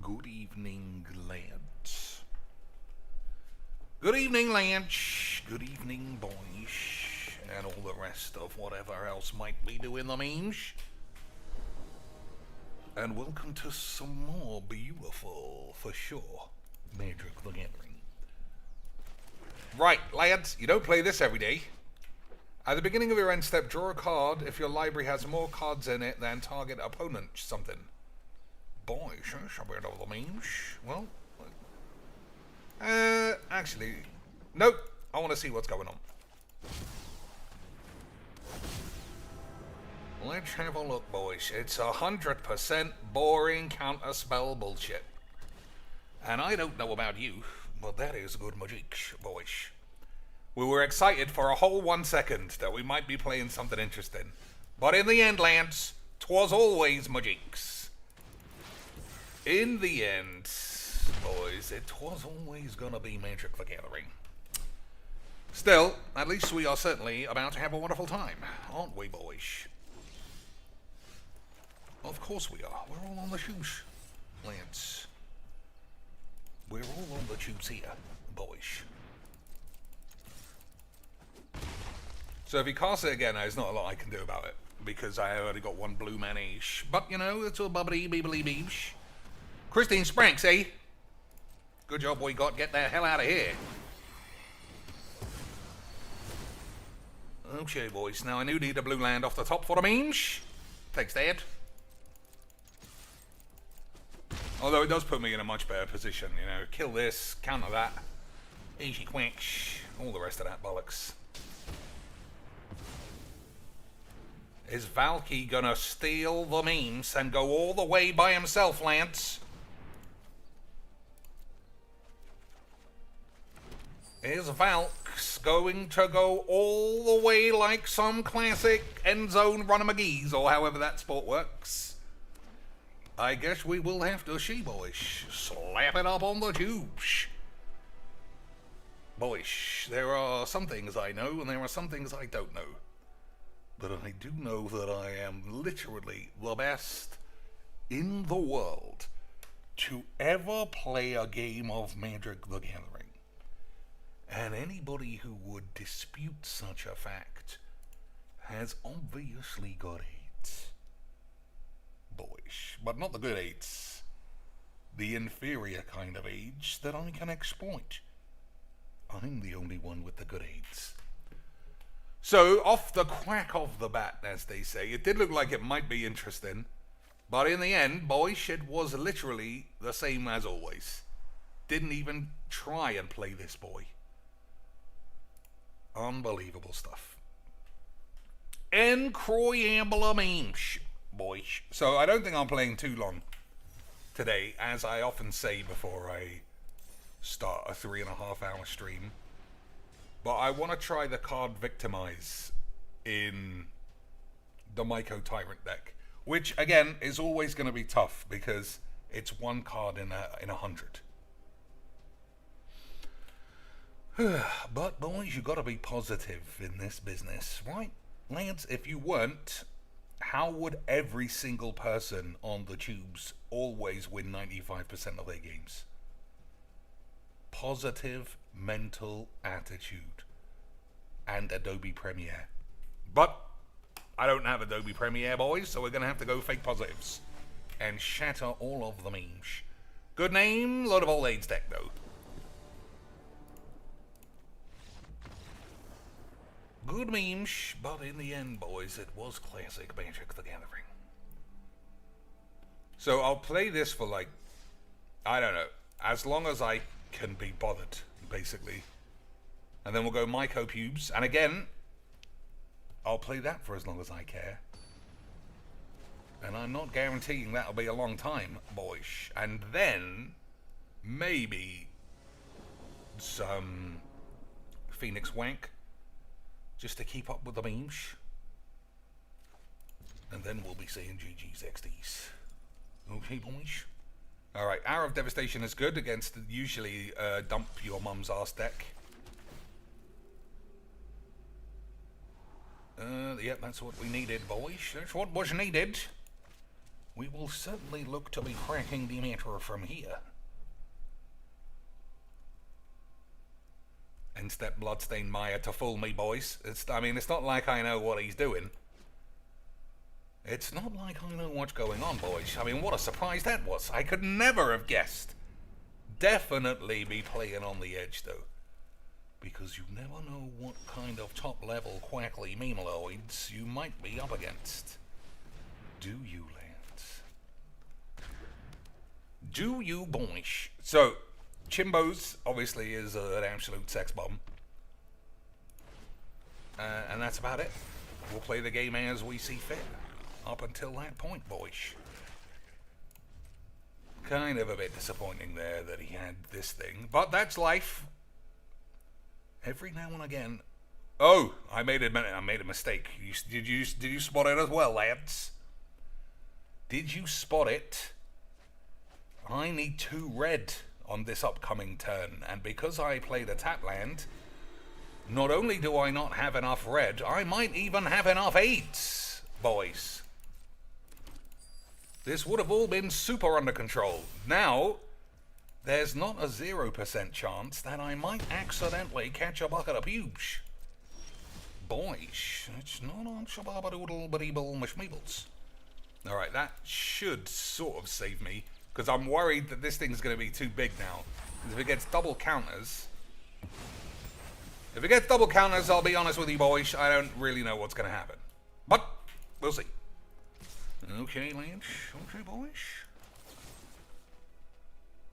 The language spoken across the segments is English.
Good evening, lads. Good evening, lads. Good evening, boys. And all the rest of whatever else might be doing the memes. And welcome to some more beautiful, for sure, Mythic Rank. Right, lads, you don't play this every day. At the beginning of your end step, draw a card if your library has more cards in it than target opponent something. Boy, sure, somewhere over the memes. Well, actually, nope. I want to see what's going on. Let's have a look, boys. It's 100% boring counterspell bullshit. And I don't know about you, but that is good magic, boys. We were excited for a whole 1 second that we might be playing something interesting. But in the end, lads, 'twas always magics. In the end, boys, it was always gonna be Mythic Rank. Still, at least we are certainly about to have a wonderful time, aren't we, boys? Of course we are. We're all on the shoes, lads. We're all on the tubes here, boys. So if he casts it again, there's not a lot I can do about it, because I already got one blue man-ish. But, you know, it's all bubbly, beebly beesh. Christine Spranks, eh? Good job, we got. Get the hell out of here. Okay, boys. Now I do need a blue land off the top for the memes. Takes that. Although it does put me in a much better position, you know. Kill this, counter that. Easy quench. All the rest of that bollocks. Is Valky gonna steal the memes and go all the way by himself, Lance? Is Valks going to go all the way like some classic end zone runner McGee's, or however that sport works? I guess we will have to see, boys. Slap it up on the tubes. Boys, there are some things I know and there are some things I don't know. But I do know that I am literally the best in the world to ever play a game of Magic the Gathering. And anybody who would dispute such a fact has obviously got AIDS. Boys, but not the good AIDS. The inferior kind of AIDS that I can exploit. I'm the only one with the good AIDS. So, off the crack of the bat, as they say, it did look like it might be interesting. But in the end, boys, it was literally the same as always. Didn't even try and play this boy. Unbelievable stuff. Incroyable memes, boys. So I don't think I'm playing too long today, as I often say before I start a 3.5 hour stream. But I want to try the card Victimize in the Myco Tyrant deck, which again is always going to be tough because it's one card in 100. But boys, you got to be positive in this business, right? Lads, if you weren't, how would every single person on the tubes always win 95% of their games? Positive mental attitude and Adobe Premiere. But I don't have Adobe Premiere, boys, so we're going to have to go fake positives and shatter all of the memes. Good name, load of old AIDS deck, though. Good memes, but in the end, boys, it was classic Mythic the Gathering. So I'll play this for, like, I don't know, as long as I can be bothered, basically. And then we'll go Myco Pubes, and again, I'll play that for as long as I care. And I'm not guaranteeing that'll be a long time, boys. And then, maybe, some Phoenix Wank, just to keep up with the memes. And then we'll be seeing GG's XDs. Okay, boys? Alright, Hour of Devastation is good against usually dump your mum's ass deck. Yep, that's what we needed, boys. That's what was needed. We will certainly look to be cracking the matter from here. And step Bloodstained Maya to fool me, boys. I mean, it's not like I know what he's doing. It's not like I know what's going on, boys. I mean, what a surprise that was. I could never have guessed. Definitely be playing on the edge, though. Because you never know what kind of top-level quackly memeloids you might be up against. Do you, lads? Do you, boys? So, Chimbo's obviously is an absolute sex bomb. And that's about it. We'll play the game as we see fit. Up until that point, boys. Kind of a bit disappointing there that he had this thing. But that's life. Every now and again. Oh, I made a mistake. Did you spot it as well, lads? Did you spot it? I need 2 red on this upcoming turn, and because I played a tap land, not only do I not have enough red, I might even have enough 8s, boys. This would have all been super under control. Now, there's not a 0% chance that I might accidentally catch a bucket of pubes. Boys, it's not on shababadoodle-badeeble mishmeebles. Alright, that should sort of save me, because I'm worried that this thing's going to be too big now. Because if it gets double counters... I'll be honest with you, boys, I don't really know what's going to happen. But, we'll see. Okay, lads. Okay, boys.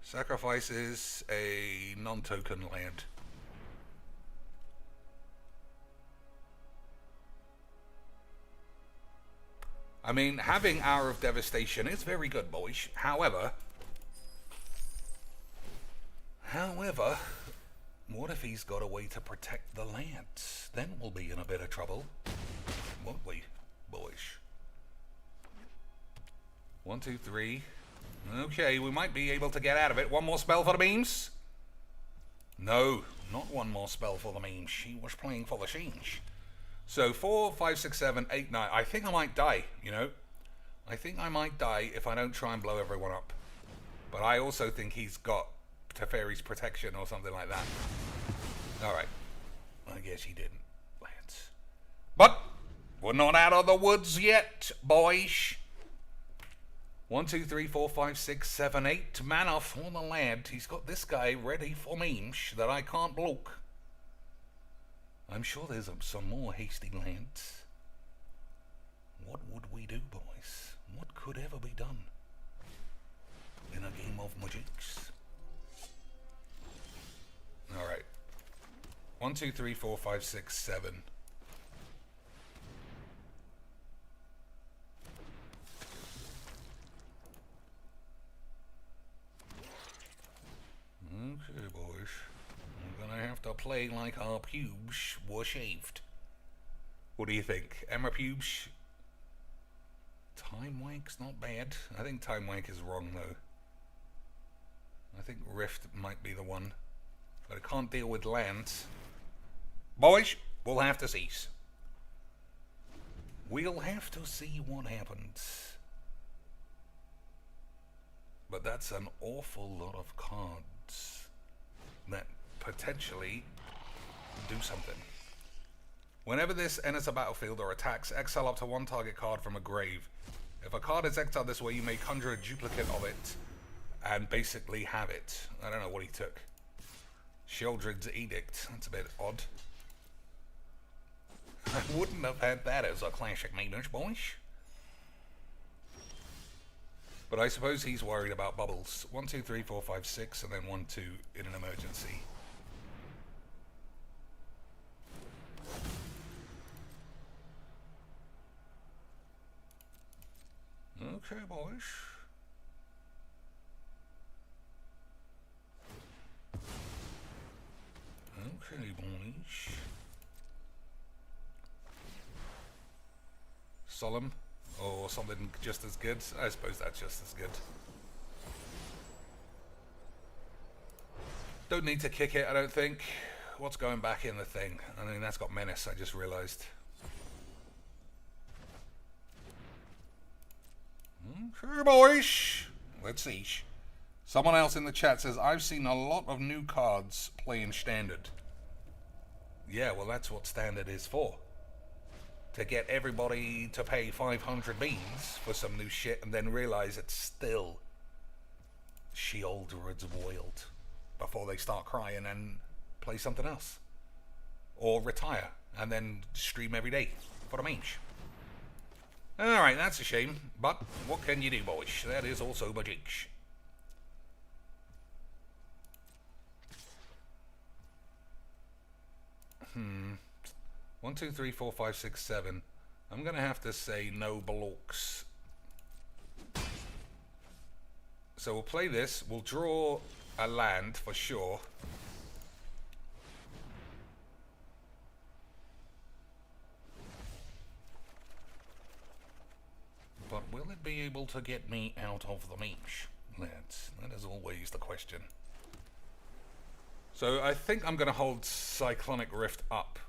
Sacrifices a non-token land. I mean, having Hour of Devastation is very good, boys. However, what if he's got a way to protect the lands? Then we'll be in a bit of trouble, won't we, boys? 1, 2, 3. Okay, we might be able to get out of it. One more spell for the memes? No, not one more spell for the memes. She was playing for the change. So 4, 5, 6, 7, 8, 9. I think I might die, you know. I think I might die if I don't try and blow everyone up. But I also think he's got Teferi's protection or something like that. Alright. I guess he didn't, lads. But we're not out of the woods yet, boys. 1, 2, 3, 4, 5, 6, 7, 8 mana for the lad. He's got this guy ready for memes that I can't block. I'm sure there's some more hasty lads. What would we do, boys? What could ever be done in a game of magics? Alright. 1, 2, 3, 4, 5, 6, 7. Okay, boys. I'm gonna have to play like our pubes were shaved. What do you think? Emma pubes? Time Wank's not bad. I think Time Wank is wrong, though. I think Rift might be the one. But I can't deal with lands. Boys, we'll have to see. We'll have to see what happens. But that's an awful lot of cards that potentially do something. Whenever this enters a battlefield or attacks, exile up to 1 target card from a grave. If a card is exiled this way, you may conjure a duplicate of it and basically have it. I don't know what he took. Sheldred's Edict. That's a bit odd. I wouldn't have had that as a classic maintenance, boys. But I suppose he's worried about bubbles. 1, 2, 3, 4, 5, 6, and then 1, 2 in an emergency. Okay, boys. Okay, boys. Solemn, or something just as good. I suppose that's just as good. Don't need to kick it, I don't think. What's going back in the thing? I mean, that's got Menace, I just realised. Sure, boys. Let's see. Someone else in the chat says, I've seen a lot of new cards playing Standard. Yeah, well, that's what Standard is for. To get everybody to pay 500 beans for some new shit and then realize it's still Sheoldred's Wild before they start crying and play something else. Or retire and then stream every day for the mange. Alright, that's a shame, but what can you do, boys? That is also magic. One, two, three, four, five, six, seven. I'm gonna have to say no blocks. So we'll play this. We'll draw a land for sure. But will it be able to get me out of the niche? That is always the question. So I think I'm going to hold Cyclonic Rift up.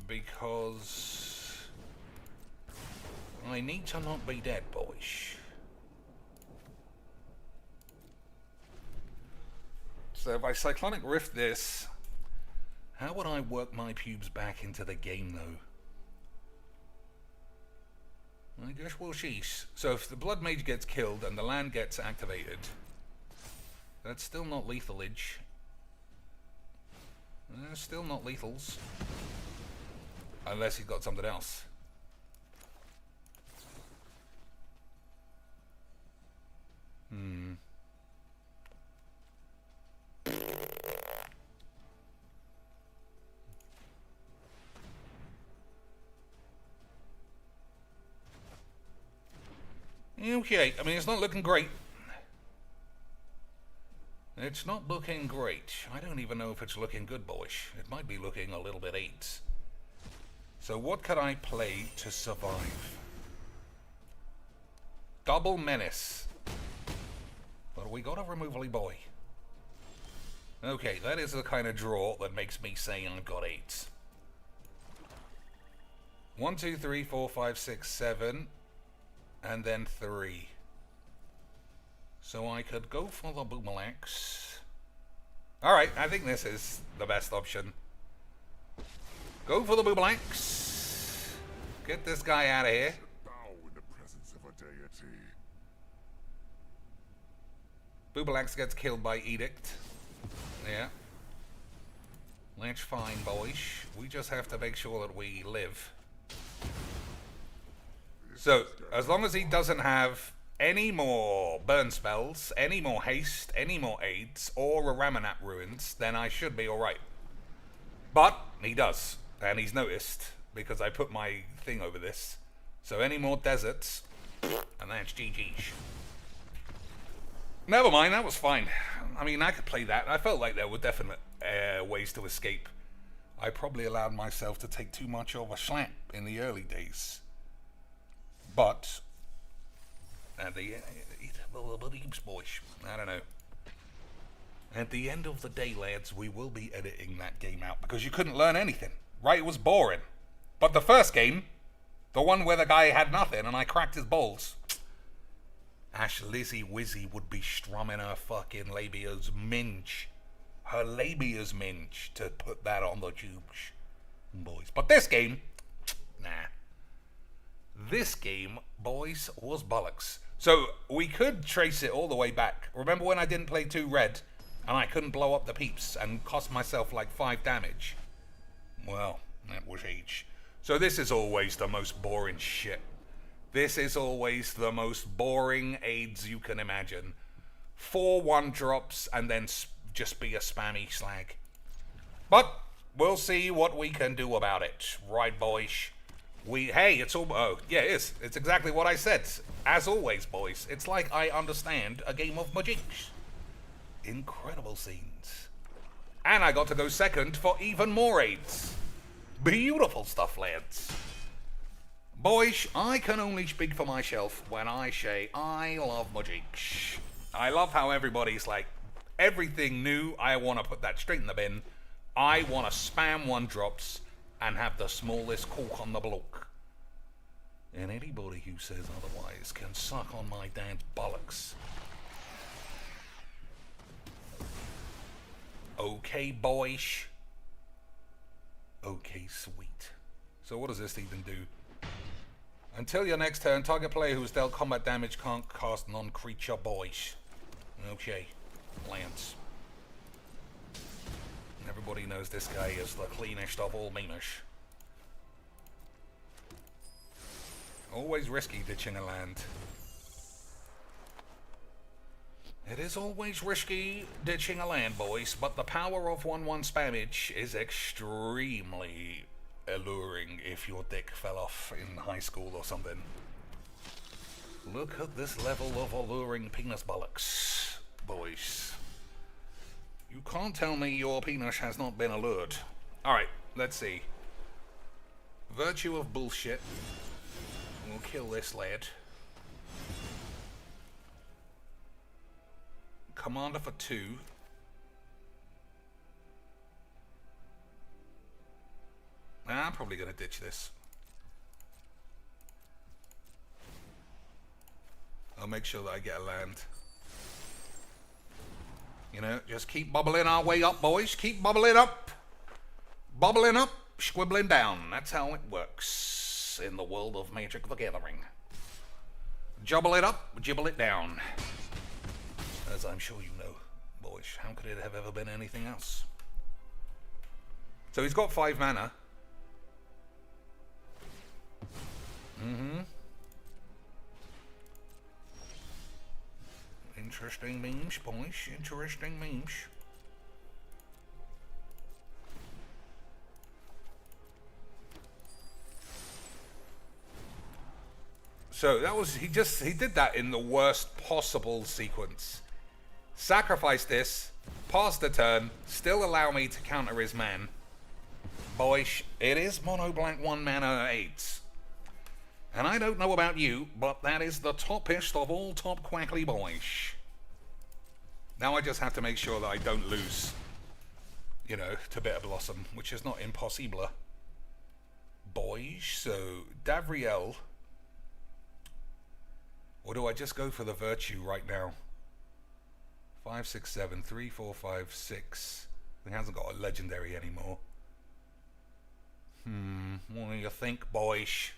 Because I need to not be dead, boys. So if I Cyclonic Rift this, how would I work my pubes back into the game, though? I guess we'll see. So if the Blood Mage gets killed and the land gets activated, that's still not lethalage. Still not lethals. Unless he's got something else. Okay, I mean, it's not looking great. It's not looking great. I don't even know if it's looking good, boys. It might be looking a little bit AIDS. So what could I play to survive? Double Menace. But we got a removally boy. Okay, that is the kind of draw that makes me say I've got 8. 1, 2, 3, 4, 5, 6, 7. And then 3. So I could go for the Boomalax. Alright, I think this is the best option. Go for the Boomalax. Get this guy out of here. Bow in the presence of a deity. Boomalax gets killed by Edict. Yeah. That's fine, boys. We just have to make sure that we live. So, as long as he doesn't have any more burn spells, any more haste, any more aids, or a Ramanat ruins, then I should be alright. But, he does. And he's noticed, because I put my thing over this. So any more deserts, and that's GG's. Never mind, that was fine. I mean, I could play that. I felt like there were definite ways to escape. I probably allowed myself to take too much of a slap in the early days. But, at the boys, I don't know. At the end of the day, lads, we will be editing that game out because you couldn't learn anything. Right, it was boring. But the first game, the one where the guy had nothing and I cracked his balls, Ash Lizzie Wizzy would be strumming her fucking labia's minge. Her labia's minge to put that on the tubes, boys. But this game, nah. This game, boys, was bollocks. So, we could trace it all the way back. Remember when I didn't play 2 red, and I couldn't blow up the peeps, and cost myself like 5 damage? Well, that was age. So this is always the most boring shit. This is always the most boring aids you can imagine. 4 1-drops, and then just be a spammy slag. But, we'll see what we can do about it. Right, boys? Hey, it's all, oh, yeah, it is. It's exactly what I said. As always, boys, it's like I understand a game of magic. Incredible scenes. And I got to go second for even more aids. Beautiful stuff, lads. Boys, I can only speak for myself when I say I love magic. I love how everybody's like, everything new, I want to put that straight in the bin. I want to spam 1-drops. and have the smallest cork on the block. And anybody who says otherwise can suck on my dad's bollocks. Okay, boys. Okay, sweet. So what does this even do? Until your next turn, target player who has dealt combat damage can't cast non-creature boys. Okay, Lance. Everybody knows this guy is the cleanest of all meanish. Always risky ditching a land. It is always risky ditching a land, boys, but the power of 1/1 spammage is extremely alluring if your dick fell off in high school or something. Look at this level of alluring penis bollocks, boys. You can't tell me your penis has not been allured. Alright, let's see. Virtue of bullshit. We'll kill this lad. Commander for 2. I'm probably going to ditch this. I'll make sure that I get a land. You know, just keep bubbling our way up, boys. Keep bubbling up. Bubbling up, squibbling down. That's how it works in the world of Magic the Gathering. Jubble it up, jibble it down. As I'm sure you know, boys. How could it have ever been anything else? So he's got 5 mana. Interesting memes, boys. Interesting memes. So that was, he did that in the worst possible sequence. Sacrifice this, pass the turn, still allow me to counter his man. Boys, it is mono black 1 mana 8. And I don't know about you, but that is the toppest of all top quackly boys. Now I just have to make sure that I don't lose, you know, to Bitter Blossom, which is not impossible. Boys, so Davriel. Or do I just go for the Virtue right now? 5, 6, 7, 3, 4, 5, 6. He hasn't got a legendary anymore. What do you think, boys?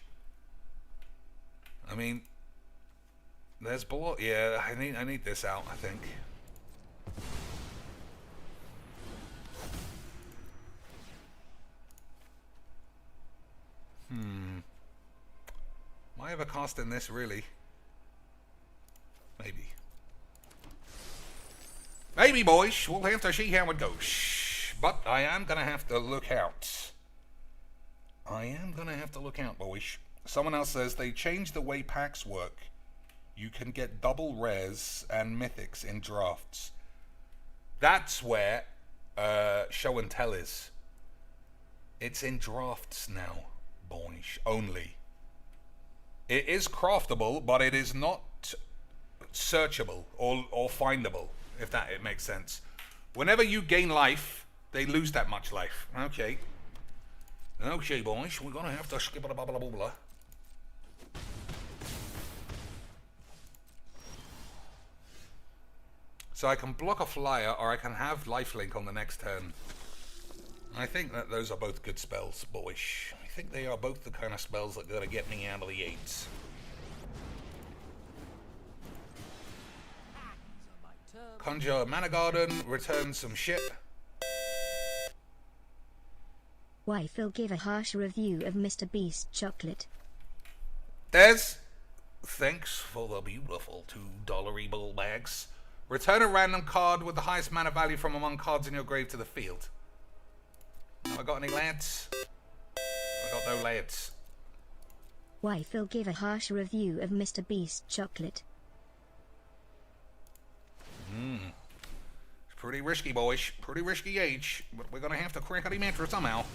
I mean, there's blood. Yeah, I need this out, I think. Am I ever casting this, really? Maybe. Maybe, boys. We'll have to see how it goes. But I am going to have to look out. I am going to have to look out, boys. Someone else says they changed the way packs work. You can get double rares and mythics in drafts. That's where show and tell is. It's in drafts now, boys, only. It is craftable, but it is not searchable or findable, if that it makes sense. Whenever you gain life, they lose that much life. Okay. Okay, boys, we're gonna have to skip it a bubble bubble. So I can block a flyer, or I can have lifelink on the next turn. I think that those are both good spells, boys. I think they are both the kind of spells that are gonna get me out of the 8s. Conjure Mana Garden, return some shit. Wife will give a harsh review of Mr. Beast chocolate. Des, thanks for the beautiful $2 ball bags. Return a random card with the highest mana value from among cards in your grave to the field. Have I got any lads? I got no lads. Wife will give a harsh review of Mr. Beast chocolate. It's pretty risky, boys. Pretty risky age. But we're gonna have to crack the mantra somehow.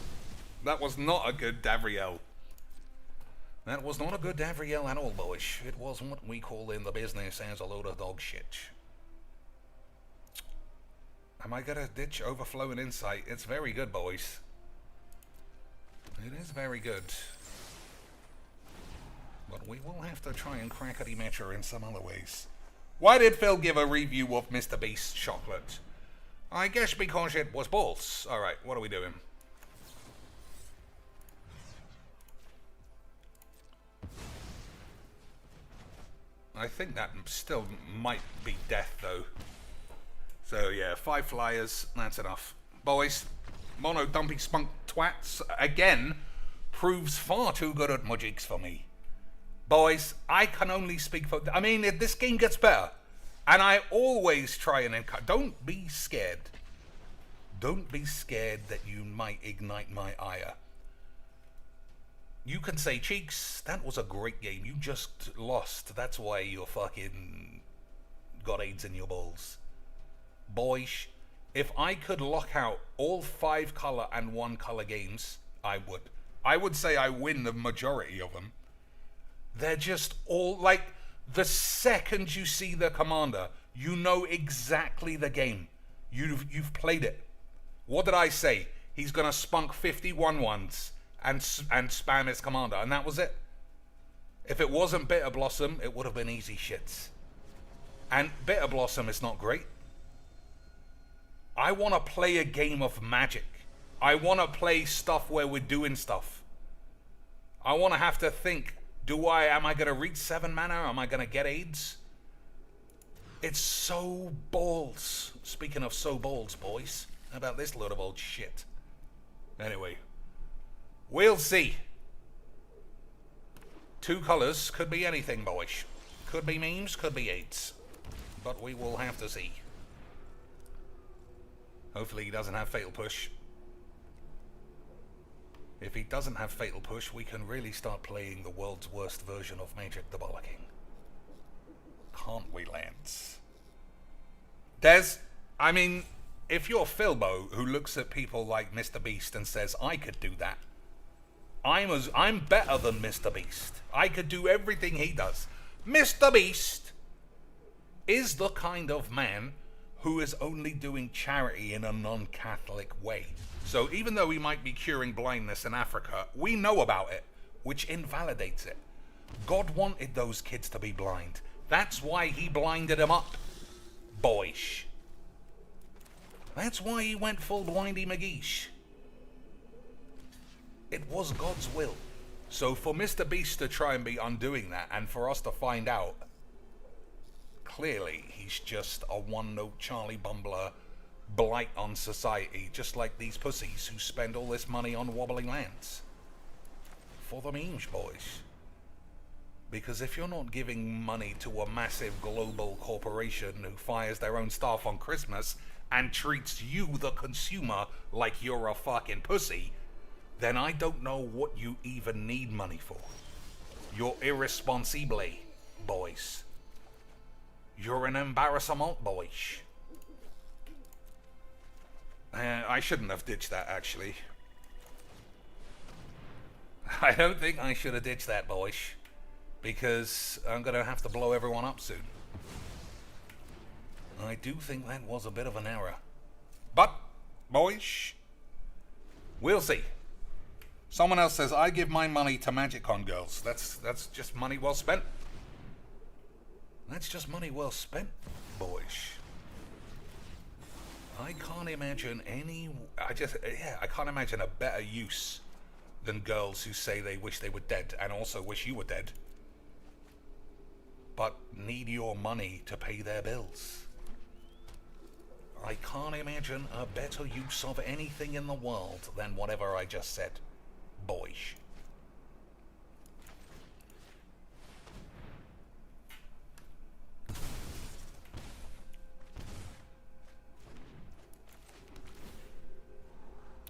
That was not a good Davriel. That was not a good Davriel at all, boys. It was what we call in the business as a load of dog shit. Am I gonna ditch Overflowing Insight? It's very good, boys. It is very good. But we will have to try and crackety match her in some other ways. Why did Phil give a review of Mr. Beast's chocolate? I guess because it was balls. Alright, what are we doing? I think that still might be death, though. So, yeah, 5 flyers. That's enough. Boys, Mono Dumpy Spunk Twats, again, proves far too good at Mujiks for me. Boys, I can only speak for... I mean, this game gets better. And I always try and encourage... Don't be scared. Don't be scared that you might ignite my ire. You can say, Cheeks, that was a great game. You just lost. That's why you're fucking got AIDS in your balls. Boys, if I could lock out all 5 color and 1 color games, I would. I would say I win the majority of them. They're just all, like, the second you see the commander, you know exactly the game. You've played it. What did I say? He's going to spunk 51 ones and spam his commander, and that was it. If it wasn't Bitter Blossom, it would have been easy shits. And Bitter Blossom is not great. I want to play a game of Magic. I want to play stuff where we're doing stuff. I want to have to think, am I going to reach 7 mana? Am I going to get AIDS? It's so balls. Speaking of so balls, boys. How about this load of old shit? Anyway. We'll see. 2 colors could be anything, boys. Could be memes, could be AIDS. But we will have to see. Hopefully he doesn't have Fatal Push. If he doesn't have Fatal Push, we can really start playing the world's worst version of Magic the Bollocking. Can't we, Lance? Des, I mean, if you're Philbo, who looks at people like Mr. Beast and says, I could do that. I'm better than Mr. Beast. I could do everything he does. Mr. Beast is the kind of man who is only doing charity in a non-Catholic way. So even though he might be curing blindness in Africa, we know about it, which invalidates it. God wanted those kids to be blind. That's why he blinded them up, boys. That's why he went full blindy McGeesh. It was God's will. So for Mr. Beast to try and be undoing that, and for us to find out, clearly he's just a one-note Charlie Bumbler blight on society, just like these pussies who spend all this money on wobbling lands. For the memes, boys. Because if you're not giving money to a massive global corporation who fires their own staff on Christmas and treats you, the consumer, like you're a fucking pussy, then I don't know what you even need money for. You're irresponsible, boys. You're an embarrassment, boys. I shouldn't have ditched that, actually. I don't think I should have ditched that, boys. Because I'm going to have to blow everyone up soon. I do think that was a bit of an error. But, boys, we'll see. Someone else says, I give my money to MagicCon girls. That's just money well spent. That's just money well spent, boys. I can't imagine I can't imagine a better use than girls who say they wish they were dead and also wish you were dead, but need your money to pay their bills. I can't imagine a better use of anything in the world than whatever I just said, boys.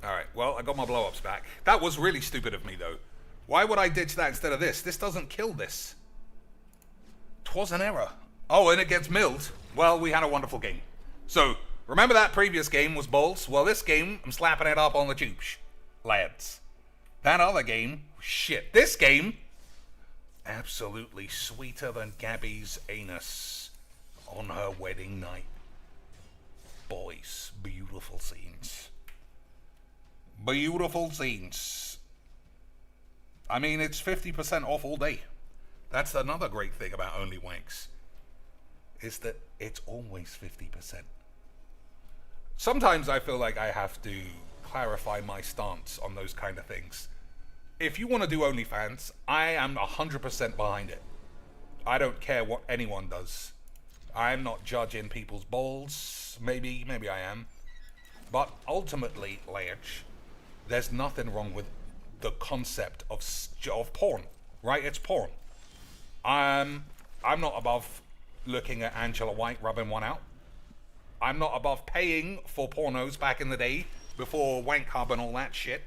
Alright, well, I got my blow-ups back. That was really stupid of me, though. Why would I ditch that instead of this? This doesn't kill this. 'Twas an error. Oh, and it gets milled. Well, we had a wonderful game. So, remember that previous game was balls? Well, this game, I'm slapping it up on the tubes. Lads. That other game, shit. This game, absolutely sweeter than Gabby's anus on her wedding night. Boys, beautiful scenes. Beautiful scenes. I mean, it's 50% off all day. That's another great thing about Only Wanks, is that it's always 50%. Sometimes I feel like I have to clarify my stance on those kind of things. If you want to do OnlyFans, I am 100% behind it. I don't care what anyone does. I'm not judging people's balls. Maybe I am. But ultimately, Lance, there's nothing wrong with the concept of porn, right? It's porn. I'm not above looking at Angela White rubbing one out. I'm not above paying for pornos back in the day before Wank Hub and all that shit.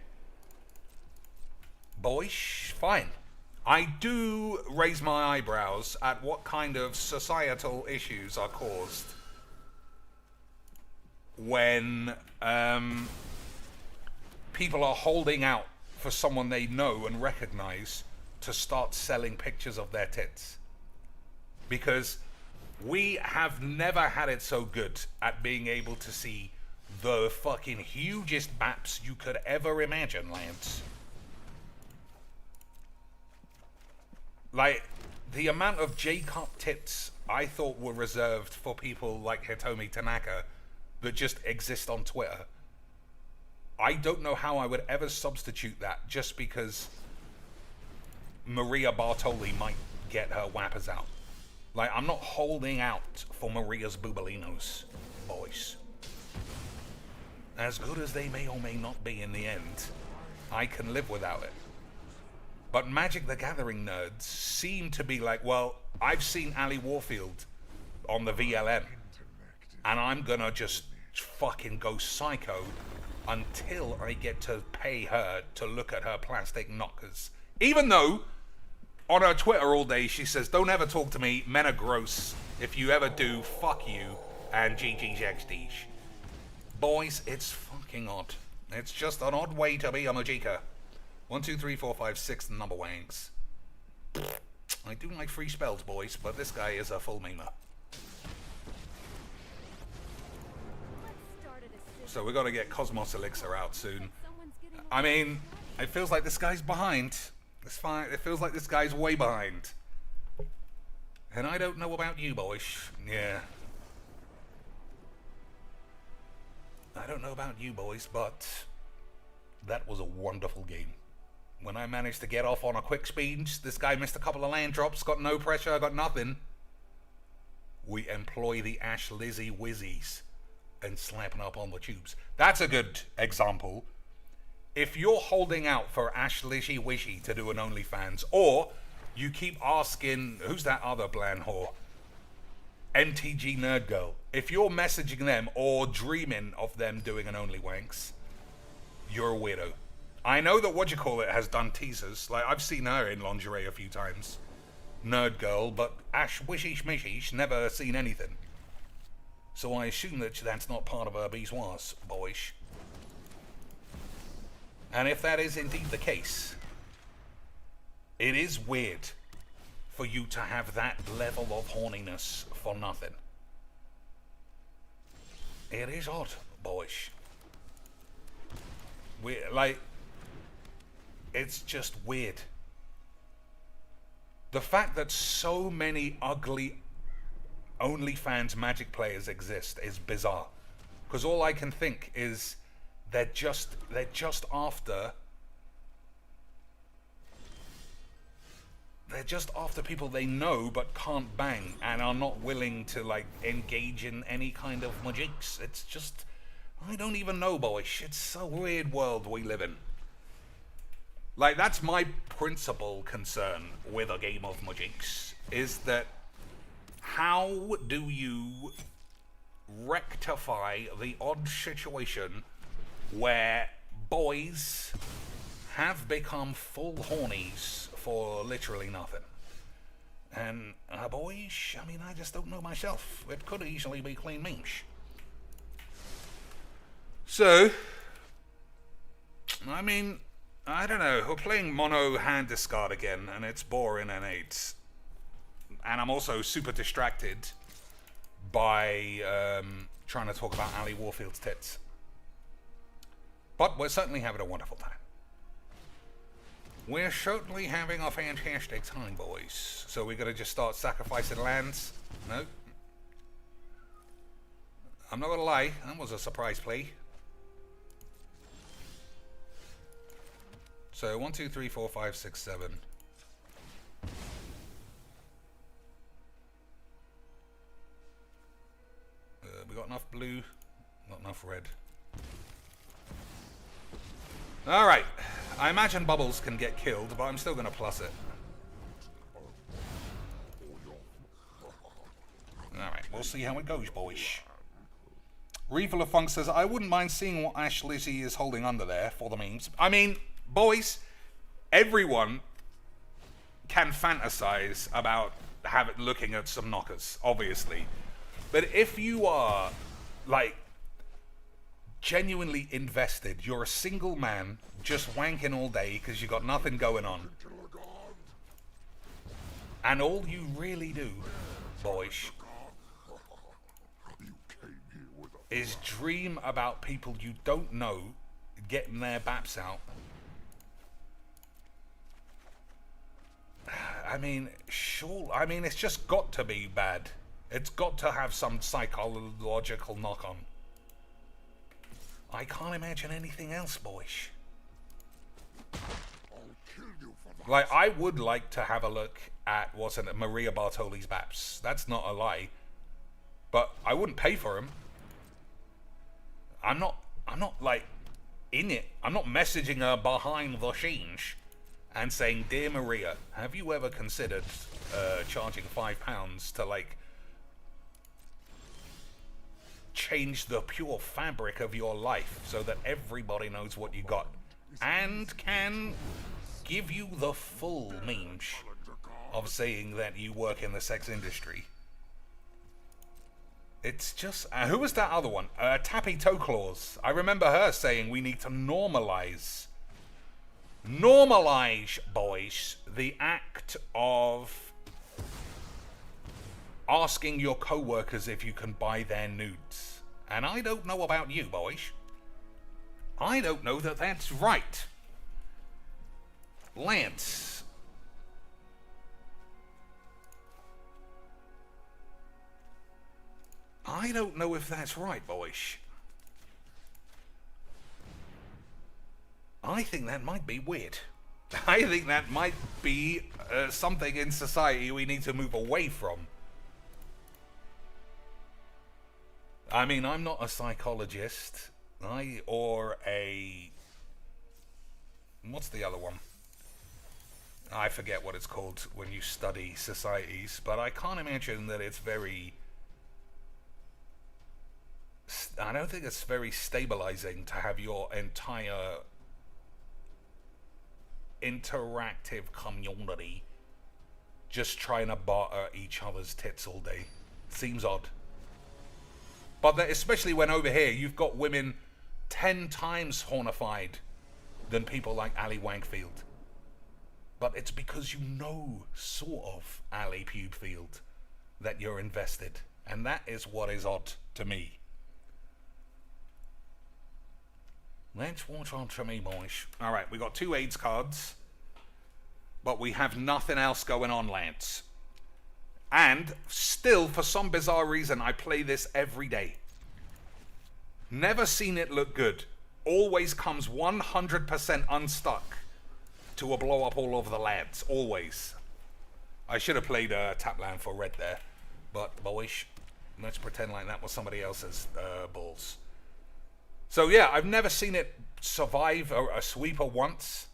Boys, fine. I do raise my eyebrows at what kind of societal issues are caused when people are holding out for someone they know and recognize to start selling pictures of their tits. Because we have never had it so good at being able to see the fucking hugest baps you could ever imagine, Lance. Like, the amount of J-cup tits I thought were reserved for people like Hitomi Tanaka that just exist on Twitter. I don't know how I would ever substitute that just because Maria Bartoli might get her whappers out. Like, I'm not holding out for Maria's Boobalinos, boys. As good as they may or may not be in the end, I can live without it. But Magic the Gathering nerds seem to be like, well, I've seen Ali Warfield on the VLM, and I'm gonna just fucking go psycho until I get to pay her to look at her plastic knockers. Even though, on her Twitter all day, she says, don't ever talk to me, men are gross. If you ever do, fuck you, and GGXD. Boys, it's fucking odd. It's just an odd way to be a Majika. 1, 2, 3, 4, 5, 6 number wanks. I do like free spells, boys, but this guy is a full memer. So we got to get Cosmos Elixir out soon. I mean, it feels like this guy's behind. It's fine. It feels like this guy's way behind. And I don't know about you, boys. Yeah. I don't know about you, boys, but that was a wonderful game. When I managed to get off on a quick speed, this guy missed a couple of land drops, got no pressure, got nothing. We employ the Ash Lizzie Wizzies and slapping up on the tubes. That's a good example. If you're holding out for Ash Lizzie Wishy to do an OnlyFans, or you keep asking, who's that other bland whore? MTG Nerd Girl. If you're messaging them or dreaming of them doing an OnlyWanks, you're a weirdo. I know that whatchamacallit has done teasers. Like, I've seen her in lingerie a few times. Nerd Girl, but Ash Wishy Schmishy never seen anything. So I assume that that's not part of her beeswax, boys. And if that is indeed the case, it is weird for you to have that level of horniness for nothing. It is odd, boys. It's just weird. The fact that so many ugly OnlyFans Magic players exist is bizarre. Because all I can think is they're just after people they know but can't bang and are not willing to like engage in any kind of magics. It's just, I don't even know, boys. It's a weird world we live in. Like, that's my principal concern with a game of magics, is that how do you rectify the odd situation where boys have become full hornies for literally nothing? And boys, I mean, I just don't know myself. It could easily be clean memes. So, I mean, I don't know. We're playing mono hand discard again, and it's boring and it's... And I'm also super distracted by trying to talk about Ali Warfield's tits. But we're certainly having a wonderful time. We're certainly having a fantastic time, boys. So we're gonna just start sacrificing lands? No. I'm not gonna lie, that was a surprise play. So 1, 2, 3, 4, 5, 6, 7. We got enough blue, not enough red. Alright, I imagine Bubbles can get killed, but I'm still going to plus it. Alright, we'll see how it goes, boys. Reefer of Funk says, I wouldn't mind seeing what Ash Lizzie is holding under there for the memes. I mean, boys, everyone can fantasize about looking at some knockers, obviously. But if you are, like, genuinely invested, you're a single man just wanking all day because you got nothing going on, and all you really do, boys, is dream about people you don't know getting their baps out. I mean, sure, I mean, it's just got to be bad. It's got to have some psychological knock-on. I can't imagine anything else, boys. Like, I would like to have a look at, wasn't it, Maria Bartoli's baps. That's not a lie. But I wouldn't pay for him. I'm not like, in it. I'm not messaging her behind the scenes and saying, Dear Maria, have you ever considered charging £5 to, like, change the pure fabric of your life so that everybody knows what you got and can give you the full means of saying that you work in the sex industry? It's just... who was that other one? Tappy Toe Claws. I remember her saying we need to normalize, boys, the act of asking your co-workers if you can buy their nudes. And I don't know about you, boys. I don't know that that's right. Lance. I don't know if that's right, boys. I think that might be weird. I think that might be something in society we need to move away from. I mean, I'm not a psychologist, or a... what's the other one? I forget what it's called when you study societies, but I can't imagine that it's very... I don't think it's very stabilizing to have your entire interactive community just trying to barter each other's tits all day. Seems odd. But that, especially when over here you've got women 10 times hornified than people like Ali Wankfield. But it's because you know, sort of, Ali Pubefield, that you're invested. And that is what is odd to me. Let's watch on to me, boys. Alright, we got 2 AIDS cards. But we have nothing else going on, Lance. And still, for some bizarre reason, I play this every day. Never seen it look good. Always comes 100% unstuck to a blow up all over the lads. Always. I should have played Tapland for red there. But, boys, let's pretend like that was somebody else's balls. So, yeah, I've never seen it survive a sweeper once.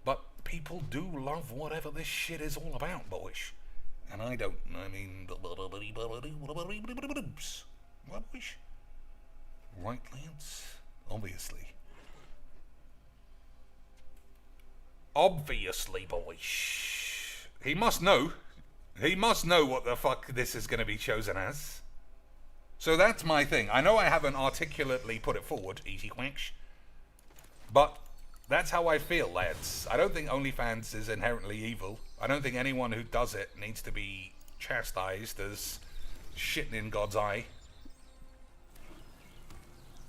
But people do love whatever this shit is all about, boys. And I don't, I mean... What, boys? Right, Lance? Obviously. Obviously, boys. He must know. He must know what the fuck this is going to be chosen as. So that's my thing. I know I haven't articulately put it forward, easy quacks. But that's how I feel, lads. I don't think OnlyFans is inherently evil. I don't think anyone who does it needs to be chastised as shitting in God's eye.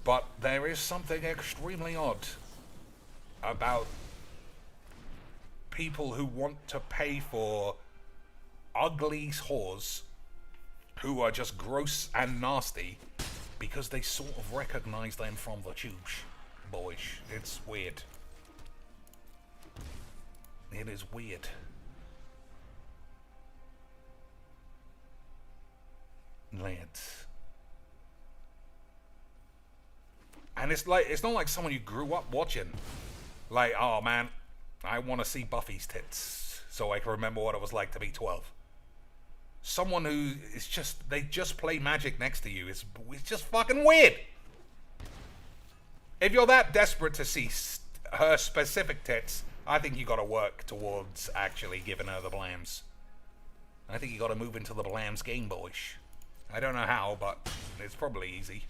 But there is something extremely odd about people who want to pay for ugly whores who are just gross and nasty because they sort of recognize them from the tubes. Boys, it's weird. It is weird. Lads. And it's not like someone you grew up watching. Like, oh man, I want to see Buffy's tits so I can remember what it was like to be 12. Someone who is just, they just play Magic next to you. It's just fucking weird. If you're that desperate to see her specific tits, I think you got to work towards actually giving her the blams. I think you got to move into the blams game, boys. I don't know how, but it's probably easy.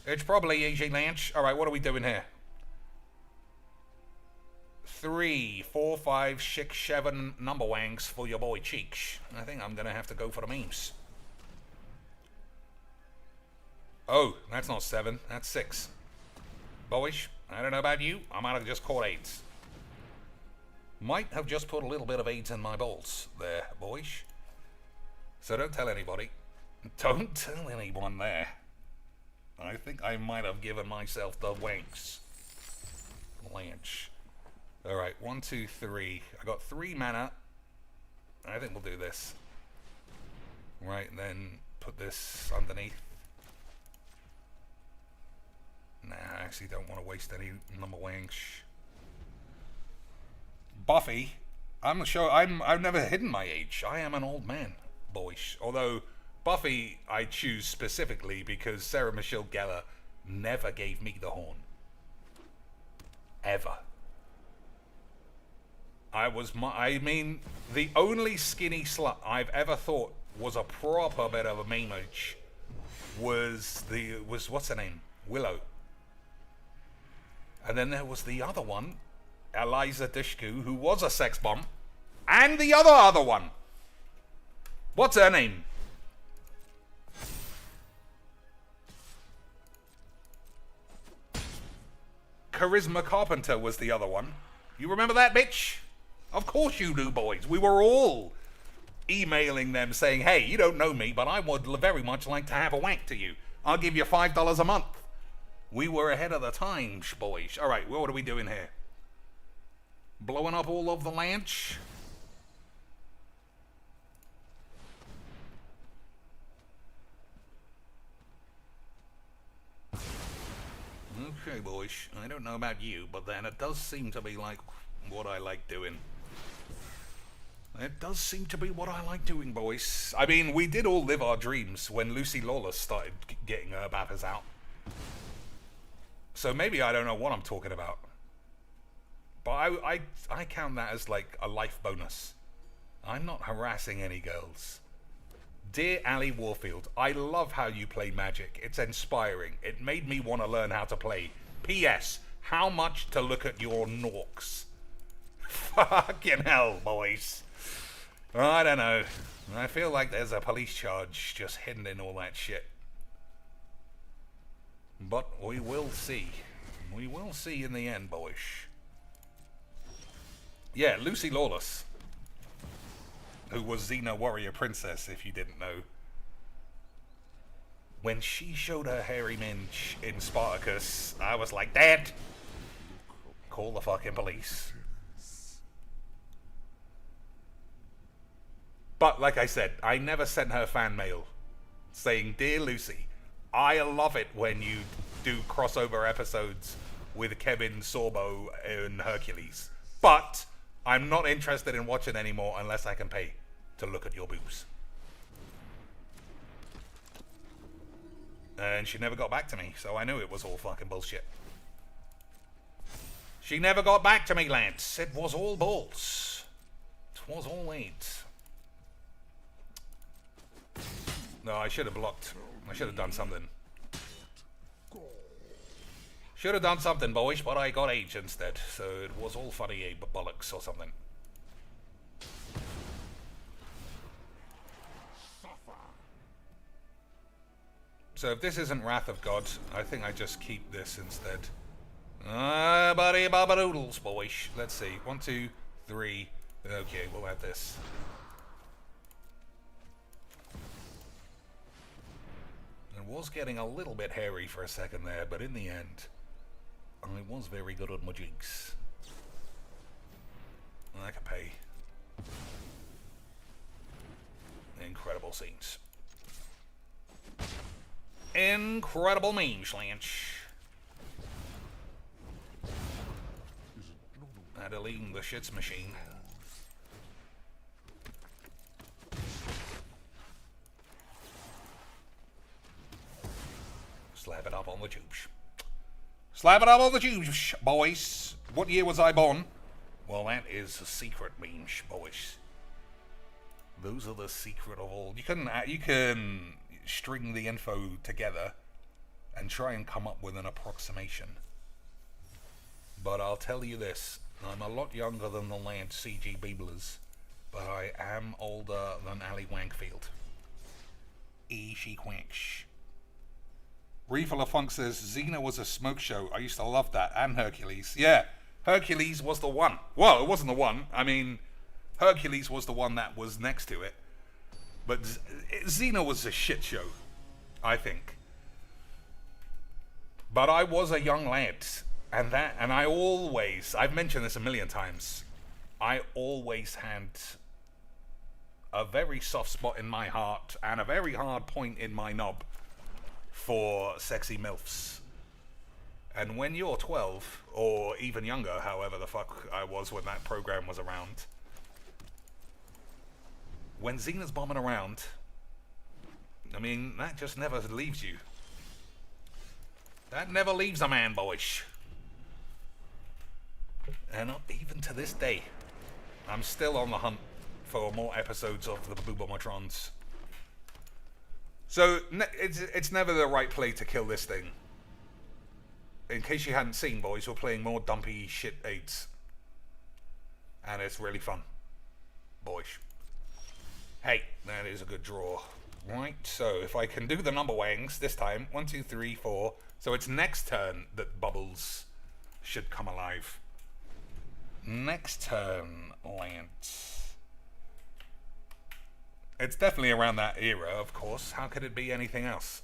It's probably easy, Lance. Alright, what are we doing here? 3, 4, 5, 6, 7 number wangs for your boy Cheeks. I think I'm gonna have to go for the memes. Oh, that's not 7, that's 6. Boys, I don't know about you, I might have just caught AIDS. Might have just put a little bit of AIDS in my balls there, boys. So don't tell anybody. Don't tell anyone there. I think I might have given myself the winks. Lynch. Alright, 1, 2, 3. I got 3 mana. I think we'll do this. Right, then put this underneath. Nah, I actually don't want to waste any number wings. Buffy. I'm sure I've never hidden my age. I am an old man. Boys. Although Buffy I choose specifically because Sarah Michelle Gellar never gave me the horn. Ever. I mean, the only skinny slut I've ever thought was a proper bit of a memeage was what's her name? Willow. And then there was the other one, Eliza Dushku, who was a sex bomb, and the other one. What's her name? Charisma Carpenter was the other one. You remember that bitch? Of course you do, boys. We were all emailing them saying, hey, you don't know me, but I would very much like to have a wank to you. I'll give you $5 a month. We were ahead of the times, boys. All right, what are we doing here? Blowing up all of the lunch? Okay, boys. I don't know about you, but then it does seem to be like what I like doing. It does seem to be what I like doing, boys. I mean, we did all live our dreams when Lucy Lawless started getting her bappers out. So maybe I don't know what I'm talking about. But I count that as like a life bonus. I'm not harassing any girls. Dear Ali Warfield, I love how you play Magic. It's inspiring. It made me want to learn how to play. P.S. How much to look at your norks? Fucking hell, boys. I don't know. I feel like there's a police charge just hidden in all that shit. But we will see. We will see in the end, boys. Yeah, Lucy Lawless. Who was Xena Warrior Princess, if you didn't know. When she showed her hairy minge in Spartacus, I was like, Dad! Call the fucking police. But, like I said, I never sent her fan mail saying, Dear Lucy, I love it when you do crossover episodes with Kevin Sorbo and Hercules. But I'm not interested in watching anymore unless I can pay to look at your boobs. And she never got back to me, so I knew it was all fucking bullshit. She never got back to me, Lance. It was all balls. It was all AIDS. No, I should have blocked. I should have done something. Should have done something, boys, but I got AIDS instead. So it was all funny, bollocks or something. So if this isn't Wrath of God, I think I just keep this instead. Buddy babadoodles, boys. Let's see. 1, 2, 3. Okay, we'll have this. It was getting a little bit hairy for a second there, but in the end, I was very good at my jigs. I can pay. Incredible scenes. Incredible memes, Lynch. Adeline the shits machine. Slap it up on the tubes. Slap it up on the tubes, boys. What year was I born? Well, that is a secret, memes, boys. Those are the secret of all. You can string the info together and try and come up with an approximation. But I'll tell you this, I'm a lot younger than the lad CG Beeblers, but I am older than Ali Wankfield. She quacks. Refill of Funk says, Xena was a smoke show. I used to love that. And Hercules. Yeah, Hercules was the one. Well, it wasn't the one. I mean, Hercules was the one that was next to it. But Xena was a shit show, I think. But I was a young lad. And I've mentioned this a million times, I always had a very soft spot in my heart and a very hard point in my knob for sexy MILFs. And when you're 12, or even younger, however the fuck I was when that program was around, when Xena's bombing around, I mean, that just never leaves you. That never leaves a man, boys. And even to this day, I'm still on the hunt for more episodes of the Boobomatrons. So, it's never the right play to kill this thing. In case you hadn't seen, boys, we're playing more dumpy shit 8s. And it's really fun. Boys. Hey, that is a good draw. Right, so if I can do the number wangs this time, 1, 2, 3, 4. So it's next turn that Bubbles should come alive. Next turn, Lance. It's definitely around that era, of course. How could it be anything else?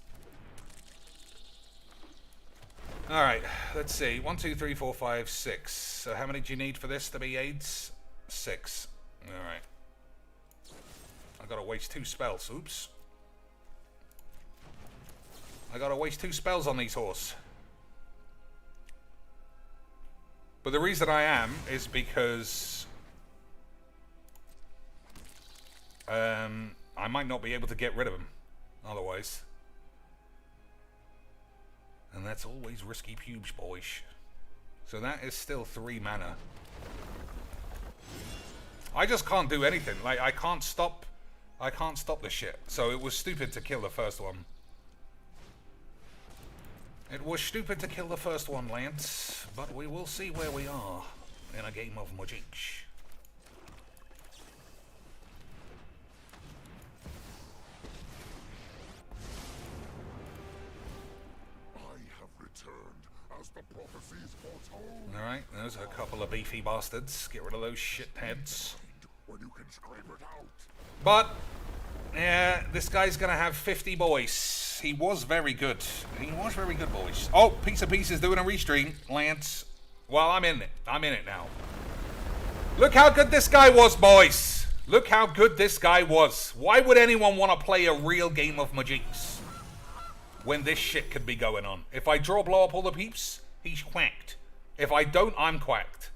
Alright, let's see. 1, 2, 3, 4, 5, 6. So how many do you need for this to be AIDS? 6. Alright. I gotta waste 2 spells. Oops. I gotta waste 2 spells on these horse. But the reason I am is because I might not be able to get rid of him otherwise. And that's always risky pubes, boys. So that is still 3 mana. I just can't do anything. Like, I can't stop the shit. So it was stupid to kill the first one. It was stupid to kill the first one, Lance, but we will see where we are in a game of Magic. I have returned as the prophecies foretold. Alright, there's a couple of beefy bastards. Get rid of those shitheads. When you can scrape it out. But, yeah, this guy's gonna have 50 boys. He was very good. He was very good, boys. Oh, Piece of Piece is doing a restream, Lance. Well, I'm in it. I'm in it now. Look how good this guy was, boys. Look how good this guy was. Why would anyone want to play a real game of Magics when this shit could be going on? If I draw blow up all the peeps, he's quacked. If I don't, I'm quacked.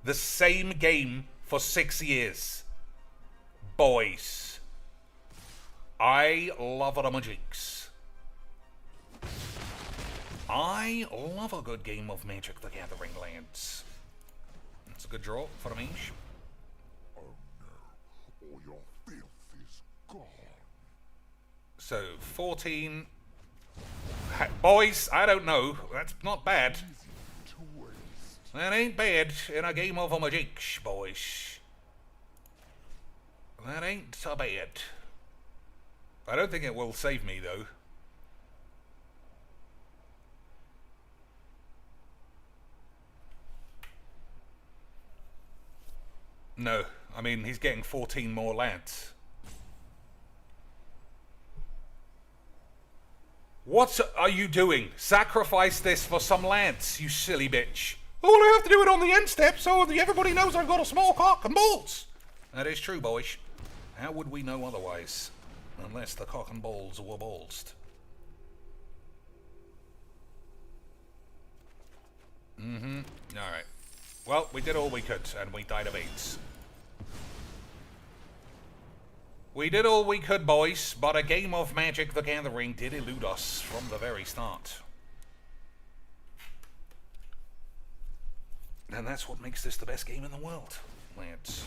The same game for 6 years. Boys. I love a Magics. I love a good game of Magic the Gathering, Lands. That's a good draw for me. Oh no, all your filth is gone. So, 14. Boys, I don't know. That's not bad. Easy to waste. That ain't bad in a game of Magic, boys. That ain't so bad. I don't think it will save me, though. No, I mean, he's getting 14 more lands. What are you doing? Sacrifice this for some lands, you silly bitch. Well, I have to do it on the end step so everybody knows I've got a small cock and balls. That is true, boys. How would we know otherwise? Unless the cock and balls were ballsed. Alright. Well, we did all we could, and we died of AIDS. We did all we could, boys, but a game of Magic the Gathering did elude us from the very start. And that's what makes this the best game in the world, lads.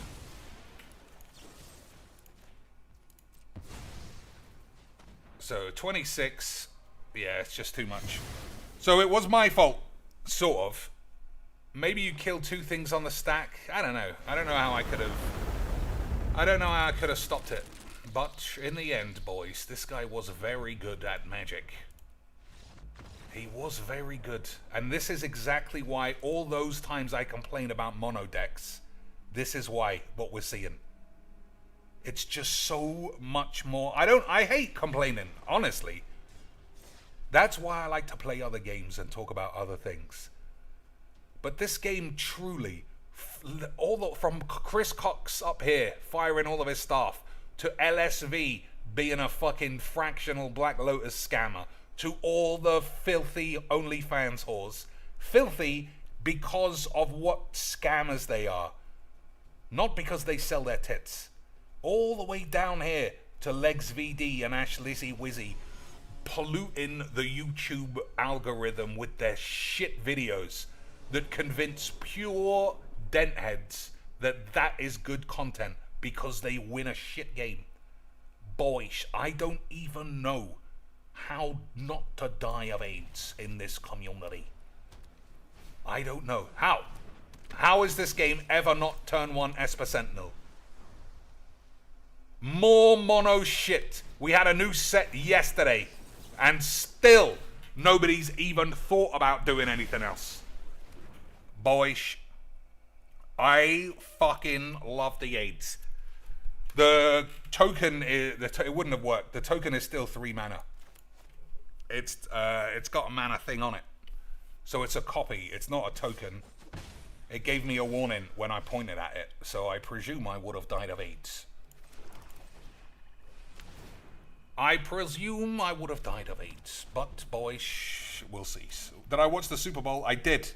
So, 26. Yeah, it's just too much. So, it was my fault. Sort of. Maybe you killed 2 things on the stack. I don't know. I don't know how I could have stopped it. But in the end, boys, this guy was very good at Magic. He was very good. And this is exactly why all those times I complain about mono decks, this is why what we're seeing. It's just so much more. I hate complaining, honestly. That's why I like to play other games and talk about other things. But this game truly, from Chris Cox up here firing all of his stuff, to LSV being a fucking fractional Black Lotus scammer, to all the filthy OnlyFans whores. Filthy because of what scammers they are. Not because they sell their tits. All the way down here to Legs VD and Ash Lizzy Wizzy polluting the YouTube algorithm with their shit videos that convince pure dent heads that that is good content because they win a shit game. Boys, I don't even know how not to die of AIDS in this community. I don't know. How? How is this game ever not turn 1 Esper Sentinel? More mono shit. We had a new set yesterday, and still nobody's even thought about doing anything else. Boys, I fucking love the AIDS. The token is, it wouldn't have worked. The token is still 3 mana. It's got a mana thing on it, so it's a copy. It's not a token. It gave me a warning when I pointed at it, so I presume I would have died of AIDS. I presume I would have died of AIDS, but boys, we'll see. Did I watch the Super Bowl? I did.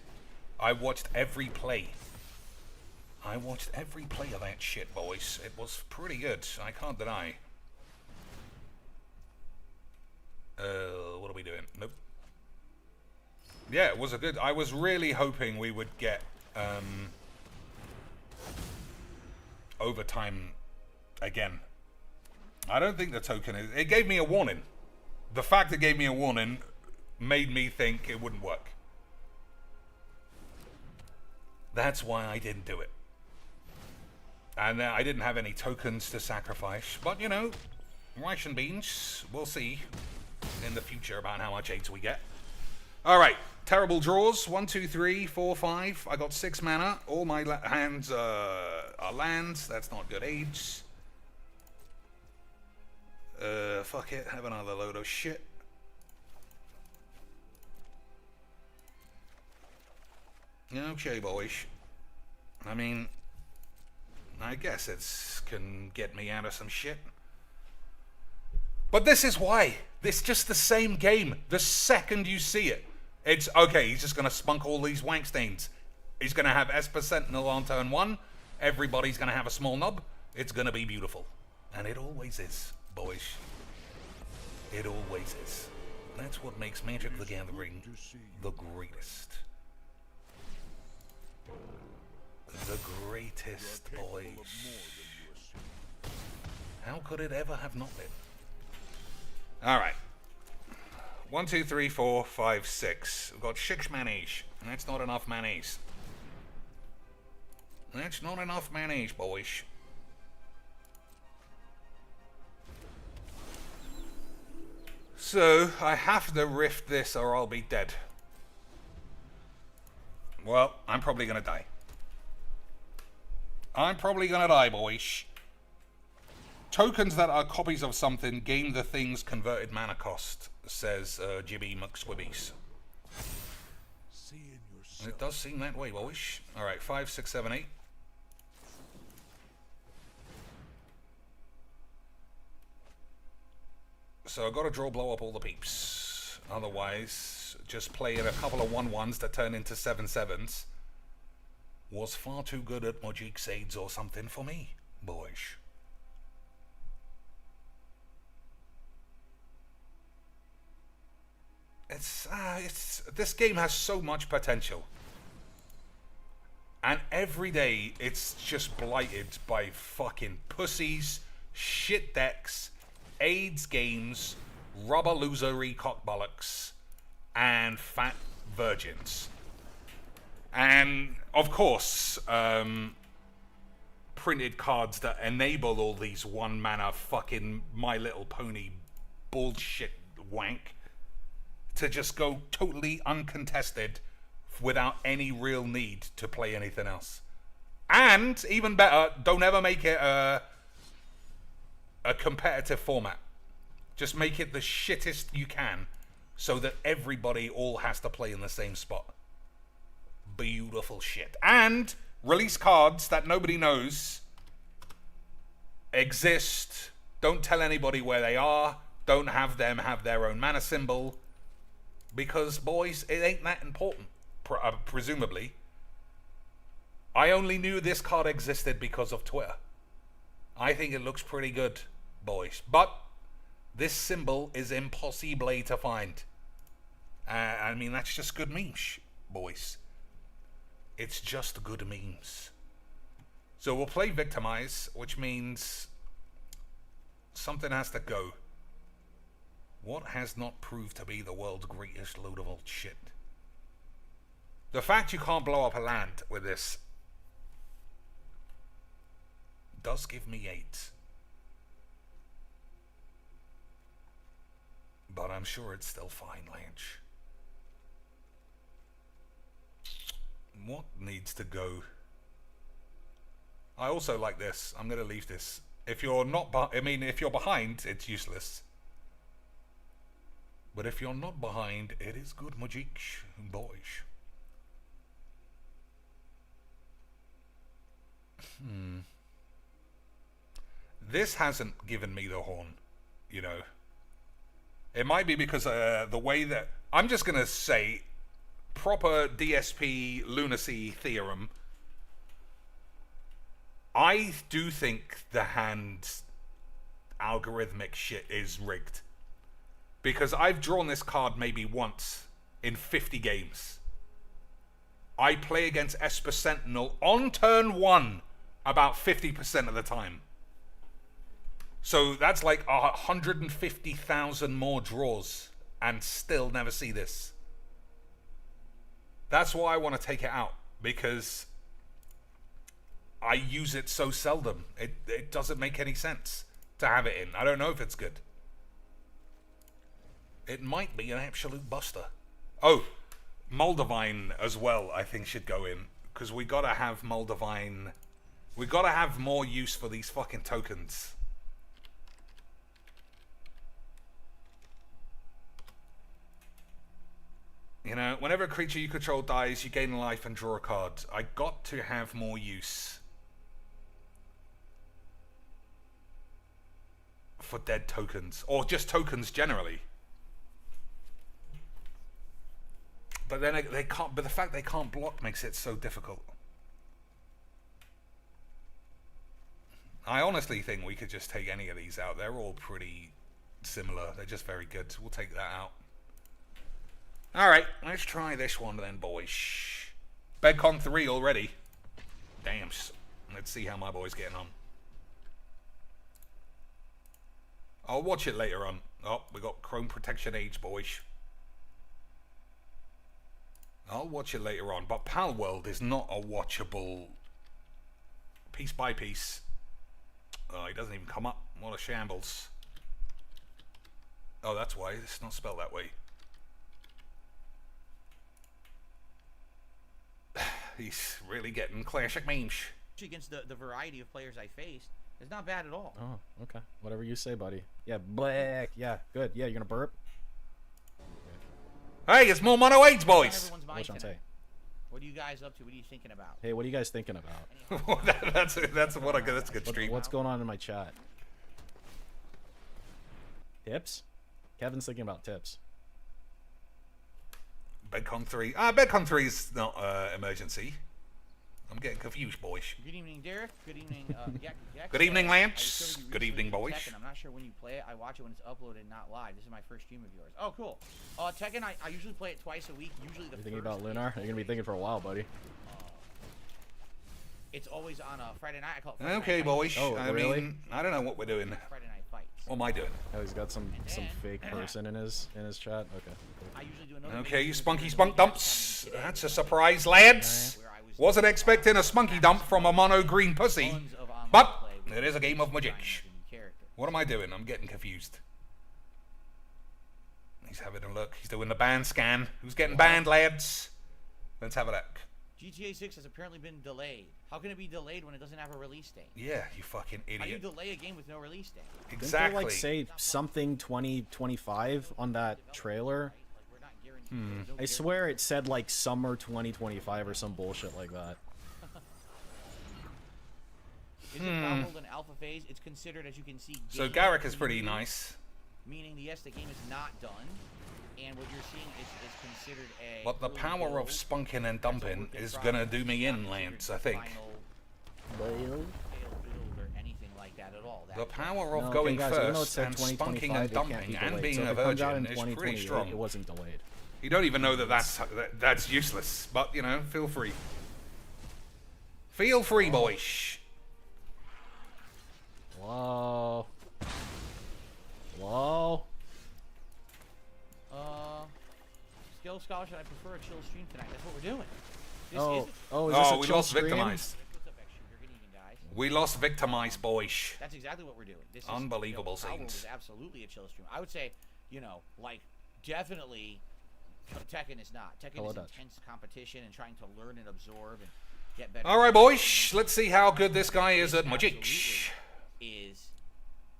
I watched every play. I watched every play of that shit, boys. It was pretty good, I can't deny. What are we doing? Nope. Yeah, it was a good... I was really hoping we would get overtime again. I don't think the token is... It gave me a warning. The fact it gave me a warning made me think it wouldn't work. That's why I didn't do it. And I didn't have any tokens to sacrifice. But, you know, rice and beans. We'll see in the future about how much AIDS we get. Alright, terrible draws. 1, 2, 3, 4, 5. I got 6 mana. All my hands are lands. That's not good AIDS. Fuck it, have another load of shit. Okay, boys. I mean, I guess it's can get me out of some shit. But this is why. It's just the same game. The second you see it, it's okay, he's just gonna spunk all these wank stains. He's gonna have Esper Sentinel on turn 1. Everybody's gonna have a small nub. It's gonna be beautiful. And it always is. Boys, it always is. That's what makes Magic the Gathering the greatest. The greatest, boys. How could it ever have not been? Alright. 1, 2, 3, 4, 5, 6. We've got 6 manas. That's not enough manas. That's not enough manas, boys. So, I have to rift this or I'll be dead. Well, I'm probably going to die. I'm probably gonna die, boys. Tokens that are copies of something gain the thing's converted mana cost, says Jibby McSquibbies. It does seem that way, boys. Alright, 5, 6, 7, 8. So I've got to draw blow up all the peeps. Otherwise, just playing a couple of 1-1s that turn into 7-7s was far too good at Magic Sades or something for me, boys. This game has so much potential. And every day it's just blighted by fucking pussies, shit decks, AIDS games, rubber losery cockbollocks, and fat virgins. And of course, printed cards that enable all these 1-mana fucking My Little Pony bullshit wank to just go totally uncontested without any real need to play anything else. And, even better, don't ever make it a competitive format. Just make it the shittest you can so that everybody all has to play in the same spot. Beautiful shit. And release cards that nobody knows exist. Don't tell anybody where they are. Don't have them have their own mana symbol. Because, boys, it ain't that important, presumably. I only knew this card existed because of Twitter. I think it looks pretty good, boys. But this symbol is impossible to find. I mean, that's just good memes, boys. It's just good memes. So we'll play Victimize, which means something has to go. What has not proved to be the world's greatest load of old shit? The fact you can't blow up a land with this does give me 8. But I'm sure it's still fine, Lanch. What needs to go? I also like this. I'm going to leave this. If you're not, if you're behind, it's useless. But if you're not behind, it is good magic, boys. This hasn't given me the horn, you know. It might be because the way that... I'm just going to say, proper DSP lunacy theorem. I do think the hand algorithmic shit is rigged. Because I've drawn this card maybe once in 50 games. I play against Esper Sentinel on turn 1 about 50% of the time. So that's like 150,000 more draws and still never see this. That's why I want to take it out, because I use it so seldom. It doesn't make any sense to have it in. I don't know if it's good. It might be an absolute buster. Oh, Moldavine as well, I think, should go in. Because we gotta have Moldavine. We gotta have more use for these fucking tokens. You know, whenever a creature you control dies, you gain life and draw a card. I got to have more use for dead tokens. Or just tokens generally. But then they can't. But the fact they can't block makes it so difficult. I honestly think we could just take any of these out. They're all pretty similar. They're just very good. We'll take that out. All right, let's try this one then, boys. Bedcon 3 already. Damn. Let's see how my boy's getting on. I'll watch it later on. Oh, we got Chrome Protection Age, boys. I'll watch it later on, but Pal World is not a watchable piece by piece. Oh, he doesn't even come up. What a shambles. Oh, that's why. It's not spelled that way. He's really getting classic memes. against the variety of players I faced, it's not bad at all. Oh, okay. Whatever you say, buddy. Yeah, black. Yeah, good. Yeah, you're gonna burp. Hey, it's more mono AIDS, boys. Everyone's mind What's tonight. What are you guys up to? What are you thinking about? Hey, what are you guys thinking about? that's what I that's a good stream. What's going on in my chat? Tips? Kevin's thinking about tips. Bedcon 3. Bedcon 3 is not emergency. I'm getting confused, boys. Good evening, Derek. Good evening, Gex. Good evening, I Lance. discovered you Good recently evening, played boys. Tekken. I'm not sure when you play it. I watch it when it's uploaded, not live. This is my first stream of yours. Oh, cool. Tekken, I usually play it twice a week. Usually the You thinking first about Lunar? You're gonna be thinking for a while, buddy. It's always on a Friday night. I call it Friday Okay, night boys. Oh, I really? mean, I don't know what we're doing. Friday night fights. What am I doing? Oh, he's got some then- fake person in his chat. Okay. I usually do another Okay, you major spunky tournament spunk this dumps. coming today, That's a surprise, lads. where I was Wasn't doing expecting a spunky dump from a mono green pussy, tons of online but play with it is a game of magic. designers and characters. What am I doing? I'm getting confused. He's having a look. He's doing the band scan. Who's getting banned, lads? Let's have a look. GTA 6 has apparently been delayed. How can it be delayed when it doesn't have a release date? Yeah, you fucking How do you idiot. delay a game with no release date? Didn't they Exactly. like say something 2025 on that trailer? Like, we're not guaranteed. There's no I swear it said like summer 2025 or some bullshit like that. Is it downloaded in alpha phase? It's considered, as you can see, So game Garrick is pretty preview, nice. Meaning, yes, the game is not done, and what you're seeing is considered a. But the early power build. of spunking and That's a dumping work in is progress. gonna do me It's in, not Lance, considered I think. final Well, failed build or anything like that at all. The That's power of no, going okay, guys, even though it first said and spunking 2025, and it can't dumping be and delayed. being So a if it comes out in virgin is pretty 2028, strong. it wasn't delayed. You don't even know that that's useless, but you know, feel free. Feel free, boys. Whoa. Whoa. Skill scholarship. I prefer a chill stream tonight. That's what we're doing. This Oh, is oh, is this Oh, a we chill lost stream? victimized. What's up, X Shooter? Good evening, guys. We lost victimized, boys. That's exactly what we're doing. This is, Unbelievable Power World scenes. is absolutely a chill stream. I would say, like definitely, Tekken is not. Tekken Hello, is Dutch. intense competition and trying to learn and absorb and get better. All right, boys. Let's see how good this guy is at magic. Absolutely is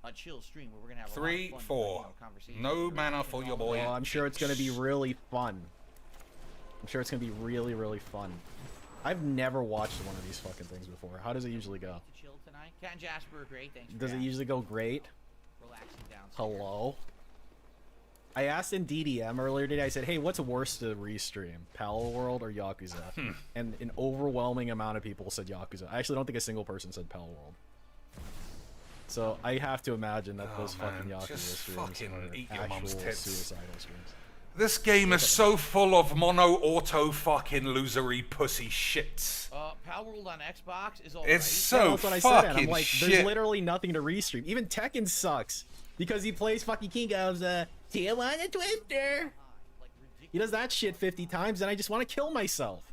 a chill stream where we're gonna have a 3, lot of fun, 4. conversation. No mana for your boy. Oh, I'm sure it's gonna be really fun. I'm sure it's gonna be really, really fun. I've never watched one of these fucking things before. How does it usually go? To chill tonight. Cat and Jasper are great. Thanks. For Does it asking. usually go great? Relaxing downstairs. Hello? I asked in DDM earlier today, I said, hey, what's worse to restream? Pal World or Yakuza? And an overwhelming amount of people said Yakuza. I actually don't think a single person said Pal World. So I have to imagine that Oh, those fucking man, Yakuza just streams fucking are eat your actual mum's tits. suicidal streams. This game is so full of mono auto fucking losery pussy shit. Power World on Xbox is all It's right. so that's what I said. And fucking I'm like, shit. there's literally nothing to restream. Even Tekken sucks because he plays fucking King of Tijuana Twister. Like He does that shit 50 times, and I just want to kill myself.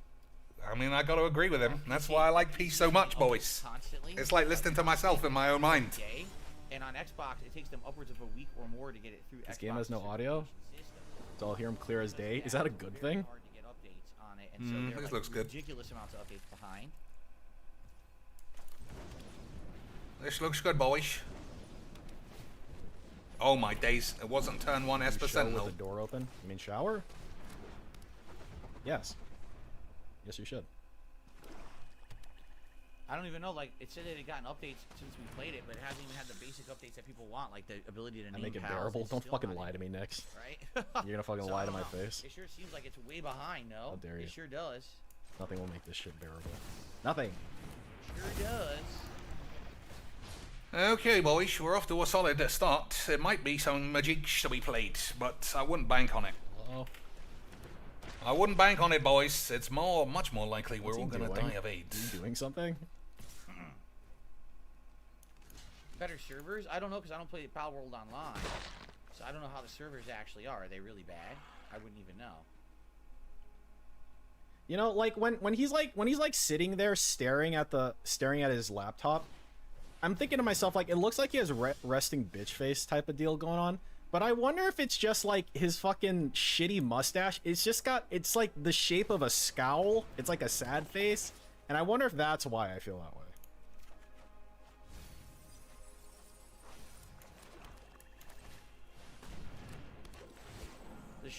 I mean, I gotta agree with him. That's why I like peace so much, boys. Constantly. It's like listening to myself in my own mind. Day, and on Xbox, it takes them upwards of a week or more to get it through. This game has no audio, so I'll hear him clear as day. Is that a good thing? Hard to get updates on it, and so they're this like looks good. ridiculous amounts of updates behind. This looks good, boys. Oh my days, it wasn't turn 1 Esper Shower with Sentinel. the door open? You mean shower? Yes. Yes, you should. I don't even know. Like it said it had gotten updates since we played it, but it hasn't even had the basic updates that people want, like the ability to I name make it pals. bearable. It's Don't still fucking not lie in to me next. Right? You're gonna fucking So, lie I to don't my know. face. It sure seems like it's way behind. No, How dare you. It sure does. Nothing will make this shit bearable. Nothing. Sure does. Okay, boys, we're off to a solid start. There might be some magic to be played, but I wouldn't bank on it. Oh, I wouldn't bank on it, boys. It's much more likely we're what's he all gonna doing? die of Is AIDS. he doing something? Better servers? I don't know because I don't play Pal World online, so I don't know how the servers actually are. Are they really bad? I wouldn't even know. You know, like when he's like sitting there staring at his laptop, I'm thinking to myself like it looks like he has resting bitch face type of deal going on. But I wonder if it's just like his fucking shitty mustache. It's like the shape of a scowl. It's like a sad face, and I wonder if that's why I feel that way.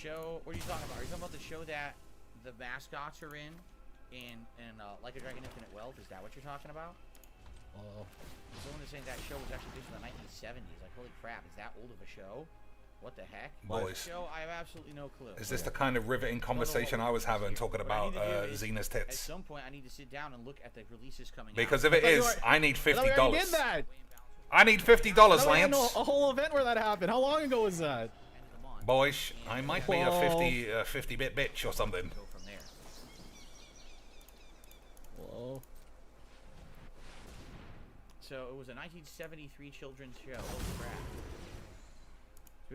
show? What are you talking about? Are you talking about the show that the mascots are in Like a Dragon Infinite Wealth? Is that what you're talking about? Oh. Someone is saying that show was actually based in the 1970s. Like, holy crap, is that old of a show? What the heck? Boys. Show, I have absolutely no clue. Is this the kind of riveting conversation I was having talking about Xena's At tits? some point, I need to sit down and look at the releases coming Because out. if it is, I need I thought we already $50. did that. I need $50, I had Lance. a whole event where that happened. How long ago was that? Boys, I might be a Whoa. 50-bit bitch or something. Go from there. Whoa. So it was a 1973 children's show. Oh crap!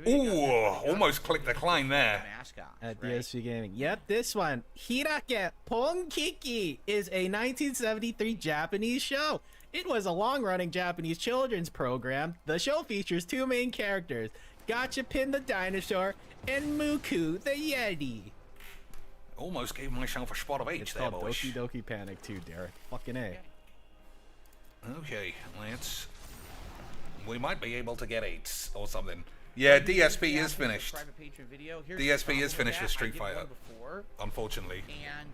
Ooh, almost clicked decline there. Mascot. At right? DSP Gaming. Yep, this one. Hirake Ponkiki is a 1973 Japanese show. It was a long-running Japanese children's program. The show features two main characters, Gachapin the dinosaur and Muku the Yeti. Almost gave myself a spot of H It's there, called boys. Doki Doki Panic 2, Derek. Fucking A. Okay, Lance. We might be able to get 8s or something. Yeah, DSP is finished. Private patron video. Here's the problem DSP is finished that. with Street I did Fighter, one before, unfortunately. and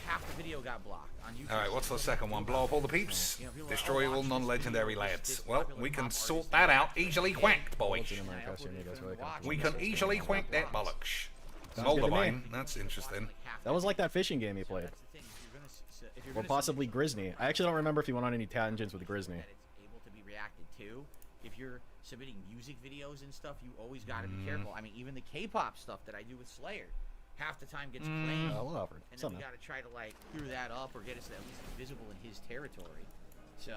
half the video got blocked on YouTube. Alright, what's the second one? Blow up all the peeps? You know, people are, Destroy "Oh, all watch this non-legendary video, lads. this Well, popular we can pop sort artist that did out. Easily quacked, boys. What's in America? So you guys really got We can easily quack that bollocks. Sounds good to me. Moldavine, that's interesting. That was like that fishing game he played. That's the thing. If you're Or gonna possibly Grisney. I actually don't remember if he went on any tangents with Grisney. that it's able to be reacted to. If you're submitting music videos and stuff, you always got to be careful. I mean, even the K-pop stuff that I do with Slayer, half the time gets claimed, Well, Alfred. and then Something. we got to try to like clear that up or get us at least visible in his territory. So,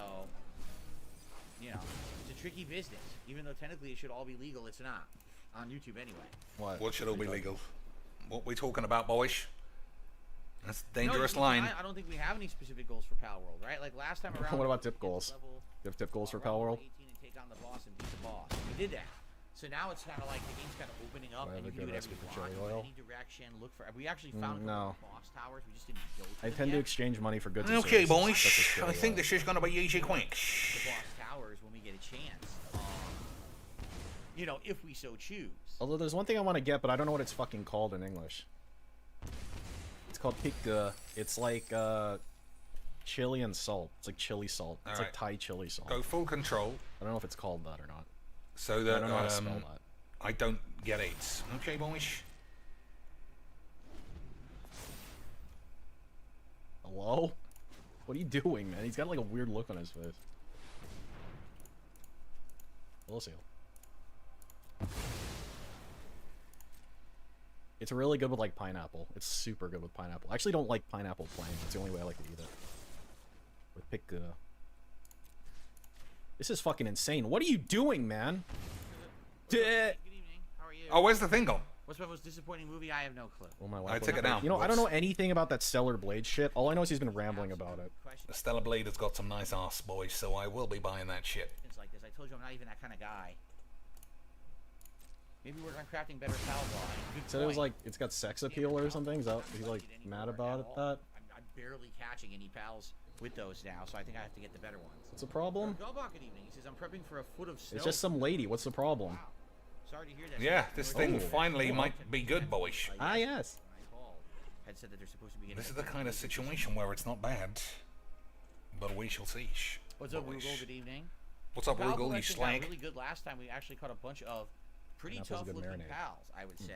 you know, it's a tricky business. Even though technically it should all be legal, it's not on YouTube anyway. What should all be legal? What we talking about, boys? That's a No, dangerous you- line. I don't think we have any specific goals for Pal World, right? Like last time around. What about we tip did goals? level- You have tip goals for level Pal World? 18 and take on the boss and beat the boss. We did that. So now it's kind of like the game's kind of opening up, Do I and have you a can do good whatever you recipe for want. chili Go in oil? any direction, look for. We actually found a no. couple boss towers. We just didn't go to I them tend to yet. exchange money for goods. Okay, and boys. services, such as I chili think oil. this is going to be easy quick. The boss towers when we get a chance. You know, if we so choose. Although there's one thing I want to get, but I don't know what it's fucking called in English. It's called pikka. It's like chili and salt. It's like chili salt. It's like Alright. Thai chili salt. Go full control I don't know if it's called that or not. so I that don't know how to spell that. I don't get 8s. Okay, boys. Hello? What are you doing, man? He's got like a weird look on his face. We'll see. It's really good with like pineapple. It's super good with pineapple. I actually don't like pineapple plain. That's the only way I like to eat it. With pikka. This is fucking insane. What are you doing, man? Good evening. How are you? Oh, where's the thing gone? What's my most disappointing movie? I have no clue. Oh my I took it down. You know, I don't Whoops. know anything about that Stellar Blade shit. All I know is he's been rambling about it. Question. The Stellar Blade has got some nice ass, boys, so I will be buying that shit. Things like this. I told you I'm not even that kind of guy. Maybe we're on crafting better pal line. So it was like it's got sex appeal or something. Is that he's like mad about it? That I'm barely catching any pals with those now, so I think I have to get the better ones. it's a problem. Gullbuck, good evening. He says I'm prepping for a foot of snow. It's just some lady. What's the problem? Wow. Sorry to hear that. Yeah, this thing Oh. finally might be good, boys. Ah, yes. When I called, had said that they're supposed to be getting This is a- the kind of situation where it's not bad, but we shall see. What's up, boys. Rugal? Good evening. What's up, Pal Rugal, you collection got slag? really good last time. We actually caught a bunch of pretty Pineapple's a tough good looking marinade. pals, I would say.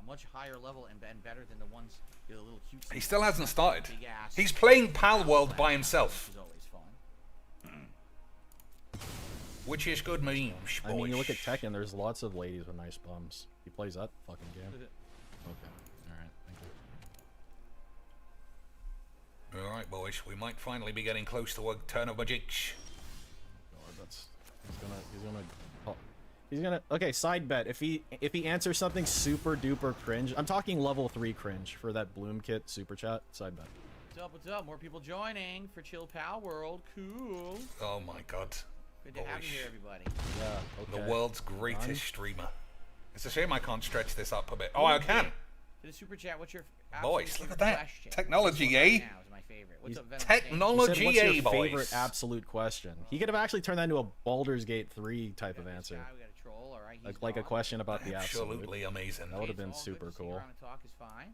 Much higher level and better than the ones with a little cute. He still hasn't started. Big ass. He's playing Pal World by himself, Which is always fun. which is good memes, boys. I mean, you look at Tekken. There's lots of ladies with nice bums. He plays that fucking game. Okay. All right. Thank you. All right, boys. We might finally be getting close to a turn of my jigs. God, that's he's gonna. Okay, side bet. If he answers something super duper cringe, I'm talking level 3 cringe for that Bloom Kit super chat. Side bet. What's up? What's up? More people joining for Chill Pal World. Cool. Oh my god. Good to have you Boys. here, everybody. Yeah. Okay. The world's greatest Done. streamer. It's a shame I can't stretch this up a bit. Oh, I can. To the super chat, what's your Boys, absolute look at favorite that. question? Technology, This one eh? right now is my favorite. What's up, Venom Snake? He Technology, said, "What's your boys. favorite absolute question?" He could have actually turned that into a Baldur's Gate 3 type of answer. We got a troll. All right. He's Like a gone. question about the absolute. Absolutely amazing. That would have It's been all good super to see cool. around and talk is fine.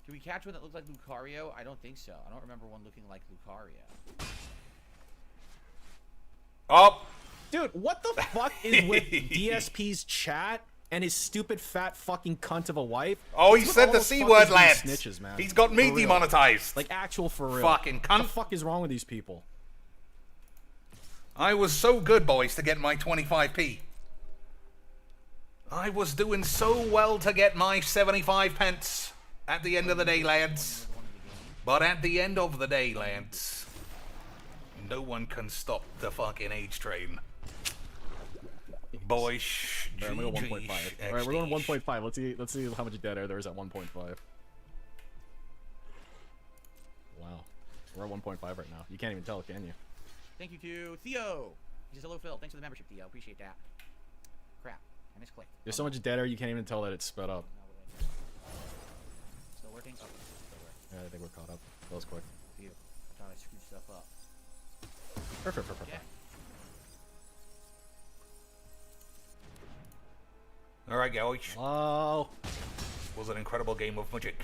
Did we catch one that looked like Lucario? I don't think so. I don't remember one looking like Lucario. Oh, Dude, what the fuck is with DSP's chat and his stupid fat fucking cunt of a wife? oh, he What's with said all the those C fuckers word, being lads. Snitches, man. He's got me For real. demonetized. Like actual for real. Fucking What cunt. the fuck is wrong with these people? I was so good, boys, to get my 25p. I was doing so well to get my 75 pence at the end of the day, lads. But at the end of the day, lads, no one can stop the fucking age train. Boys, Alright, we're going 1.5. Alright, we're going 1.5. Let's see how much dead air there is at 1.5. Wow. We're at 1.5 right now. You can't even tell, can you? Thank you to Theo. He says, hello, Phil. Thanks for the membership, Theo. Appreciate that. Crap. I misclicked. There's so much dead air you can't even tell that it's sped up. Still working? Oh, still working. Yeah, I think we're caught up. That was quick. Phew. I thought I screwed stuff up. Perfect. Yeah. Alright, guys. Oh. Was an incredible game of Magic.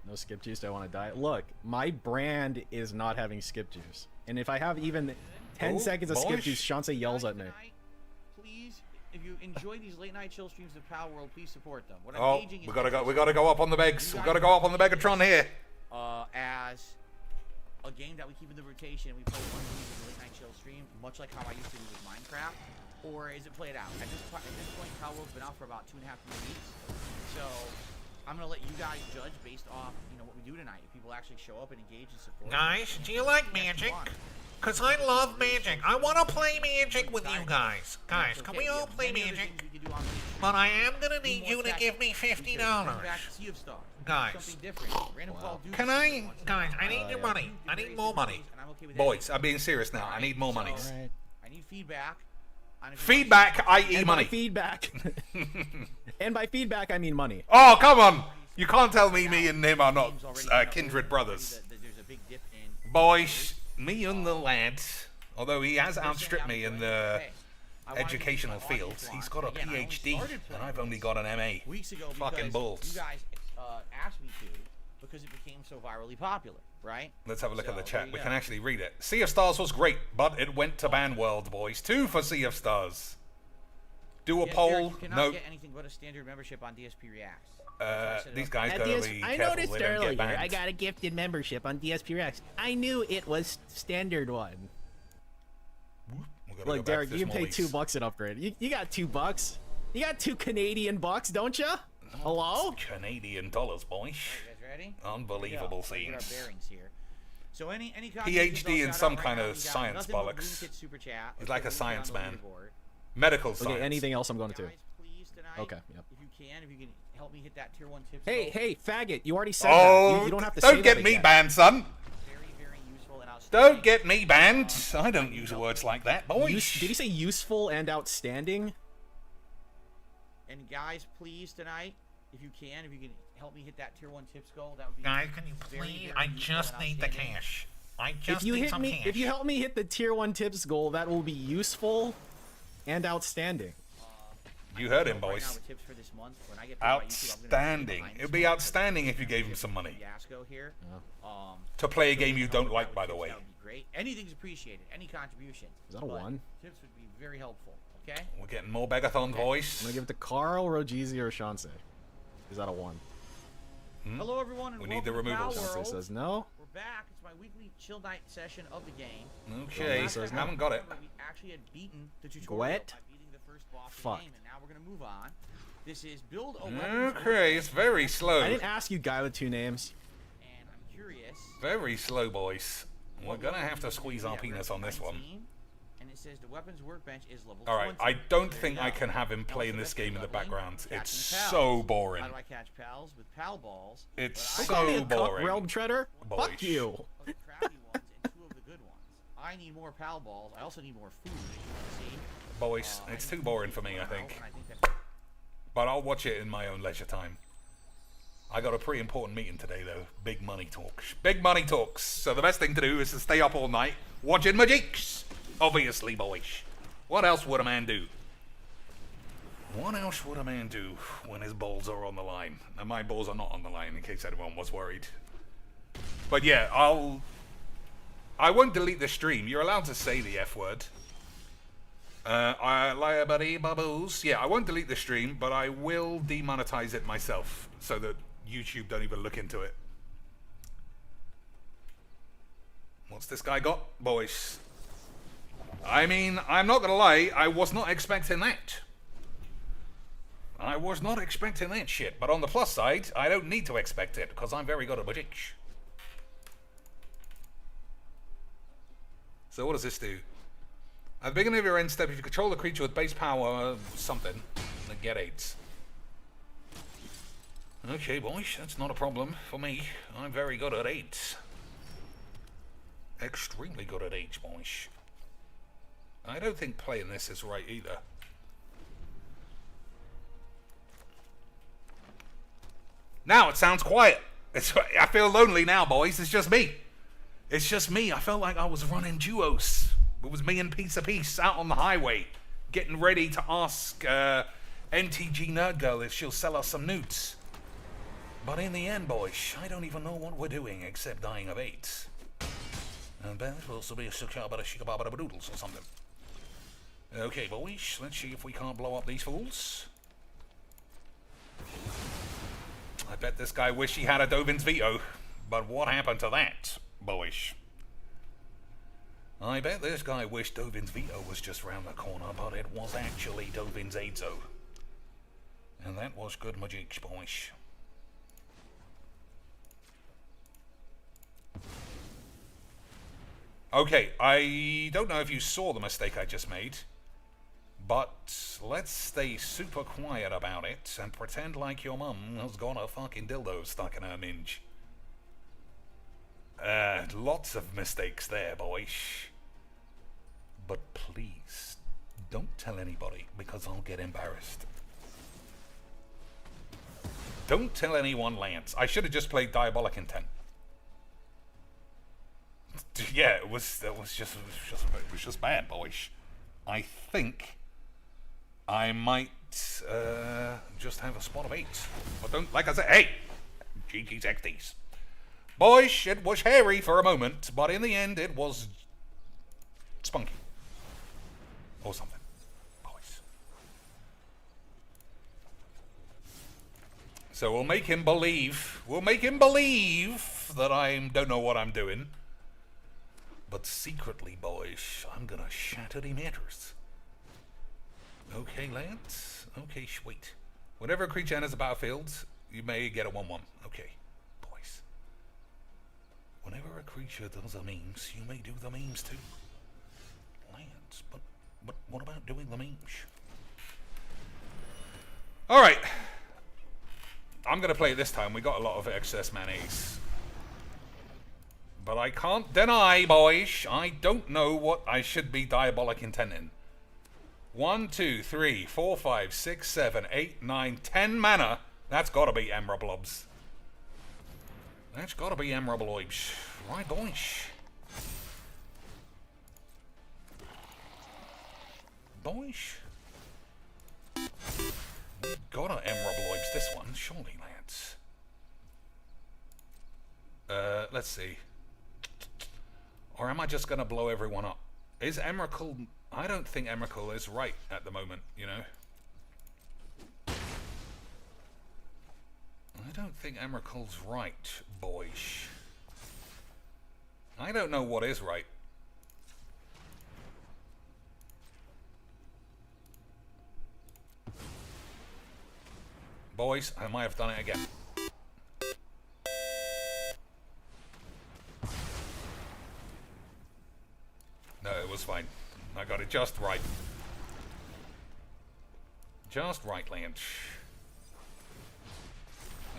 No skip juice. Do I want to die? Look, my brand is not having skip juice. And if I have even 10 Oh, seconds of skip boys. juice, Shanse yells at me. Tonight, please, if you enjoy these late night chill streams of Pal World, please support them. What I'm Oh, gauging is we gotta go up on the Begs. We gotta go up on the Megatron here. as a game that we keep in the rotation and we play one week of the late night chill stream, much like how I used to do with Minecraft, or is it played out? At this point, Pal World's been out for about 2.5 weeks, so I'm gonna let you guys judge based off what we do tonight. If people actually show up and engage and support. Guys, do you like Magic? Cause I love Magic. I want to play Magic with you guys. Guys, can we all play Magic? But I am gonna need you to give me $50. Guys, can I? Guys, I need your money. I need more money. Boys, I'm being serious now. I need more money. Alright. I need feedback. Feedback, i.e. And money. by feedback. And by feedback, I mean money. Oh, come on. You can't tell me and him are not kindred brothers. There's a big dip in Boys, me and the lad, although he has outstripped me in the educational fields, he's got a PhD, and I've only got an MA. weeks ago Fucking because balls. you guys asked me to because it became so virally popular, right? Let's have a look at the So, chat. there you We go. can actually read it. Sea of Stars was great, but it went to Ban World, boys. 2 for Sea of Stars. Do a Yes, poll. Derek, you cannot No. get anything but a standard membership on DSP Reacts. That's why I set it These up. guys gotta be I careful noticed they don't earlier get banned. I got a gifted membership on DSP Rex. I knew it was standard one. We're gonna go Look, back Derek, to you can pay Smallies. $2 and upgrade. You got $2. You got 2 Canadian bucks, don't you? Hello? Canadian dollars, boys. You guys ready? Unbelievable Let's get our scenes. bearings here. So any PhD in some kind of science nothing but bollocks. Boom Kit Super Chat. He's like a Let's go science down the man. leaderboard. Medical science. Okay, anything else I'm going to? Guys, please tonight. Okay, yep. If you can help me hit that tier 1 tips. Hey, goal. hey, faggot, you already said Oh, that. You don't have to say don't get that me again. banned, son. Very, very useful and outstanding. Don't get me banned. I don't use words like that, boys. Did he say useful and outstanding? And guys, please tonight, if you can help me hit that tier 1 tips goal, that would be. guys, can you very, please? very I useful just and need the outstanding. cash. I just If you need hit some me, cash. if you help me hit the tier 1 tips goal, that will be useful and outstanding. You heard him, Right now boys. with tips for this month, when I get paid by YouTube, I'm gonna be Outstanding. behind It would this be month. outstanding if you gave him some money. Fiasco here. To play a game you don't like, by the way. That would be great. Anything's appreciated. Any contribution. Is that a But 1? Tips would be very helpful. Okay. We're getting more Begathon, boys. I'm gonna give it to Carl, Rogeezy, or Shanse. Is that a 1? Hello everyone, and We need the welcome to Pal removals. Shanse World. says no. We're back. It's my weekly chill night session of the game. Okay, Last says time haven't got it. we actually had beaten the tutorial Gwet? by beating the first boss of the Fucked. game, and now we're gonna move on. This is build a weapons Okay, it's very I slow. didn't ask you, guy with 2 names. and I'm curious. Very slow, boys. We're what gonna level have to you squeeze need our at penis level on this one. 19, and it says the weapons workbench is level Alright, 20. I don't There think you I go. can have him Now playing for this the game in the leveling, background. catching It's pals. so boring. How do I catch pals? With pal balls. It's but I Call me a so cuck, boring. realm treader? Boys. Fuck you. of the crappy ones and 2 of the good ones. I need more pal balls. I also need more food, as you can see. Boys, it's too boring for me, I think. And I think that But I'll watch it in my own leisure time. I got a pretty important meeting today, though. Big money talks. Big money talks. So the best thing to do is to stay up all night, watching my cheeks. Obviously, boys. What else would a man do? What else would a man do when his balls are on the line? And my balls are not on the line, in case anyone was worried. But yeah, I won't delete the stream. You're allowed to say the F word. Liability bubbles. Yeah, I won't delete the stream, but I will demonetize it myself so that YouTube don't even look into it. What's this guy got, boys? I mean, I'm not gonna lie, I was not expecting that. I was not expecting that shit, but on the plus side, I don't need to expect it, because I'm very good at magic. So what does this do? At the beginning of your end step, if you control the creature with base power something, then get 8. Okay, boys, that's not a problem for me. I'm very good at 8. Extremely good at 8, boys. I don't think playing this is right either. Now it sounds quiet. I feel lonely now, boys. It's just me. It's just me. I felt like I was running duos. It was me and Piece of Peace out on the highway, getting ready to ask NTG Nerd Girl if she'll sell us some nudes. But in the end, boys, I don't even know what we're doing except dying of 8. And that will also be a doodles or something. Okay, boys, let's see if we can't blow up these fools. I bet this guy wished he had a Dovin's veto. But what happened to that, boys? I bet this guy wished Dovin's veto was just round the corner, but it was actually Dovin's Aidzo. And that was good magic, boys. Okay, I don't know if you saw the mistake I just made, but let's stay super quiet about it and pretend like your mum has got a fucking dildo stuck in her minge. Lots of mistakes there, boys. But please, don't tell anybody, because I'll get embarrassed. Don't tell anyone, Lance. I should have just played Diabolic Intent. Yeah, it was just bad, boys. I think I might just have a spot of 8. But don't, like I said, hey, GG's XDs. Boys, it was hairy for a moment, but in the end it was spunky. Or something. Boys. So we'll make him believe that I don't know what I'm doing. But secretly, boys, I'm gonna shatter the matters. Okay, Lance. Okay, sweet. Whenever a creature enters the battlefield, you may get a 1/1. Okay, boys. Whenever a creature does a memes, you may do the memes too. Lance, but what about doing the memes? Alright. I'm gonna play it this time. We got a lot of excess mayonnaise. But I can't deny, boys, I don't know what I should be diabolic intending. 1, 2, 3, 4, 5, 6, 7, 8, 9, 10 mana. That's gotta be Emerald. That's gotta be Emerald. Right, boys. Boys. We've gotta Emerald this one, surely, lads. Let's see. Or am I just going to blow everyone up? Is Emrakul... I don't think Emrakul is right at the moment, you know? I don't think Emrakul's right, boys. I don't know what is right. Boys, I might have done it again. No, it was fine. I got it just right. Just right, Lance.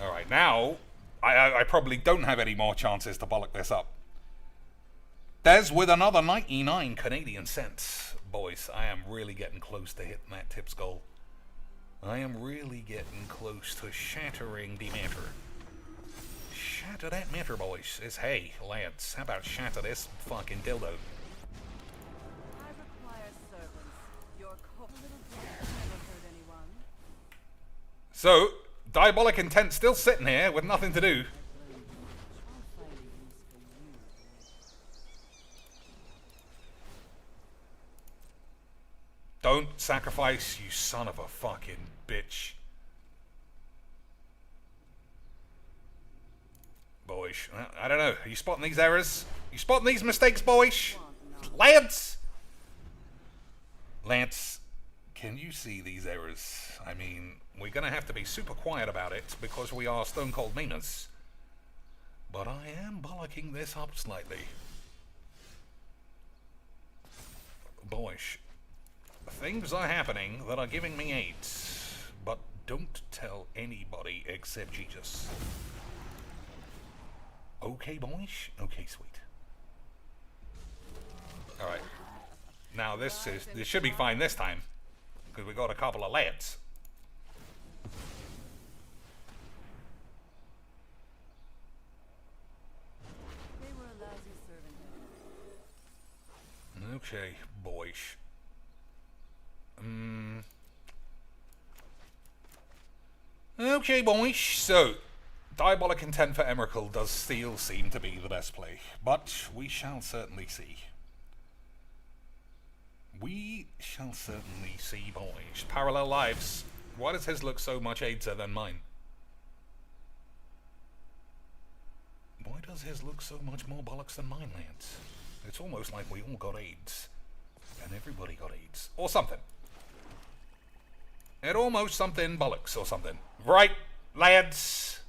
Alright, now, I probably don't have any more chances to bollock this up. Des with another 99 Canadian cents. Boys, I am really getting close to hitting that tips goal. I am really getting close to shattering the matter. Shatter that matter, boys. It's, hey, Lance, how about shatter this fucking dildo? So, Diabolic Intent still sitting here with nothing to do. Don't sacrifice, you son of a fucking bitch. Boys, I don't know. Are you spotting these errors? You spotting these mistakes, boys? Lance! Lance, can you see these errors? I mean, we're gonna have to be super quiet about it because we are stone cold meaners. But I am bollocking this up slightly. Boys, things are happening that are giving me AIDS, but don't tell anybody except Jesus. Okay, boys? Okay, sweet. Alright. Now this should be fine this time, because we got a couple of lads. Okay, boys. Okay, boys. So, Diabolic Intent for Emrakul does still seem to be the best play, but we shall certainly see. We shall certainly see, boys. Parallel lives. Why does his look so much AIDSer than mine? Why does his look so much more bollocks than mine, Lance? It's almost like we all got AIDS. And everybody got AIDS. Or something. It almost something bollocks or something. Right, lads?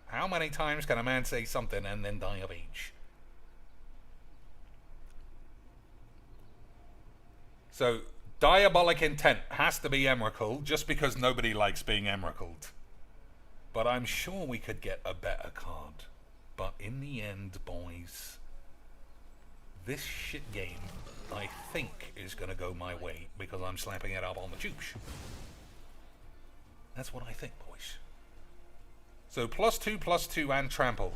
How many times can a man say something and then die of age? So, Diabolic Intent has to be Emrakul just because nobody likes being Emrakuled. But I'm sure we could get a better card. But in the end, boys, this shit game, I think, is going to go my way because I'm slapping it up on the juice. That's what I think, boys. So, +2/+2 and trample.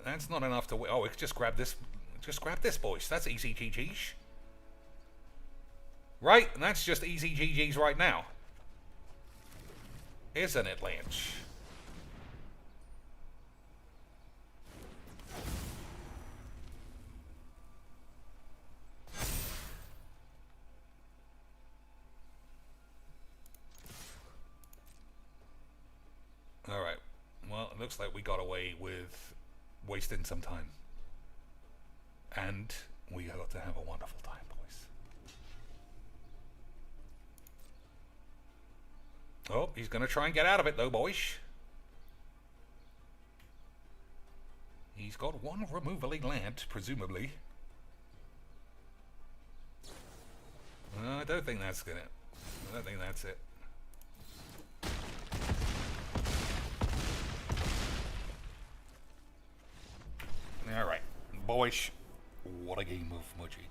That's not enough to win. Oh, we can just grab this. Just grab this, boys. That's easy GG's. Right? And that's just easy GG's right now. Isn't it, Lynch? Alright. Well, it looks like we got away with wasting some time. And we got to have a wonderful time, boys. Oh, he's going to try and get out of it, though, boys. He's got one removally land, presumably. I don't think that's gonna... I don't think that's it. Alright, boys. What a game of Magic.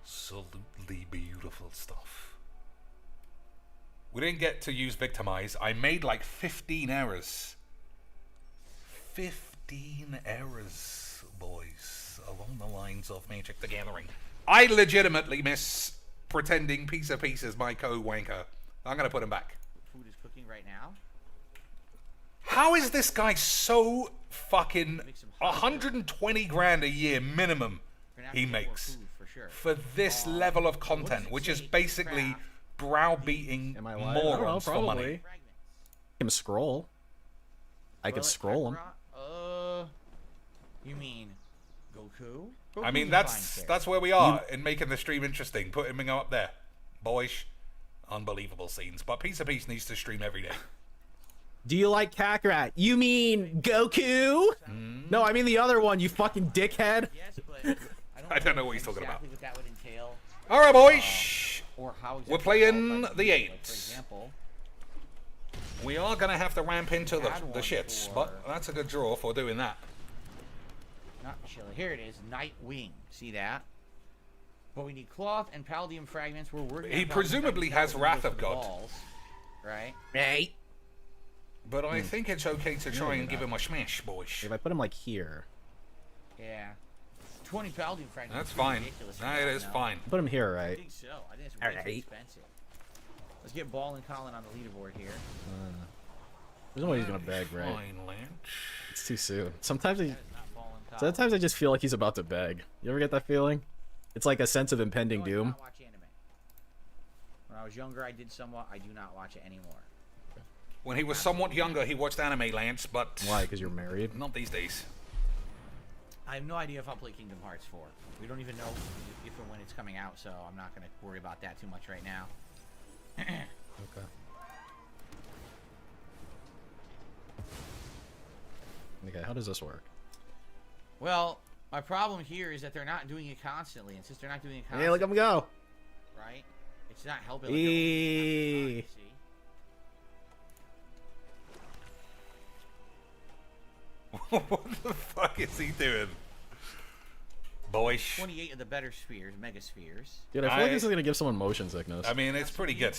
Absolutely beautiful stuff. We didn't get to use Victimize. I made like 15 errors. 15 errors, boys, along the lines of Magic the Gathering. I legitimately miss pretending Piece of Piece is my co-wanker. I'm going to put him back. Food is cooking right now. How is this guy so fucking 120 grand a year minimum he makes for this level of content, which is basically browbeating morons for money? Him scroll. I could scroll him. You mean Goku? I mean, that's where we are in making the stream interesting. Put him up there. Boys, unbelievable scenes. But Piece of Piece needs to stream every day. Do you like Kakarot? You mean Goku? No, I mean the other one, you fucking dickhead. Yes, but I don't know what he's talking about. What that would entail. All right, boys. Or how we're playing the like, 8. for example, we are going to have to ramp into the shits, but that's a good draw for doing that. Not chili. Here it is, Nightwing. See that? But we need cloth and Paldium fragments. He presumably has Wrath of God. Balls, right? Right. But I think it's okay to try and give him a smash, boys. If I put him like here. Yeah. 20 Paladin Frank. That's fine. Ridiculous. That is fine. Put him here, I right? think so. I think it's way too expensive. Let's get Ball and Colin on the leaderboard here. There's no way he's gonna beg, right? Fine, Lance. It's too soon. Sometimes That is not Ball and Colin. sometimes I just feel like he's about to beg. You ever get that feeling? It's like a sense of impending I do doom. not watch anime. When I was younger, I did somewhat. I do not watch it anymore. When he was somewhat younger, he watched anime, Lance, but Why? Because you're married? not these days. I have no idea if I'll play Kingdom Hearts 4. We don't even know if and when it's coming out, so I'm not going to worry about that too much right now. Okay. Okay, how does this work? Well, my problem here is that they're not doing it constantly, and since they're not doing it constantly, Hey, look at him go! right? It's not helping. Like, Eee. see? What the fuck is he doing? Boyish. 28 of the better spheres, mega spheres. Dude, I feel like this is gonna give someone motion sickness. I mean, it's pretty good.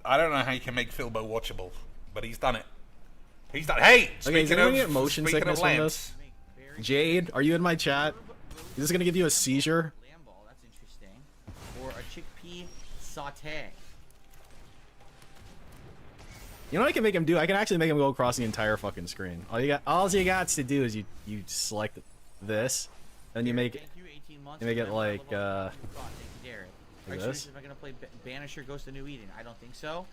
I don't know how you can make Philbo watchable, but he's done it. He's done. Hey, Okay, is speaking anyone of get motion speaking sickness of from Lance, this? Jade, are you in my chat? Is this gonna give you a seizure? Lamb ball, that's interesting. Or a chickpea saute. You know what I can make him do? I can actually make him go across the entire fucking screen. All you got to do is you select this, and you make Thank you, 18 months. you make it like, Thank you, Derek. like Are you this? serious? Am I gonna play Banisher Ghost of New Eden? I don't think so.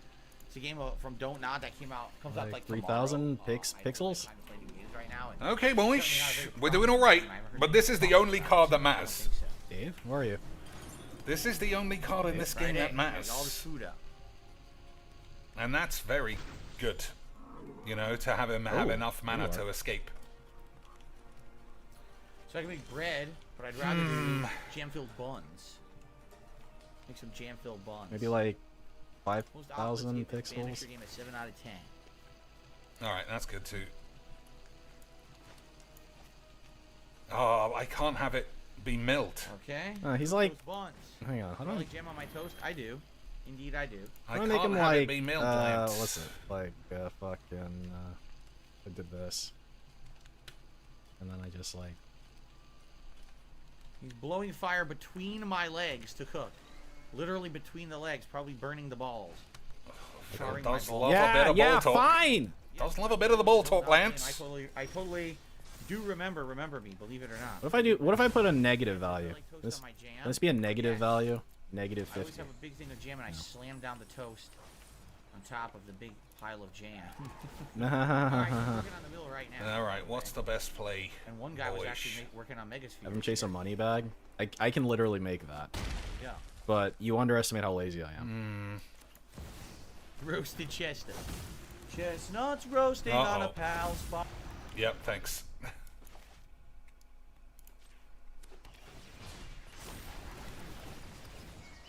It's a game from Don't Nod that comes out Like like 3,000 tomorrow. pixels? I don't have time to play New Eden right now, and okay, boyish, we're doing all right. But this is the only card that I don't matters. think so. Dave, where are you? This is the only card in this game Friday, that matters, all this food up. and that's very good. You know, to have him have Oh, enough mana you to are. escape. So I can make bread, but I'd rather do jam-filled buns. Make some jam-filled buns. Maybe like Most 5,000 outputs gave the pixels. Banisher game a 7 out of 10. All right, that's good too. Oh, I can't have it be milled. Okay. He's like, Those buns. hang on, how I do I like jam on my toast. I do. Indeed, I do. I make can't him have it like, be milled, Lance. what's it? Like, fucking, I did this. And then I just like, He's blowing fire between my legs to cook. Literally between the legs, probably burning the balls. Charring my Does balls. love a bit of bull talk. fine! Does love a bit of the bull talk, I Lance. totally do remember me, believe it or not. What if I put a negative value? I like toast This, on my jam. can this be a negative Yes. value? Negative I always 50. have a big thing of jam and I slam down the toast on top of the big pile of jam. Alright, he's working on the mill right now. All right, what's the best play? And one guy was boyish? actually working on Megasphere. Have him chase a money bag. I can literally make that. Yeah. But you underestimate how lazy I am. Roasted chestnut. Chestnuts roasting on a Uh-oh. pal's fire. Yep, thanks.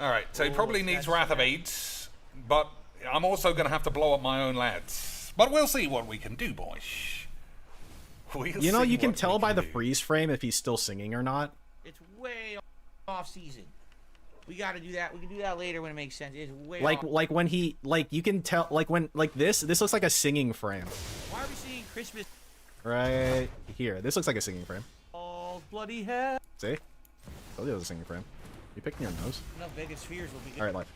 All right, so he probably needs Wrath of Aids, but I'm also going to have to blow up my own lads. But we'll see what we can do, boys. You know, you can tell by the freeze frame if he's still singing or not. It's way off season. We got to do that. We can do that later when it makes sense. It's way off. Like when he, like, you can tell, like when, like this looks like a singing frame. Why are we seeing Christmas Right here. This looks like a singing frame. balls, bloody hell? See? Told you it was a singing frame. You picking your nose? Enough Vegas spheres will be good. Alright, live.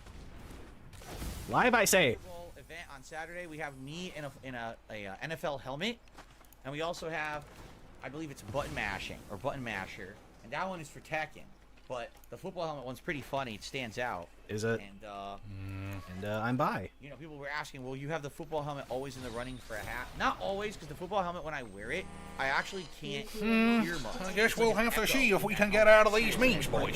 Live, I say! Super Bowl event on Saturday. We have me in a NFL helmet, and we also have, I believe it's button mashing or button masher, and that one is for Tekken. But the football helmet one's pretty funny. It stands out. Is it? And I'm by. you know, people were asking, will you have the football helmet always in the running for a hat? Not always, because the football helmet, when I wear it, I actually can't hear much. I guess It's we'll like an have to echo. see if we can get out of these memes, boys.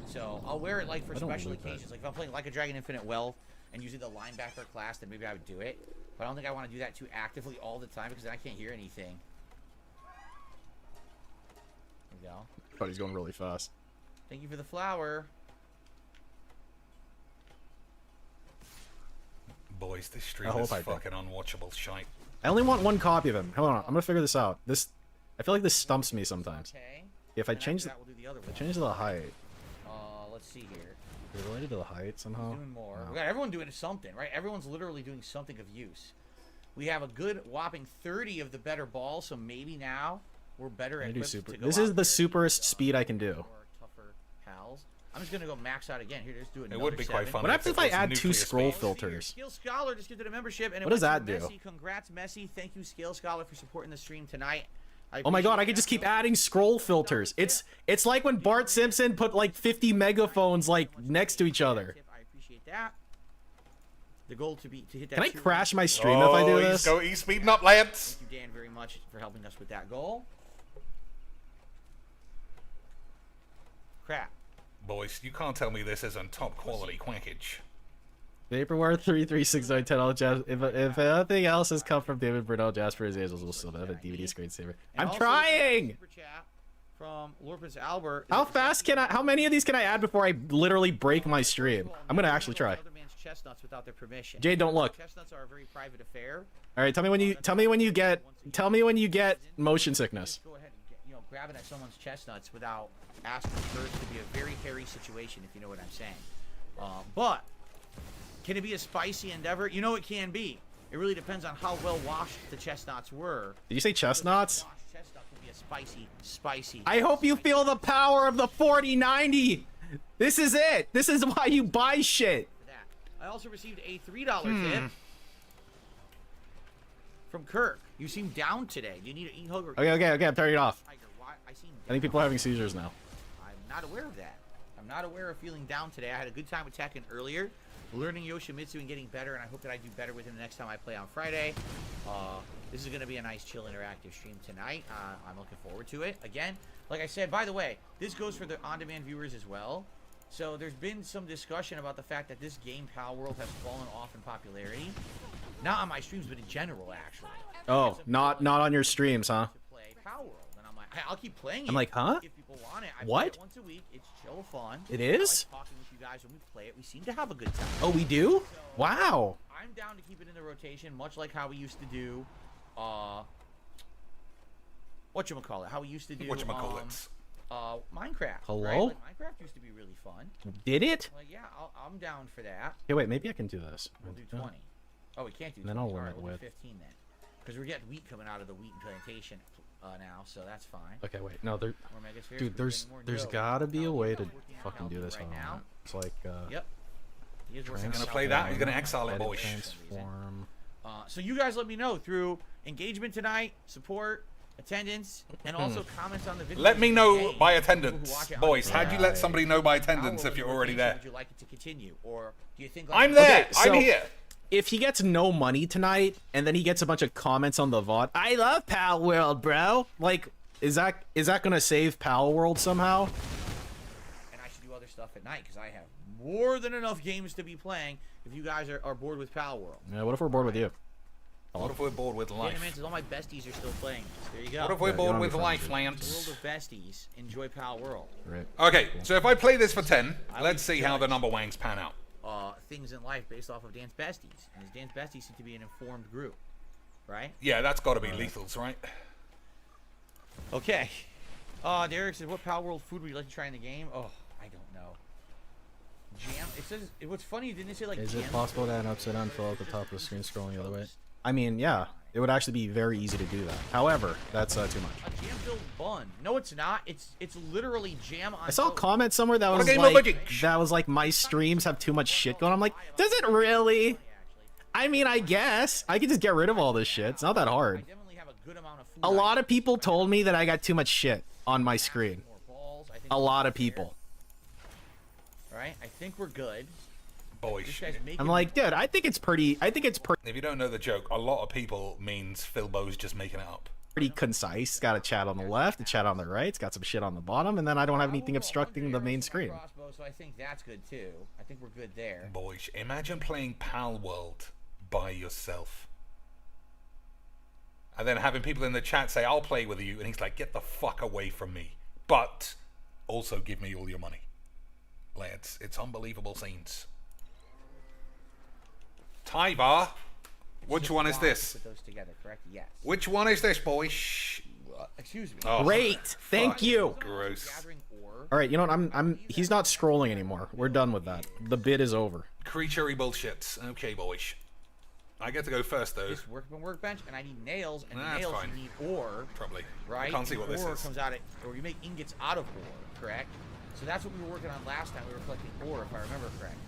So I'll wear it like for I don't special believe that. occasions. Like if I'm playing Like a Dragon Infinite Wealth and using the linebacker class, then maybe I would do it. But I don't think I want to do that too actively all the time because then I can't hear anything. There we go. But he's going really fast. Thank you for the flower. Boys, this stream I hope is I do. fucking unwatchable shite. I only want one copy of him. Hold on, I'm gonna figure this out. I feel like this stumps me sometimes. Okay. If I Then change after the, that, we'll do the other one. change the height. Let's see here. Is it related to the height somehow? Doing more. No. We got everyone doing something, right? Everyone's literally doing something of use. We have a good whopping 30 of the better balls, so maybe now we're better I at do super. to go This out is the there superest with, speed I can do. more tougher pals. I'm just gonna go max out again. Here, just do it. It would be quite fun. What happens if I it was add 2 nuclear scroll speed. filters? Skill Scholar just gifted a membership, and What does that do? Messi. Congrats, Messi. Thank you, Skill Scholar, for supporting the stream tonight. Oh my god, I could just keep adding scroll filters. It's like when Bart Simpson put like 50 megaphones like next to each other. I appreciate that. The goal to hit that. Can I 2 crash my stream if I do this? He's speeding up, lads. Thank you, Dan, very much for helping us with that goal. Crap. Boys, you can't tell me this isn't top quality quackage. Vaporware 33610 if anything else has come from David Bernal, Jasper is Angels will still have a DVD screensaver. And I'm also, trying! Super chat from Lord Prince Albert. How fast can I, how many of these can I add before I literally break my stream? I'm gonna actually try. Other man's chestnuts without their permission. Jade, don't look. Chestnuts are a very private affair. Alright, tell me when you get motion sickness. Go ahead and get, grabbing at someone's chestnuts without asking first could be a very hairy situation, if you know what I'm saying. But can it be a spicy endeavor? You know it can be. It really depends on how well washed the chestnuts were. Did you say chestnuts? Washed chestnuts will be a spicy. I hope you feel the power of the 4090! This is it! This is why you buy shit! For that. I also received a $3 tip from Kirk. You seem down today. Do you need an e-hug or Okay, I'm turning it off. Tiger? Why? I think people are having seizures now. I'm not aware of that. I'm not aware of feeling down today. I had a good time with Tekken earlier, learning Yoshimitsu and getting better, and I hope that I do better with him the next time I play on Friday. This is going to be a nice, chill, interactive stream tonight. I'm looking forward to it. Again, like I said, by the way, this goes for the on-demand viewers as well. So there's been some discussion about the fact that this game, Pal World, has fallen off in popularity. Not on my streams, but in general, actually. Oh, not on your streams, huh? To play Pal World, and I'm like, I'll keep playing it. I'm like, huh? If people want it. I What? play it once a week. It's chill, fun. It I is? like talking with you guys when we play it. We seem to have a good time. Oh, we do? Wow. I'm down to keep it in the rotation, much like how we used to do, whatchamacallit, how we used to do, Whatchamacallits. Minecraft. Hello? Right? Like, Minecraft used to be really fun. Did it? Like, yeah, I'm down for that. Okay, wait, maybe I can do this. We'll do 20. Oh, we can't do 20. Then I'll All limit right, we'll do width. 15 then. Because we're getting wheat coming out of the wheat plantation now, so that's fine. Okay, wait, no, there, More Megaspheres, dude, we're there's getting more there's dough. gotta be a way to Working on fucking do Calvin this right on now. that. It's like, Yep. He is working He's on gonna play Calvin that. He's gonna exile it, edit boys. transform. So you guys let me know through engagement tonight, support, attendance, and also comments on the video. Let me know Hey, by people who attendance. watch it on Boys, the how'd you let somebody know by attendance if you're already there? Would you like it to continue, or do you think like, I'm there. Okay, so- I'm here. If he gets no money tonight, and then he gets a bunch of comments on the VOD, I love Pal World, bro. Like, is that gonna save Pal World somehow? And I should do other stuff at night because I have more than enough games to be playing. If you guys are bored with Pal World, Yeah. What if we're bored with you? What if we're bored with Dana life? Man says all my besties are still playing. There you go. What if we're Yeah, you bored don't with have life, friends, The Lance? world of besties. Enjoy Pal World. Right. Okay, so if I play this for 10, I let's would see how the judge. number wangs pan out. Things in life based off of Dan's besties, and his Dan's besties seem to be an informed group, right? Yeah, that's got to be lethals, right? Okay. Derek says, what Pal World food would you like to try in the game? Oh, I don't know. Jam. It says. What's funny? Didn't it say like? Is jam it possible to add an upside down fill at the top of the screen scrolling the other way? I mean, yeah. It would actually be very easy to do that. However, that's too much. A jam-filled bun. No, it's not. It's literally jam on. I saw a toast. comment somewhere that was game of like, magic. my streams have too much shit going. I'm like, does it really? I mean, I guess I could just get rid of all this shit. It's not that I hard. definitely have a good amount of food. A lot of people told me that I got too much shit on my screen. More balls. I think A we're lot good of people. there. All right. I think we're good. Boys. This guy's making I'm like, dude, I think it's pretty If you don't know the joke, a lot of people means Philbo's just making it up. concise. It's got a chat on the left, a chat on the right. It's got some shit on the bottom, and then I don't have anything obstructing the main screen. Crossbow, so I think that's good too. I think we're good there. Boys, imagine playing Pal World by yourself. And then having people in the chat say, I'll play with you. And he's like, get the fuck away from me. But also give me all your money. Lads, it's unbelievable scenes. Tyvar, which one is this? Put those together, correct? Yes. Which one is this, boy? Excuse me. Oh, Great, thank you. gross. Gathering ore. All right, you know what? He's not scrolling anymore. We're done with that. The bid is over. Creaturey bullshit. Okay, boys. I get to go first, though. this workbench, and I need nails, and That's nails fine. you need ore, Probably. right? I can't see And what this ore is. comes out of, or you make ingots out of ore, correct? So that's what we were working on last time. We were collecting ore, if I remember correctly.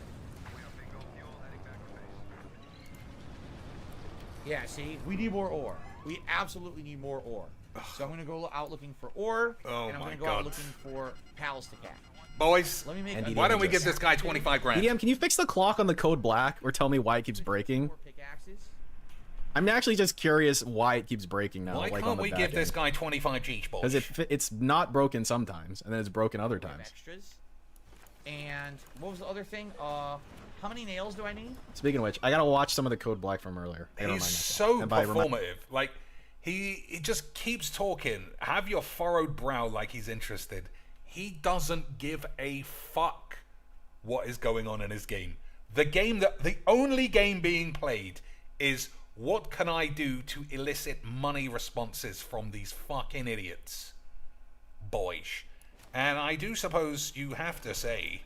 Yeah, see, we need more ore. We absolutely need more ore. So I'm gonna go out looking for ore, Oh and I'm my gonna go God. out looking for pals to catch. Boys, Let me make. And a- you why don't we just- give this guy 25 grand? EDM, can you fix the clock on the code black or tell me why it keeps breaking? Four pickaxes. I'm actually just curious why it keeps breaking now. Why like on can't the we back give this end. guy 25 G's, boys? Because it's not broken sometimes, and then it's broken other We have times. extras. And what was the other thing? How many nails do I need? Speaking of which, I gotta watch some of the code black from earlier. I gotta He's remind myself. so And by performative. Like, he just keeps talking. Have your furrowed brow like he's interested. He doesn't give a fuck what is going on in his game. The only game being played is what can I do to elicit money responses from these fucking idiots, boys. And I do suppose you have to say,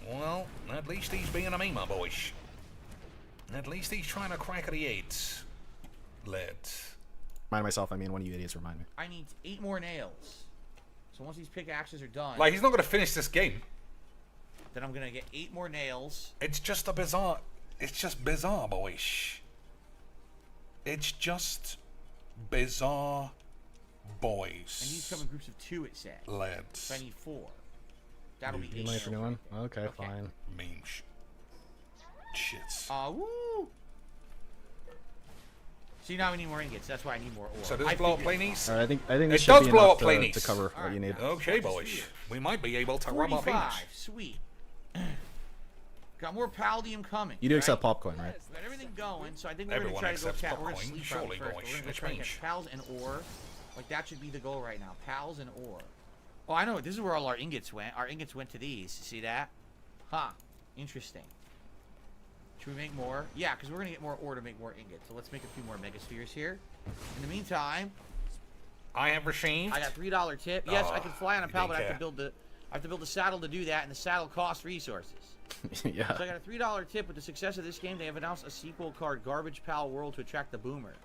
well, at least he's being a meme, boys. At least he's trying to crack the eights. Let's. Remind myself, I mean, one of you idiots remind me. I need 8 more nails. So once these pickaxes are done, Like, he's not going to finish this game. then I'm gonna get 8 more nails. It's just a bizarre. It's just bizarre, boys. It's just bizarre, boys. And these come in groups of 2, it said. Lads. So I need 4. That'll be You 8. might for nails. doing? Okay, fine. Memes. Shits. Woo! See, now we need more ingots. That's why I need more ore. So does it blow up figured- planies? Alright, I think It this should does be blow enough up to planies. cover what you need. Okay, boys. We might be able to rub up 45. penis. Sweet. Got more palladium coming. You do right? accept popcorn, right? We got everything going, so I think we're Everyone gonna try to go accepts chat. We're gonna popcorn, sleep surely, out first. boys. But we're gonna Which try to means- get pals and ore. Like that should be the goal right now. Pals and ore. Oh, I know. This is where all our ingots went. Our ingots went to these. See that? Huh. Interesting. Should we make more? Yeah, because we're gonna get more ore to make more ingots. So let's make a few more megaspheres here. In the meantime, I have received. I got $3 tip. Yes, I Oh, can fly on a you pal, didn't but I have care. to build the. I have to build a saddle to do that, and the saddle costs resources. Yeah. So I got a $3 tip. With the success of this game, they have announced a sequel called Garbage Pal World to attract the boomers.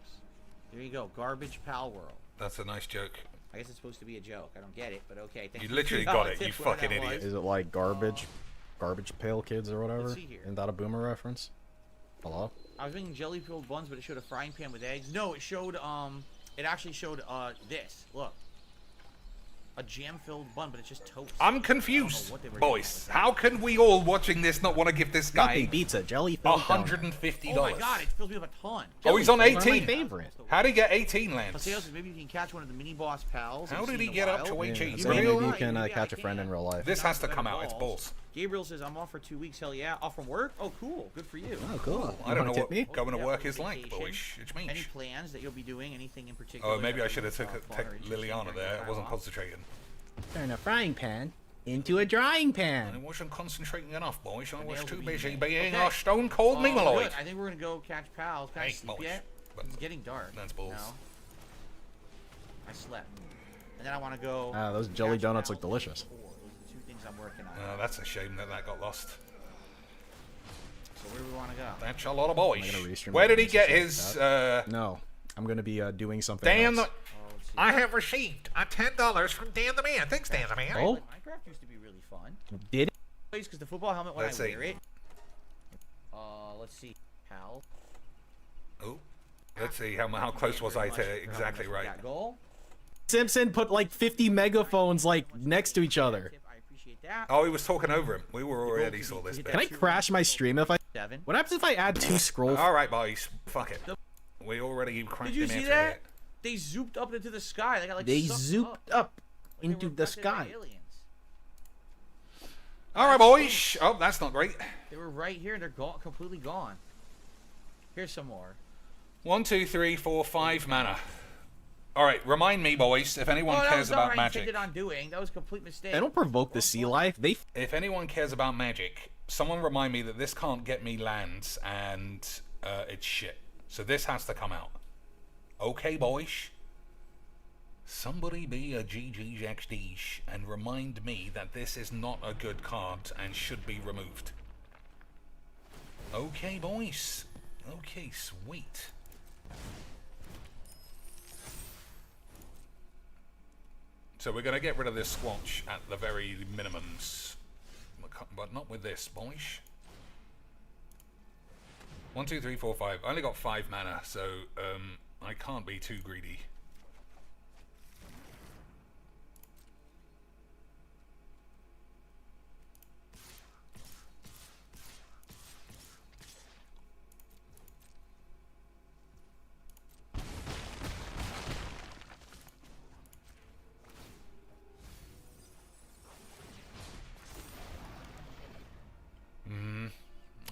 There you go, Garbage Pal World. That's a nice joke. I guess it's supposed to be a joke. I don't get it, but okay. Thank You for the literally $3 got it, tip, you whoever fucking that was. idiot. Is it like garbage pail kids or whatever? Let's see here. Isn't that a boomer reference? Hello? I was making jelly-filled buns, but it showed a frying pan with eggs. No, it showed it actually showed this. Look, a jam-filled bun, but it's just toast. I'm confused, what they were boys. doing. How can we all watching this not want to give this Nothing guy beats a jelly filled $150? Oh my god, it fills me up a ton. Oh, he's on Jelly filled are my 18. favorite. How did he get 18, Lance? Plus, also, maybe you can catch one of the mini boss pals. How I've did seen he in a get up while. to Yeah, 18? so Really? maybe you Right, can maybe I catch a friend can. in real life. This has to Better come out. It's balls. Gabriel says, I'm off for 2 weeks. Hell yeah. Off from work? Oh, cool. Good for you. Oh, cool. I don't know Tip what me? going to Yeah, work is like, vacation. boys. It's me. Any plans that you'll be doing? Anything in particular? Oh, maybe that I should have you, took fun take or interesting Liliana during there. your I time wasn't off? concentrating. Turn a frying pan into a drying I pan. wasn't concentrating enough, boys. I was nails too will be busy there. being Okay. a stone cold Good. mongoloid. I think we're gonna go catch pals. Can I Hey, sleep boys. yet? But- It's getting dark. That's balls. No. I slept. And then I want to go. Ah, those jelly catch donuts pals look delicious. and ore. Those are the 2 things I'm working on. That's a shame that that got lost. So where do we want to go? That's a lot of boys. Am I gonna restream Where it did he and get just like his? No. I'm gonna be doing something Dan, else. Let's see. I have received $10 from Dan the Man. Thanks, Dan the Man. Oh, Minecraft used to be really fun. did it? Because the football helmet when Let's I see. wear it. Let's see. Pal. Oh, let's see how close was I to exactly right. That goal. Simpson put like 50 megaphones like next to each other. I appreciate that. Oh, he was talking over him. We were already saw this bit. Can I crash my stream if I? 7. What happens if I add 2 scroll? All right, boys. Fuck it. We already cracked Did you him see into that? it. They zooped up into the sky. They got like They sucked zooped up. up Like they into were the abducted by sky. aliens. All right, boys. Oh, that's not great. They were right here. They're gone, completely gone. Here's some more. 1, 2, 3, 4, 5 mana. All right, remind me, boys, if anyone that cares was not about what I magic. intended on doing. That was a complete mistake. They don't provoke the sea life. They If anyone cares about magic, someone remind me that this can't get me lands and it's shit. So this has to come out. Okay, boys? Somebody be a GGXD and remind me that this is not a good card and should be removed. Okay, boys. Okay, sweet. So we're going to get rid of this squelch at the very minimums. But not with this, boyish. 1, 2, 3, 4, 5. I only got 5 mana, so I can't be too greedy.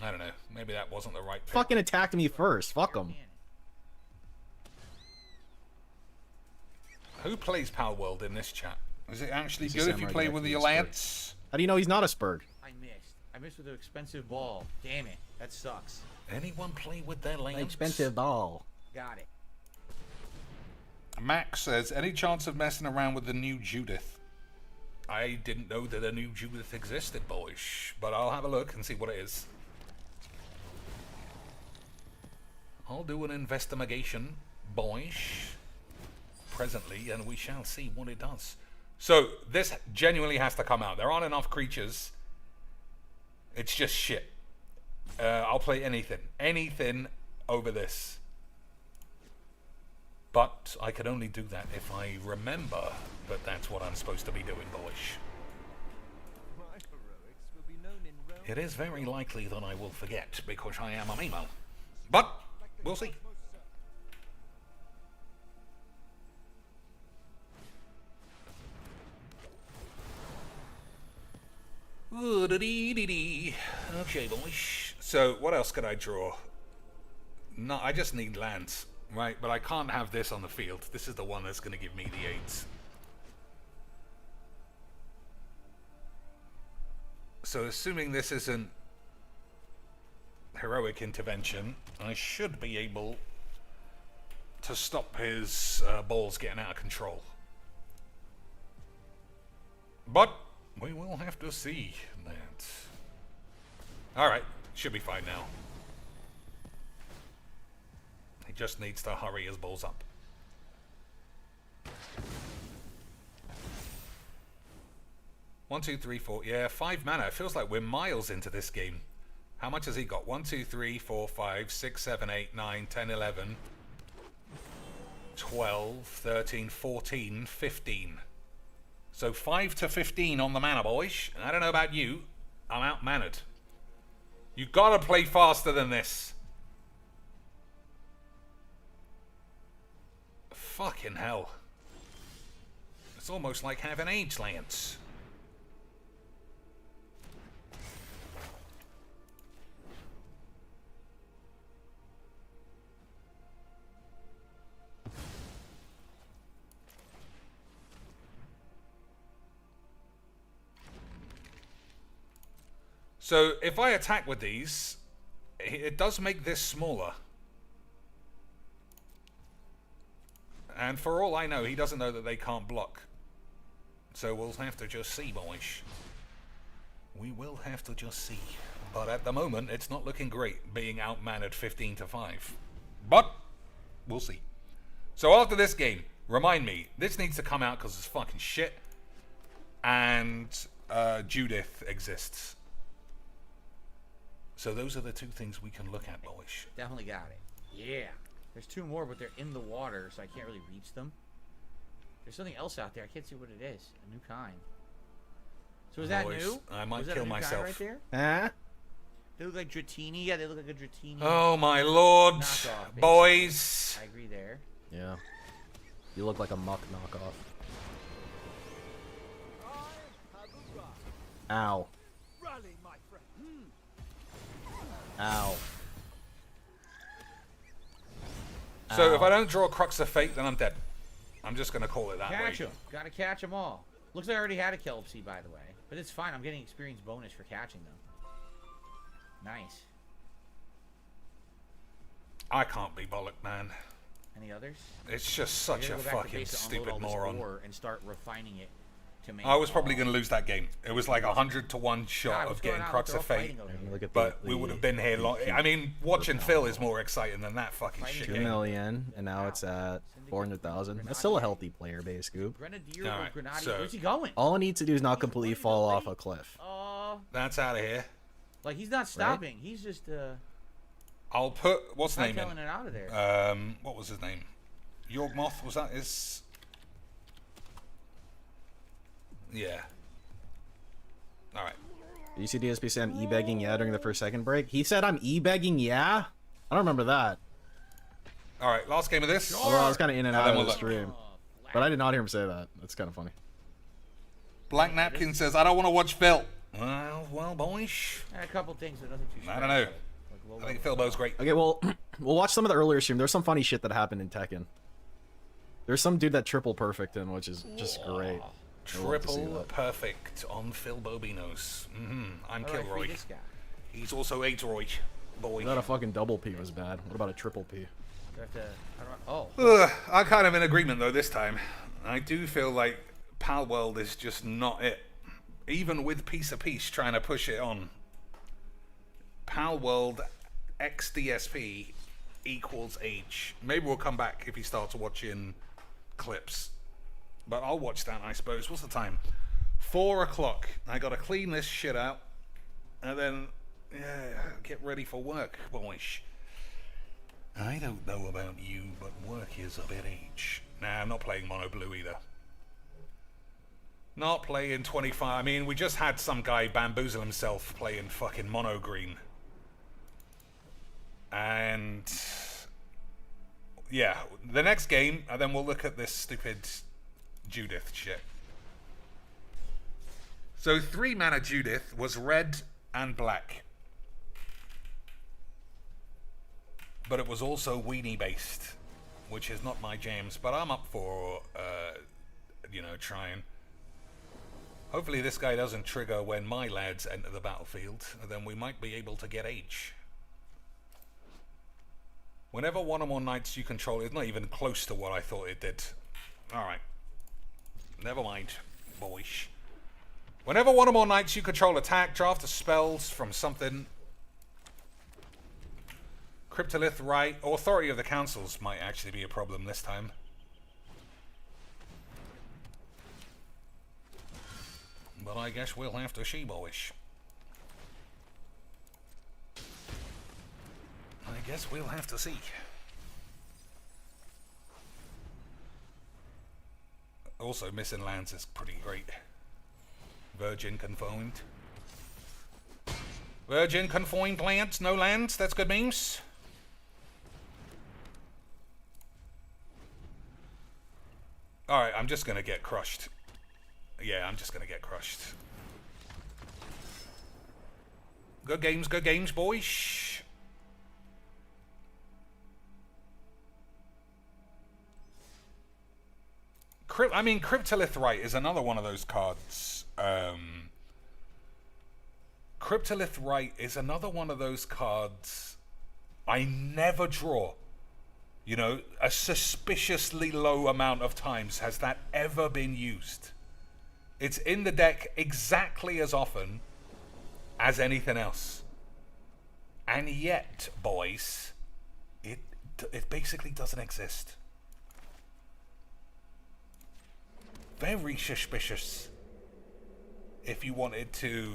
I don't know. Maybe that wasn't the right pick. Fucking attacked me first. Fuck him. Who plays Pal World in this chat? Is it actually He's a good if you samurai play guy with from the the Alliance? How do you know he's not a Spurg? I missed with an expensive ball. Damn it. That sucks. Anyone play with their Lance? Expensive ball. Got it. Max says, any chance of messing around with the new Judith? I didn't know that a new Judith existed, boyish. But I'll have a look and see what it is. I'll do an investigation, boyish, presently, and we shall see what it does. So, this genuinely has to come out. There aren't enough creatures. It's just shit. I'll play anything. Anything over this. But I can only do that if I remember that that's what I'm supposed to be doing, boyish. It is very likely that I will forget, because I am a memo. But, we'll see. Okay, boys. So, what else could I draw? No, I just need lands, right? But I can't have this on the field. This is the one that's going to give me the aids. So, assuming this isn't heroic intervention, I should be able to stop his balls getting out of control. But we will have to see that. Alright, should be fine now. He just needs to hurry his balls up. One, two, three, four. Yeah, 5 mana. It feels like we're miles into this game. How much has he got? 1, 2, 3, 4, 5, 6, 7, 8, 9, 10, 11, 12, 13, 14, 15. So 5 to 15 on the mana, boys. And I don't know about you. I'm out-mannered. You gotta play faster than this. Fucking hell. It's almost like having AIDS, Lance. So, if I attack with these, it does make this smaller. And for all I know, he doesn't know that they can't block. So we'll have to just see, boys. We will have to just see. But at the moment, it's not looking great, being outmannered 15 to 5. But, we'll see. So after this game, remind me, this needs to come out because it's fucking shit. And Judith exists. So those are the 2 things we can look at, boys. Definitely got it. Yeah. There's 2 more, but they're in the water, so I can't really reach them. There's something else out there. I can't see what it is. A new kind. So is that Boys, new? I might Was that kill a new kind myself. right there? Huh? They look like Dratini. Yeah, they look like a Dratini. Oh my lord, Knockoff, basically. boys. I agree there. Yeah. You look like a muck knockoff. Ow. Ow. So if I don't draw Crux of Fate, then I'm dead. I'm just going to call it that Catch way. them. Gotta catch them all. Looks like I already had a Kelpsy, by the way. But it's fine. I'm getting experience bonus for catching them. Nice. I can't be bollocked, man. Any others? It's just such I a gotta go back to fucking base and unload stupid all this moron. ore and start refining it to me. I was probably going to lose that game. It was like 100 to 1 God, shot what's of going getting on? Crux They're all of Fate. fighting over And here. look at But the, we would have been here long. I mean, watching Phil is more exciting than that fucking Fighting shit 2 game. million, and now it's at 400,000. That's still a healthy player base, Goop. Grenadier All or right, Grenadier? so- Where's he going? All I need to do is not completely fall off a cliff. That's out of here. Like he's not stopping. He's just I'll put what's his name telling in. it out of there. What was his name? Yorgmoth, was that his? Yeah. All right. Did you see DSP say I'm e-begging yeah during the first second break? He said I'm e-begging yeah? I don't remember that. All right. Last game of this. Although I was kind of in and out then of we'll the look. stream. But I did not hear him say that. That's kind of funny. Black Napkin says, "I don't want to watch Phil." Well, boys. And a couple things, but nothing too. I don't know. I think Philbo's great. Okay, well, we'll watch some of the earlier stream. There's some funny shit that happened in Tekken. There's some dude that triple perfect in, which is just great. I love to see Triple that. perfect on Phil Bobinos. I'm All right, Kilroy. free this guy. He's also Aitroy. Boy. Not a fucking double P was bad. What about a triple P? Do I have to, how do I, Ugh, I'm kind of in agreement though this time. I do feel like Pal World is just not it. Even with Piece of Peace trying to push it on. Pal World XDSP equals H. Maybe we'll come back if he starts watching clips. But I'll watch that, I suppose. What's the time? 4 o'clock. I gotta clean this shit out. And then, get ready for work, boys. I don't know about you, but work is a bit H. Nah, I'm not playing Mono Blue either. Not playing 25. I mean, we just had some guy bamboozle himself playing fucking Mono Green. And yeah, the next game, and then we'll look at this stupid Judith shit. So 3 mana Judith was red and black. But it was also weenie based, which is not my jams, but I'm up for, trying. Hopefully this guy doesn't trigger when my lads enter the battlefield, and then we might be able to get H. Whenever one or more knights you control, it's not even close to what I thought it did. Alright. Never mind, boys. Whenever one or more knights you control attack, draft the spells from something. Cryptolith Right, Authority of the Councils might actually be a problem this time. But I guess we'll have to see, boys. I guess we'll have to see. Also, missing lands is pretty great. Virgin confined. Virgin confined lands, no lands. That's good memes. Alright, I'm just gonna get crushed. Yeah, I'm just gonna get crushed. Good games, boys. Cryptolith Right is another one of those cards. Cryptolith Right is another one of those cards I never draw. You know, a suspiciously low amount of times has that ever been used. It's in the deck exactly as often as anything else. And yet, boys, it basically doesn't exist. Very suspicious. If you wanted to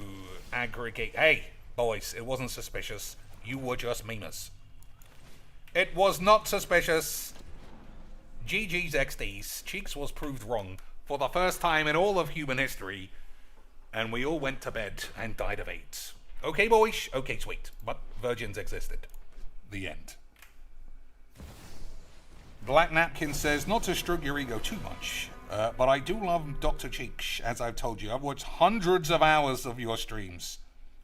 aggregate... Hey, boys, it wasn't suspicious. You were just memers. It was not suspicious. GG's XDs. Cheeks was proved wrong for the first time in all of human history. And we all went to bed and died of AIDS. Okay, boys. Okay, sweet. But virgins existed. The end. Black Napkin says, not to stroke your ego too much, but I do love Dr. Cheeks, as I've told you. I've watched hundreds of hours of your streams,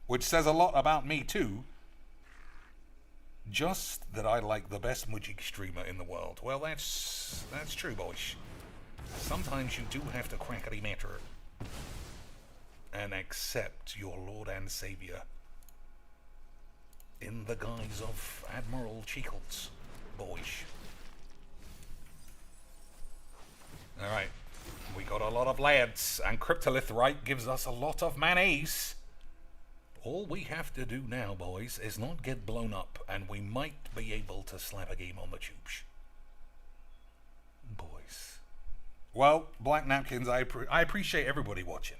which says a lot about me too. Just that I like the best Mujik streamer in the world. Well, that's true, boys. Sometimes you do have to crackety matter and accept your Lord and Savior in the guise of Admiral Cheekles, boys. Alright, we got a lot lot of lads, and Cryptolith Right gives us a lot of manees. All we have to do now, boys, is not get blown up, and we might be able to slap a game on the tubes. Boys. Well, Black Napkins, I appreciate everybody watching.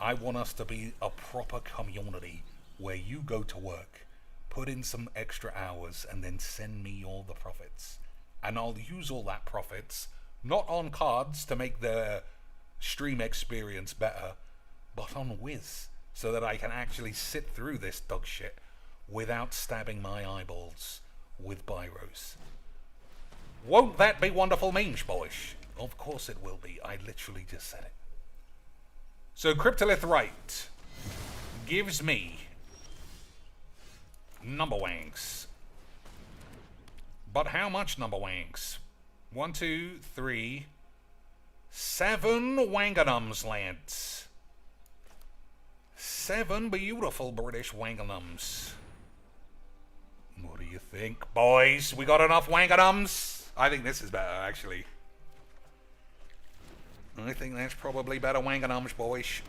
I want us to be a proper community where you go to work, put in some extra hours, and then send me all the profits. And I'll use all that profits, not on cards to make the stream experience better, but on Wiz, so that I can actually sit through this dog shit without stabbing my eyeballs with biros. Won't that be wonderful memes, boys? Of course it will be. I literally just said it. So Cryptolith Right gives me number wangs. But how much number wangs? 1, 2, 3, 7 wanganums, lads. 7 beautiful British wanganums. What do you think, boys? We got enough wanganums? I think this is better, actually. I think that's probably better wanganums, boys.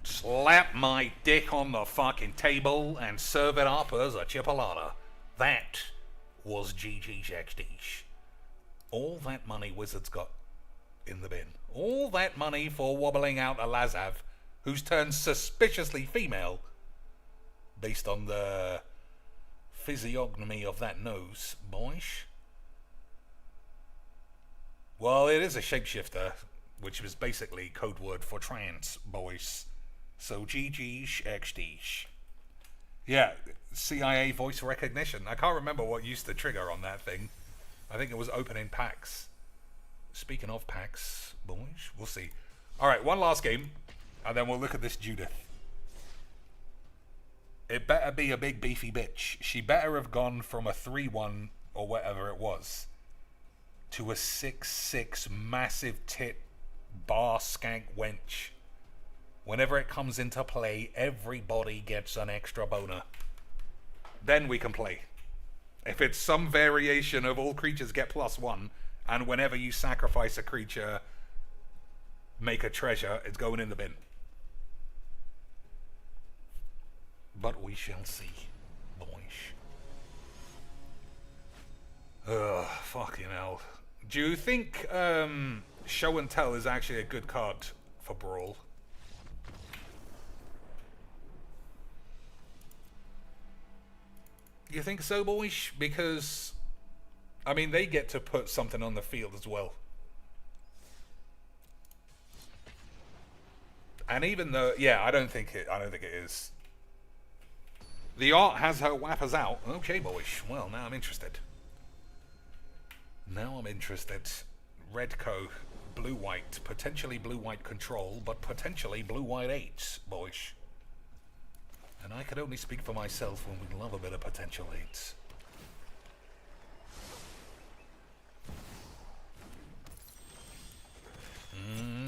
Slap my dick on the fucking table and serve it up as a chipolata. That was GG's XD's. All that money Wizards got in the bin. All that money for wobbling out a Lazav who's turned suspiciously female based on the physiognomy of that nose, boys. Well, it is a shapeshifter, which was basically code word for trans, boys. So GG's XD's. Yeah, CIA voice recognition. I can't remember what used to trigger on that thing. I think it was opening packs. Speaking of packs, boys, we'll see. Alright, one last game, and then we'll look at this Judith. It better be a big beefy bitch. She better have gone from a 3-1, or whatever it was, to a 6-6 massive tit bar skank wench. Whenever it comes into play, everybody gets an extra boner. Then we can play. If it's some variation of all creatures get +1, and whenever you sacrifice a creature, make a treasure, it's going in the bin. But we shall see, boys. Ugh, fucking hell. Do you think Show and Tell is actually a good card for Brawl? You think so, boys? Because, I mean, they get to put something on the field as well. And even though, yeah, I don't think it is. The art has her whappers out. Okay, boys. Well, now I'm interested. Redco, blue-white, potentially blue-white control, but potentially blue-white 8s, boys. And I could only speak for myself when we love a bit of potential 8s.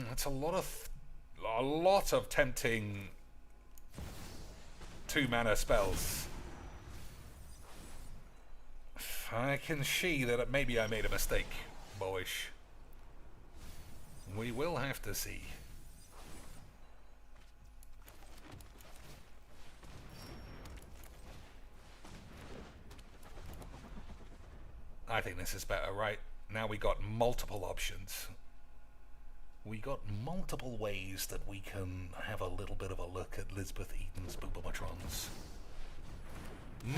That's a lot of tempting 2-mana spells. I can see that maybe I made a mistake, boys. We will have to see. I think this is better, right? Now we got multiple options. We got multiple ways that we can have a little bit of a look at Lisbeth Eden's Boobomatrons.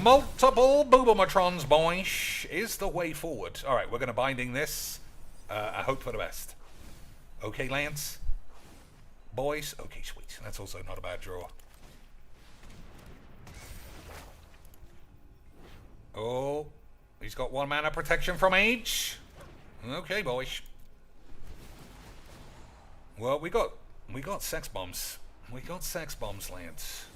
Multiple Boobomatrons, boys, is the way forward. Alright, we're going to binding this. I hope for the best. Okay, Lance? Boys? Okay, sweet. That's also not a bad draw. Oh, he's got 1 mana protection from age. Okay, boys. Well, we got sex bombs. We got sex bombs, Lance.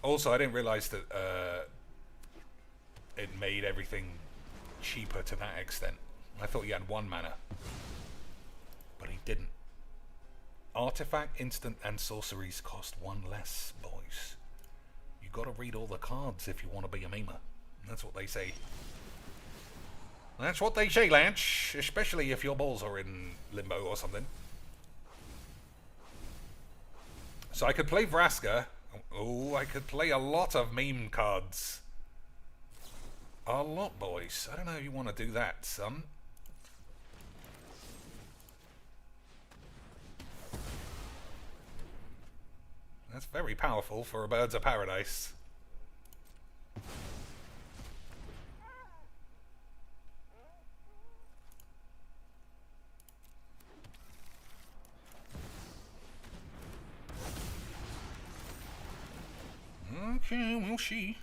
Also, I didn't realize that it made everything cheaper to that extent. I thought he had 1 mana, but he didn't. Artifact, instant, and sorceries cost 1 less, boys. You gotta read all the cards if you want to be a memer. That's what they say. That's what they say, Lance. Especially if your balls are in limbo or something. So I could play Vraska. Oh, I could play a lot of meme cards. A lot, boys. I don't know if you want to do that, son. That's very powerful for a Birds of Paradise. Okay, we'll see.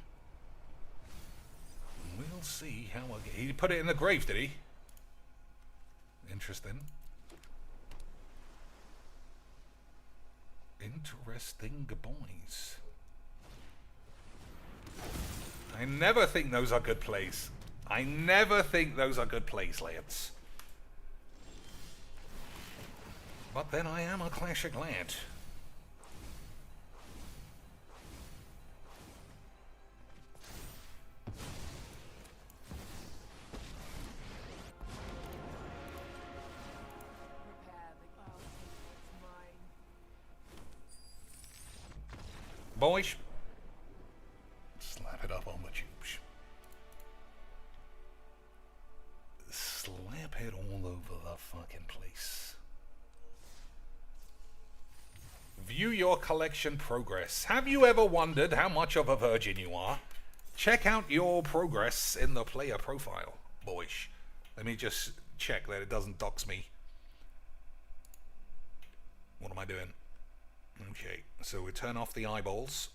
We'll see how I get. He put it in the grave, did he? Interesting. Interesting, boys. I never think those are good plays. I never think those are good plays, Lance. But then I am a classic lad. Boys, slap it up on the tubes. Slap it all over the fucking place. View your collection progress. Have you ever wondered how much of a virgin you are? Check out your progress in the player profile, boys. Let me just check that it doesn't dox me. What am I doing? Okay, so we turn off the eyeballs.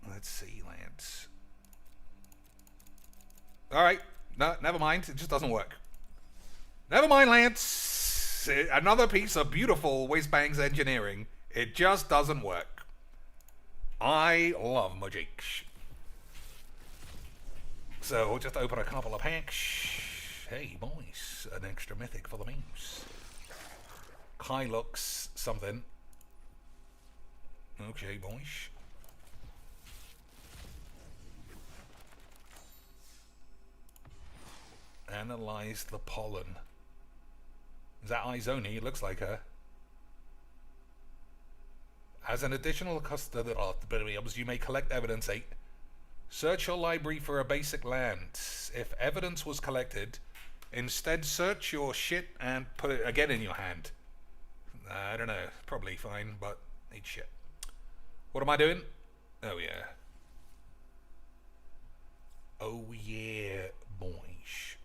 Let's see, Lance. Alright, no, never mind. It just doesn't work. Never mind, Lance. Another piece of beautiful Whizbang's engineering. It just doesn't work. I love magic. So we'll just open a couple of packs. Hey, boys, an extra mythic for the memes. Kai looks something. Okay, boys. Analyze the pollen. Is that Izoni? It looks like her. As an additional custard, you may collect evidence 8. Search your library for a basic land. If evidence was collected, instead search your shit and put it again in your hand. I don't know. Probably fine, but need shit. What am I doing? Oh yeah. Oh yeah, boys.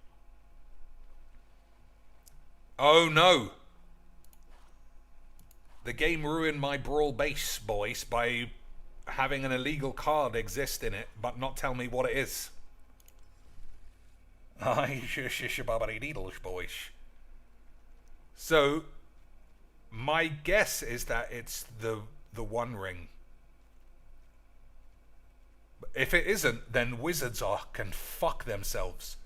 Oh no! The game ruined my Brawl base, boys, by having an illegal card exist in it, but not tell me what it is. Aye, shish babari needles, boys. So, my guess is that it's the One Ring. If it isn't, then Wizards can fuck themselves.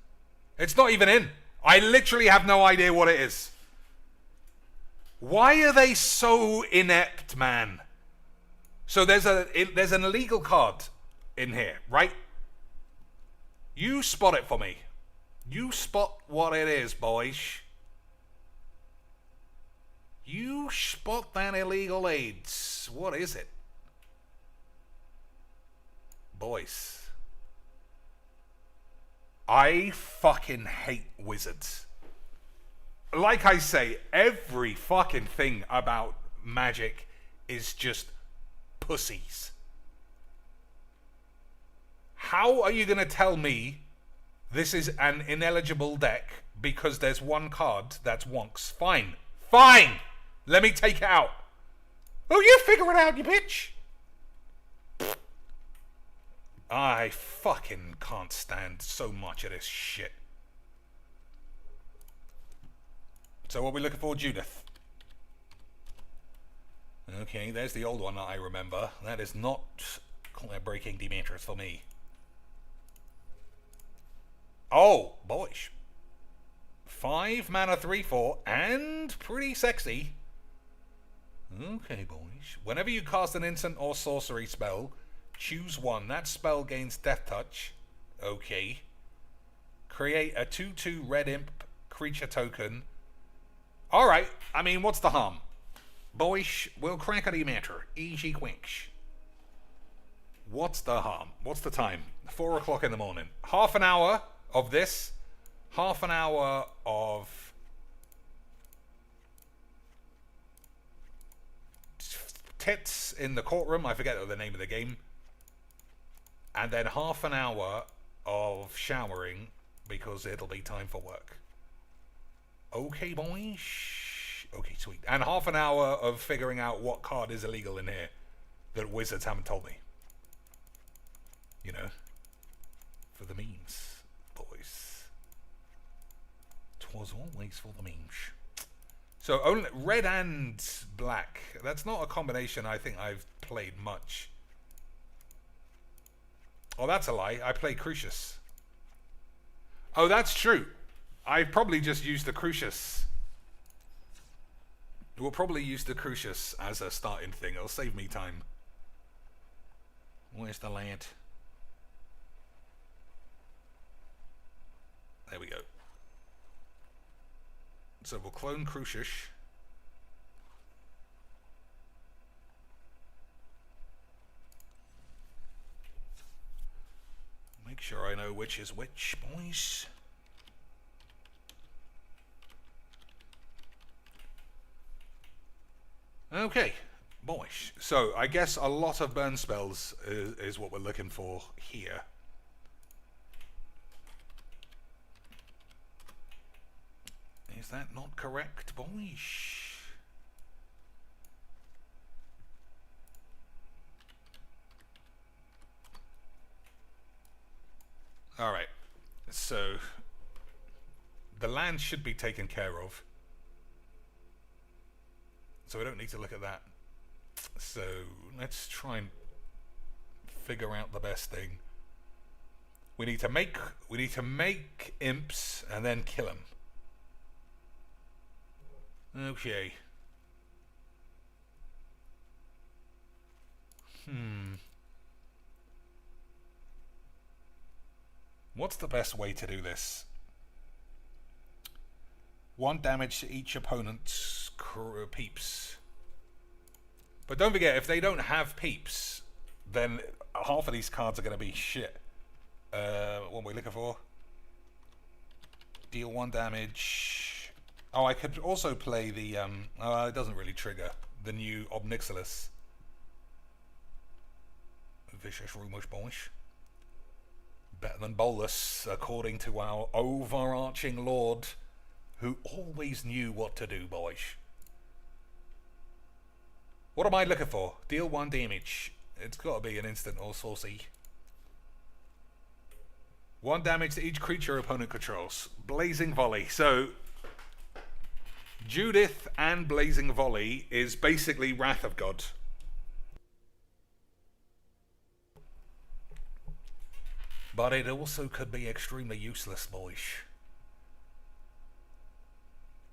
It's not even in. I literally have no idea what it is. Why are they so inept, man? So there's an illegal card in here, right? You spot it for me. You spot what it is, boys. You spot that illegal AIDS. What is it? Boys. I fucking hate Wizards. Like I say, every fucking thing about Magic is just pussies. How are you going to tell me this is an ineligible deck because there's one card that's wonks? Fine. Fine! Let me take it out. Oh, you figure it out, you bitch! I fucking can't stand so much of this shit. So what are we looking for, Judith? Okay, there's the old one that I remember. That is not breaking Demetrius for me. Oh, boys. 5 mana 3/4 and pretty sexy. Okay, boys. Whenever you cast an instant or sorcery spell, Choose one. That spell gains Death Touch. Okay. Create a 2/2 red imp creature token. Alright, I mean, what's the harm? Boyish, will crackety matter. Easy quicks. What's the harm? What's the time? 4 o'clock in the morning. Half an hour of this. Half an hour of tits in the courtroom. I forget the name of the game. And then half an hour of showering because it'll be time for work. Okay, boys. Okay, sweet. And half an hour of figuring out what card is illegal in here that wizards haven't told me. You know, for the memes, boys. 'Twas always for the memes. So only red and black. That's not a combination I think I've played much. Oh, that's a lie. I play Crucius. Oh, that's true. I probably just used the Crucius. We'll probably use the Crucius as a starting thing. It'll save me time. Where's the land? There we go. So we'll clone Crucius. Make sure I know which is which, boys. Okay, boys. So I guess a lot of burn spells is what we're looking for here. Is that not correct, boys? Alright, so the land should be taken care of. So we don't need to look at that. So let's try and figure out the best thing. We need to make imps and then kill them. Okay. What's the best way to do this? 1 damage to each opponent's peeps. But don't forget, if they don't have peeps, then half of these cards are going to be shit. What are we looking for? Deal 1 damage. Oh, I could also play the, it doesn't really trigger. The new Obnixilis. Vicious Rumours, boys. Better than Bolus, according to our overarching lord, who always knew what to do, boys. What am I looking for? Deal 1 damage. It's got to be an instant or saucy. 1 damage to each creature opponent controls. Blazing Volley. So, Judith and Blazing Volley is basically Wrath of God. But it also could be extremely useless, boys.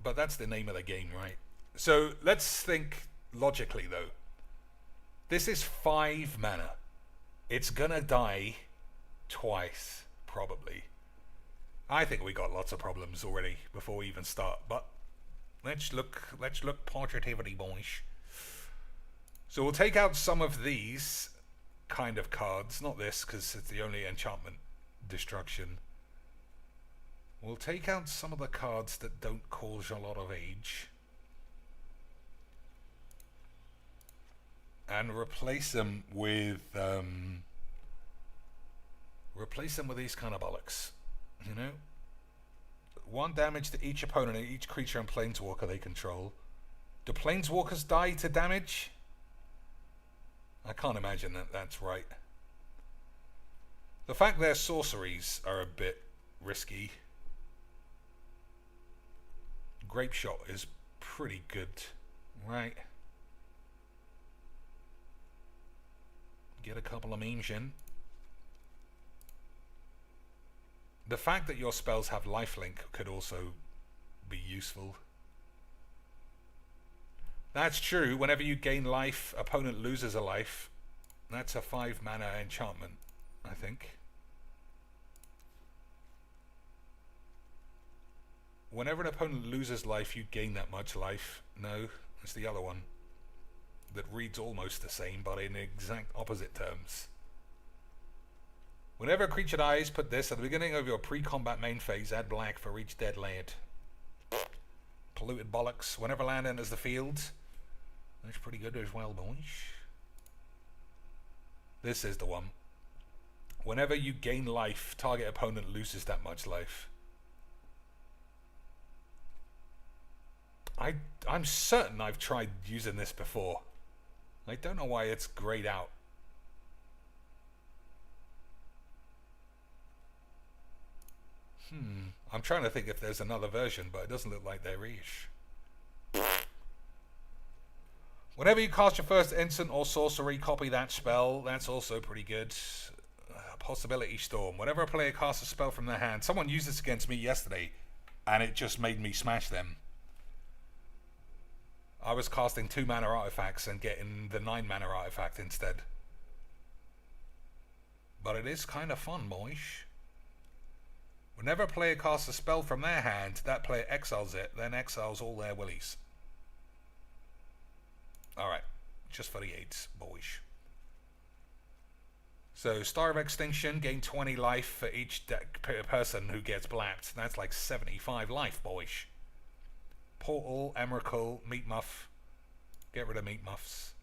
But that's the name of the game, right? So let's think logically, though. This is 5 mana. It's gonna die twice, probably. I think we got lots of problems already before we even start. But let's look positivity, boys. So we'll take out some of these kind of cards, not this because it's the only enchantment destruction. We'll take out some of the cards that don't cause a lot of age and replace them with these kind of bollocks, you know. 1 damage to each opponent and each creature and planeswalker they control. Do planeswalkers die to damage? I can't imagine that that's right. The fact their sorceries are a bit risky. Grape Shot is pretty good, right? Get a couple of memes in. The fact that your spells have lifelink could also be useful. That's true. Whenever you gain life, opponent loses a life. That's a 5 mana enchantment, I think. Whenever an opponent loses life, you gain that much life. No, it's the other one. That reads almost the same, but in exact opposite terms. Whenever a creature dies, put this at the beginning of your pre-combat main phase, add black for each dead land. Polluted bollocks. Whenever land enters the field. That's pretty good as well, boys. This is the one. Whenever you gain life, target opponent loses that much life. I'm certain I've tried using this before. I don't know why it's grayed out. I'm trying to think if there's another version, but it doesn't look like there is. Whenever you cast your first instant or sorcery, copy that spell. That's also pretty good. Possibility Storm. Whenever a player casts a spell from their hand, someone used this against me yesterday, and it just made me smash them. I was casting 2 mana artifacts and getting the 9 mana artifact instead. But it is kind of fun, boys. Whenever a player casts a spell from their hand, that player exiles it, then exiles all their willies. Alright, just for the aids, boys. So, Star of Extinction, gain 20 life for each person who gets blapped. That's like 75 life, boys. Portal, Emrakul, Meat Muff. Get rid of Meat Muffs.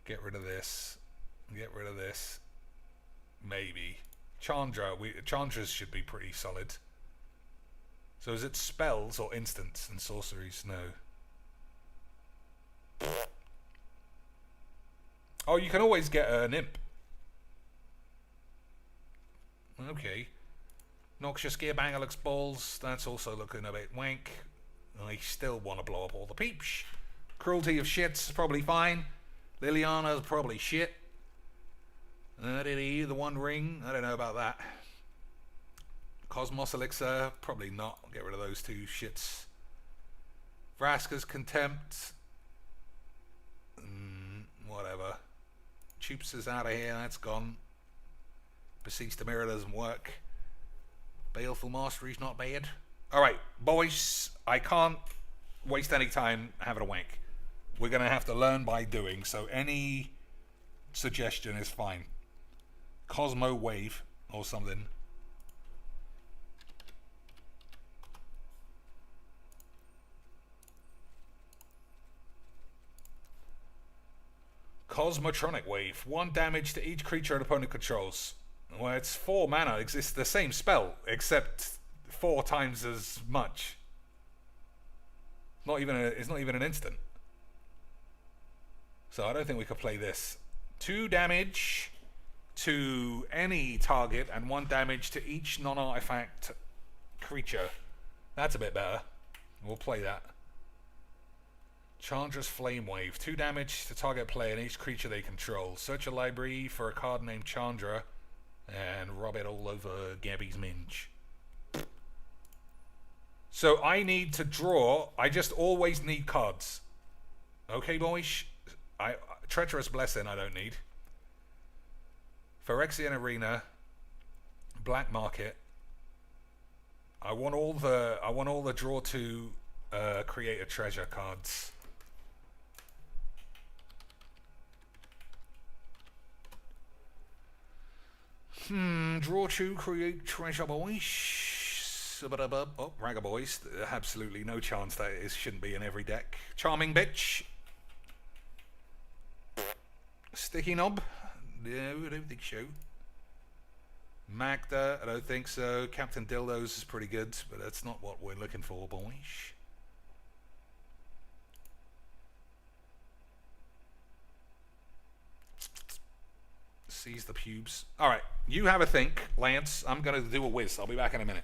Get rid of this. Get rid of this. Maybe. Chandra. Chandras should be pretty solid. So is it spells or instants and sorceries? No. Oh, you can always get an imp. Okay. Noxious Gearbangalux balls. That's also looking a bit wank. I still want to blow up all the peeps. Cruelty of Shit's probably fine. Liliana's probably shit. The One Ring. I don't know about that. Cosmos Elixir. Probably not. I'll get rid of those 2 shits. Vraska's Contempt. Whatever. Choops is out of here. That's gone. Beseech Mirror doesn't work. Baleful Mastery's not bad. Alright, boys, I can't waste any time having a wank. We're going to have to learn by doing, so any suggestion is fine. Cosmo Wave or something. Cosmotronic Wave. 1 damage to each creature an opponent controls. Well, it's 4 mana. It's the same spell, except 4 times as much. It's not even an instant. So I don't think we could play this. 2 damage to any target and 1 damage to each non-artifact creature. That's a bit better. We'll play that. Chandra's Flame Wave. 2 damage to target player and each creature they control. Search a library for a card named Chandra and rub it all over Gabby's minge. So I need to draw. I just always need cards. Okay, boys? Treacherous Blessing I don't need. Phyrexian Arena. Black Market. I want all the draw to create a treasure cards. Draw 2, create treasure, boys. Oh, Ragga Boys. Absolutely no chance that it shouldn't be in every deck. Charming Bitch. Sticky Knob. No, I don't think so. Magda, I don't think so. Captain Dildos is pretty good, but that's not what we're looking for, boys. Seize the pubes. Alright, you have a think, Lance. I'm going to do a whiz. I'll be back in a minute.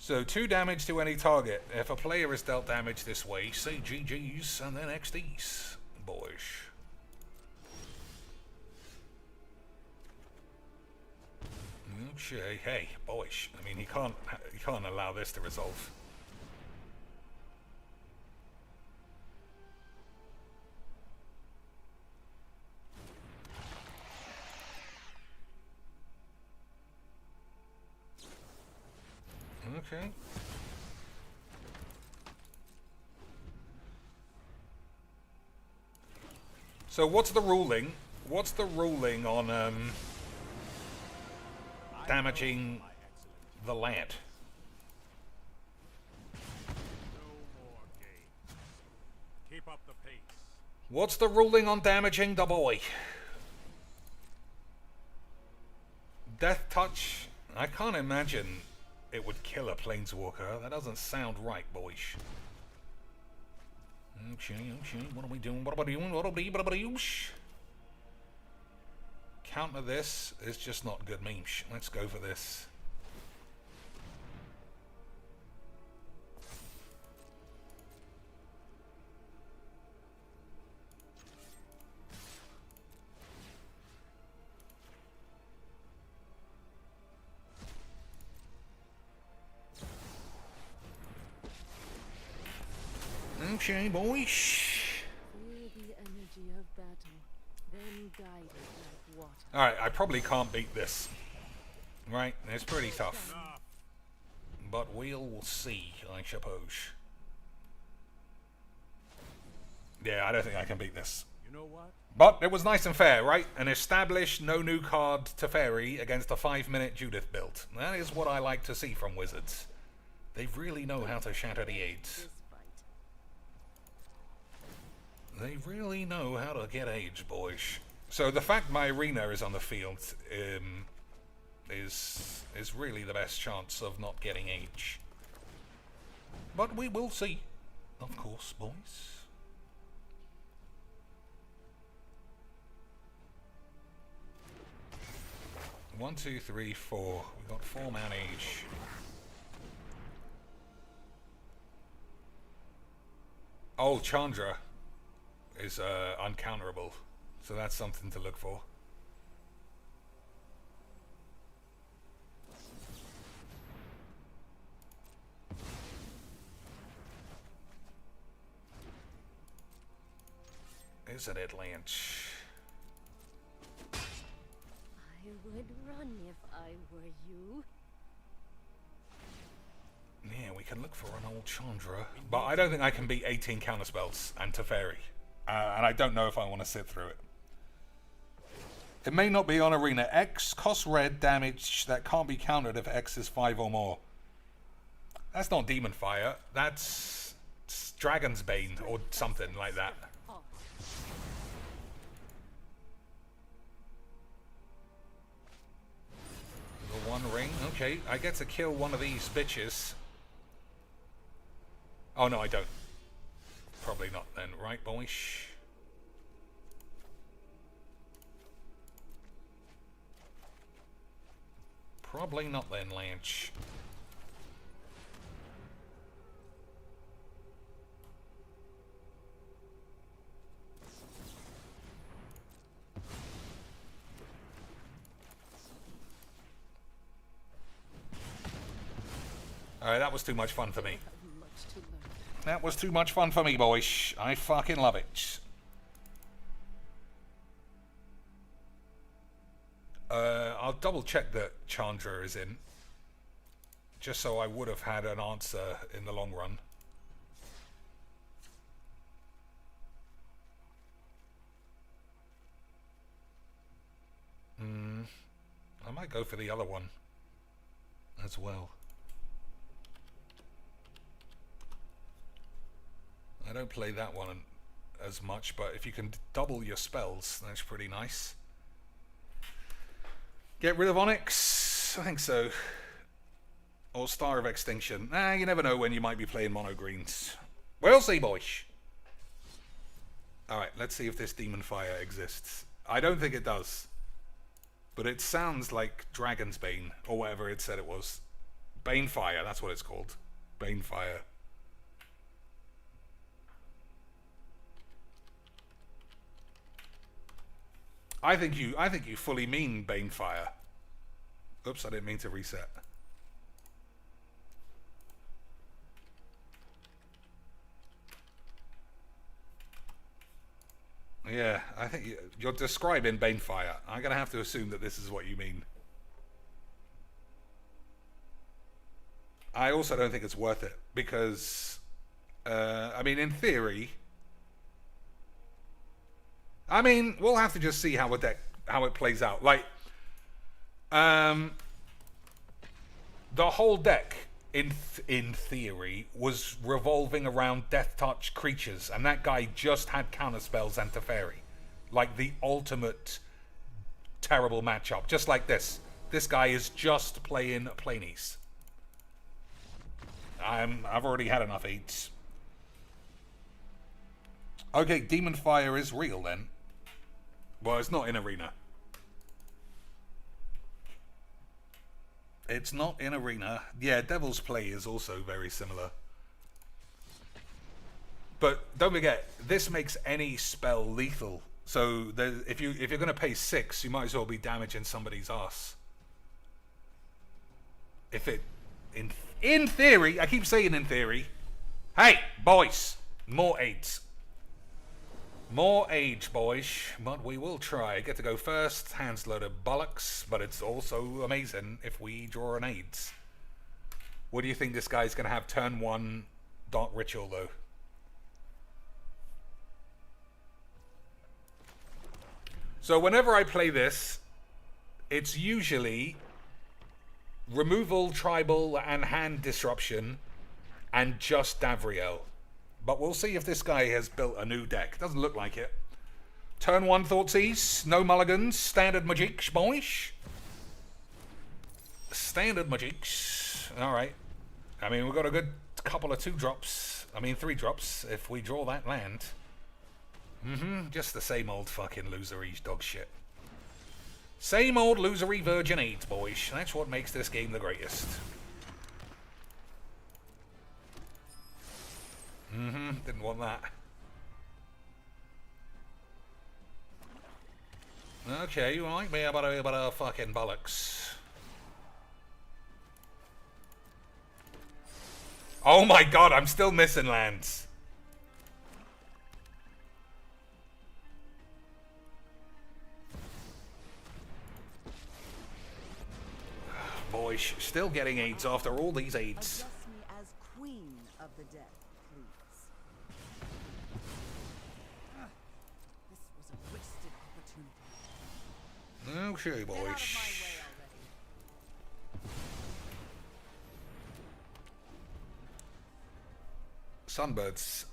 So 2 damage to any target. If a player is dealt damage this way, say GG's and then XD's, boys. Okay, hey, boys. I mean, he can't allow this to resolve. Okay. So what's the ruling? What's the ruling on damaging the lad? Keep up the pace. What's the ruling on damaging the boy? Death touch? I can't imagine it would kill a planeswalker. That doesn't sound right, boys. Okay. What are we doing? What are we doing? Counter this is just not good memes. Let's go for this. Okay, boys. Feel the energy of battle, then guide it like water. Alright, I probably can't beat this. Right, it's pretty tough. But we'll see, I suppose. Yeah, I don't think I can beat this. You know what? But it was nice and fair, right? An established no new card Teferi against a 5-minute Judith build. That is what I like to see from Wizards. They really know how to shatter the aids. They really know how to get age, boys. So the fact my arena is on the field is really the best chance of not getting age. But we will see, of course, boys. One, two, three, four. We got 4-man age. Oh, Chandra is uncounterable, so that's something to look for. Isn't it, Lynch? I would run if I were you. Yeah, we can look for an old Chandra, but I don't think I can beat 18 counterspells and Teferi. And I don't know if I want to sit through it. It may not be on arena. X costs red damage that can't be countered if X is 5 or more. That's not Demon Fire. That's Dragon's Bane or something like that. The one ring. Okay, I get to kill one of these bitches. Oh no, I don't. Probably not then, right, boys? Probably not then, Lynch. Alright, that was too much fun for me. That was too much fun for me, boys. I fucking love it. I'll double check that Chandra is in. Just so I would have had an answer in the long run. I might go for the other one as well. I don't play that one as much, but if you can double your spells, that's pretty nice. Get rid of Onyx? I think so. Or Star of Extinction. Nah, you never know when you might be playing mono greens. We'll see, boys. Alright, let's see if this Demon Fire exists. I don't think it does. But it sounds like Dragon's Bane, or whatever it said it was. Banefire, that's what it's called. Banefire. I think you fully mean Banefire. Oops, I didn't mean to reset. Yeah, I think you're describing Banefire. I'm gonna have to assume that this is what you mean. I also don't think it's worth it because, I mean, in theory, I mean, we'll have to just see how it plays out. Like, the whole deck in theory was revolving around Death Touch creatures, and that guy just had counterspells and Teferi, like the ultimate terrible matchup. Just like this guy is just playing Planies. I've already had enough 8s. Okay, Demon Fire is real then. Well, it's not in Arena. It's not in Arena. Yeah, Devil's Play is also very similar. But don't forget, this makes any spell lethal. So if you're going to pay 6, you might as well be damaging somebody's ass. If it... In theory, I keep saying in theory. Hey, boys, more aids. More age, boys, but we will try. Get to go first, hands load of bollocks, but it's also amazing if we draw an AIDS. What do you think this guy's going to have turn 1 Dark Ritual, though? So whenever I play this, it's usually removal, tribal, and hand disruption, and just Davriel. But we'll see if this guy has built a new deck. Doesn't look like it. Turn 1 Thoughtseize, no mulligans, standard magics, boys. Standard magics. Alright. I mean, we've got a good couple of 2-drops. I mean, 3-drops if we draw that land. Just the same old fucking losery dog shit. Same old losery virgin aids, boys. That's what makes this game the greatest. Didn't want that. Okay, you like me about a fucking bollocks. Oh my god, I'm still missing lands. Boys, still getting aids after all these aids. Address me as Queen of the Dead, please. This was a wasted opportunity. Okay, boys. Get out of my way already. Sunbirds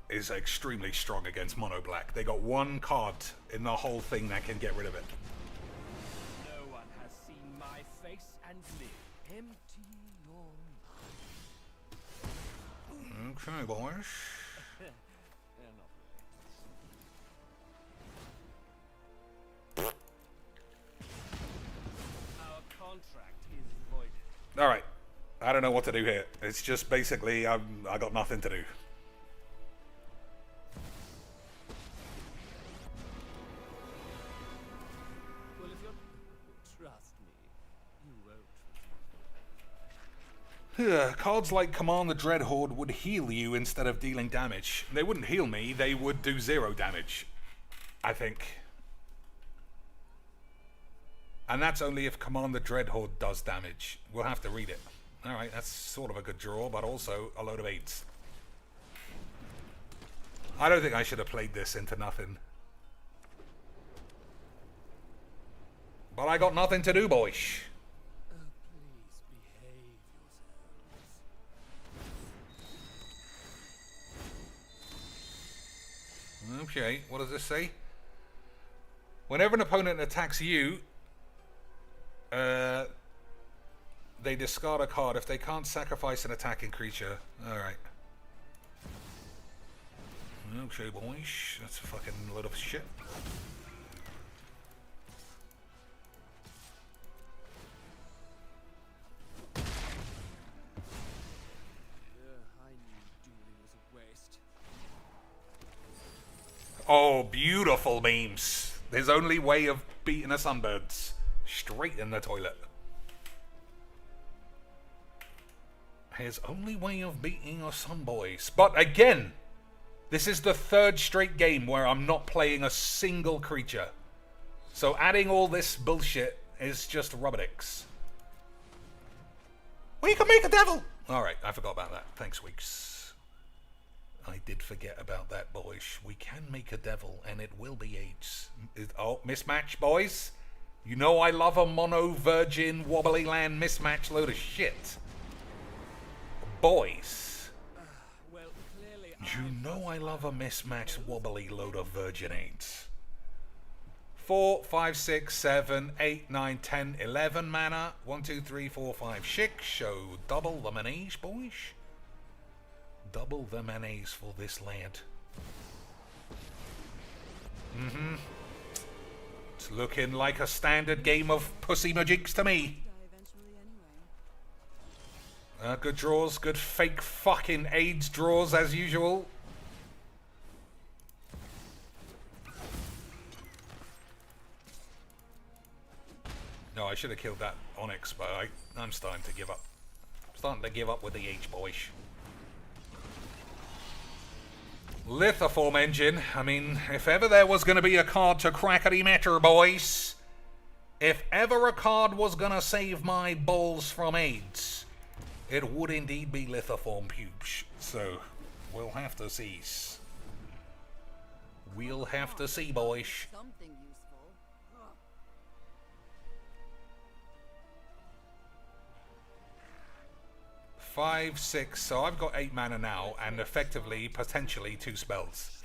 is extremely strong against mono black. They got 1 card in the whole thing that can get rid of it. No one has seen my face and live. Empty your Okay, boys. Our contract is voided. Alright. I don't know what to do here. It's just basically I got nothing to do. Well, if you're... Trust me, you won't. Cards like Command the Dreadhorde would heal you instead of dealing damage. They wouldn't heal me, they would do 0 damage. I think. And that's only if Command the Dreadhorde does damage. We'll have to read it. Alright, that's sort of a good draw, but also a load of 8s. I don't think I should have played this into nothing. But I got nothing to do, boys. Oh, please behave yourselves. Okay, what does this say? Whenever an opponent attacks you, they discard a card if they can't sacrifice an attacking creature. Alright. Okay, boys. That's a fucking load of shit. Oh, beautiful memes. His only way of beating a Sunbirds. Straight in the toilet. His only way of beating a Sunboys. But again, this is the third straight game where I'm not playing a single creature. So adding all this bullshit is just rubberdicks. We can make a devil! Alright, I forgot about that. Thanks, Weeks. I did forget about that, boys. We can make a devil, and it will be AIDS. Oh, mismatch, boys. You know I love a mono virgin wobbly land mismatch load of shit. Boys. Well, clearly You know I love a mismatched wobbly load of virgin AIDS. 4, 5, 6, 7, 8, 9, 10, 11 mana. 1, 2, 3, 4, 5, 6. So double the mayonnaise, boys. Double the mayonnaise for this lad. It's looking like a standard game of pussy magics to me. Good draws, good fake fucking AIDS draws as usual. No, I should have killed that Onyx, but I'm starting to give up. Starting to give up with the H, boys. Lithoform engine. I mean, if ever there was going to be a card to crackety matter, boys. If ever a card was going to save my balls from AIDS, it would indeed be Lithoform pubes. So, we'll have to see. We'll have to see, boys. Something useful. 5, 6, so I've got 8 mana now, and effectively, potentially, 2 spells.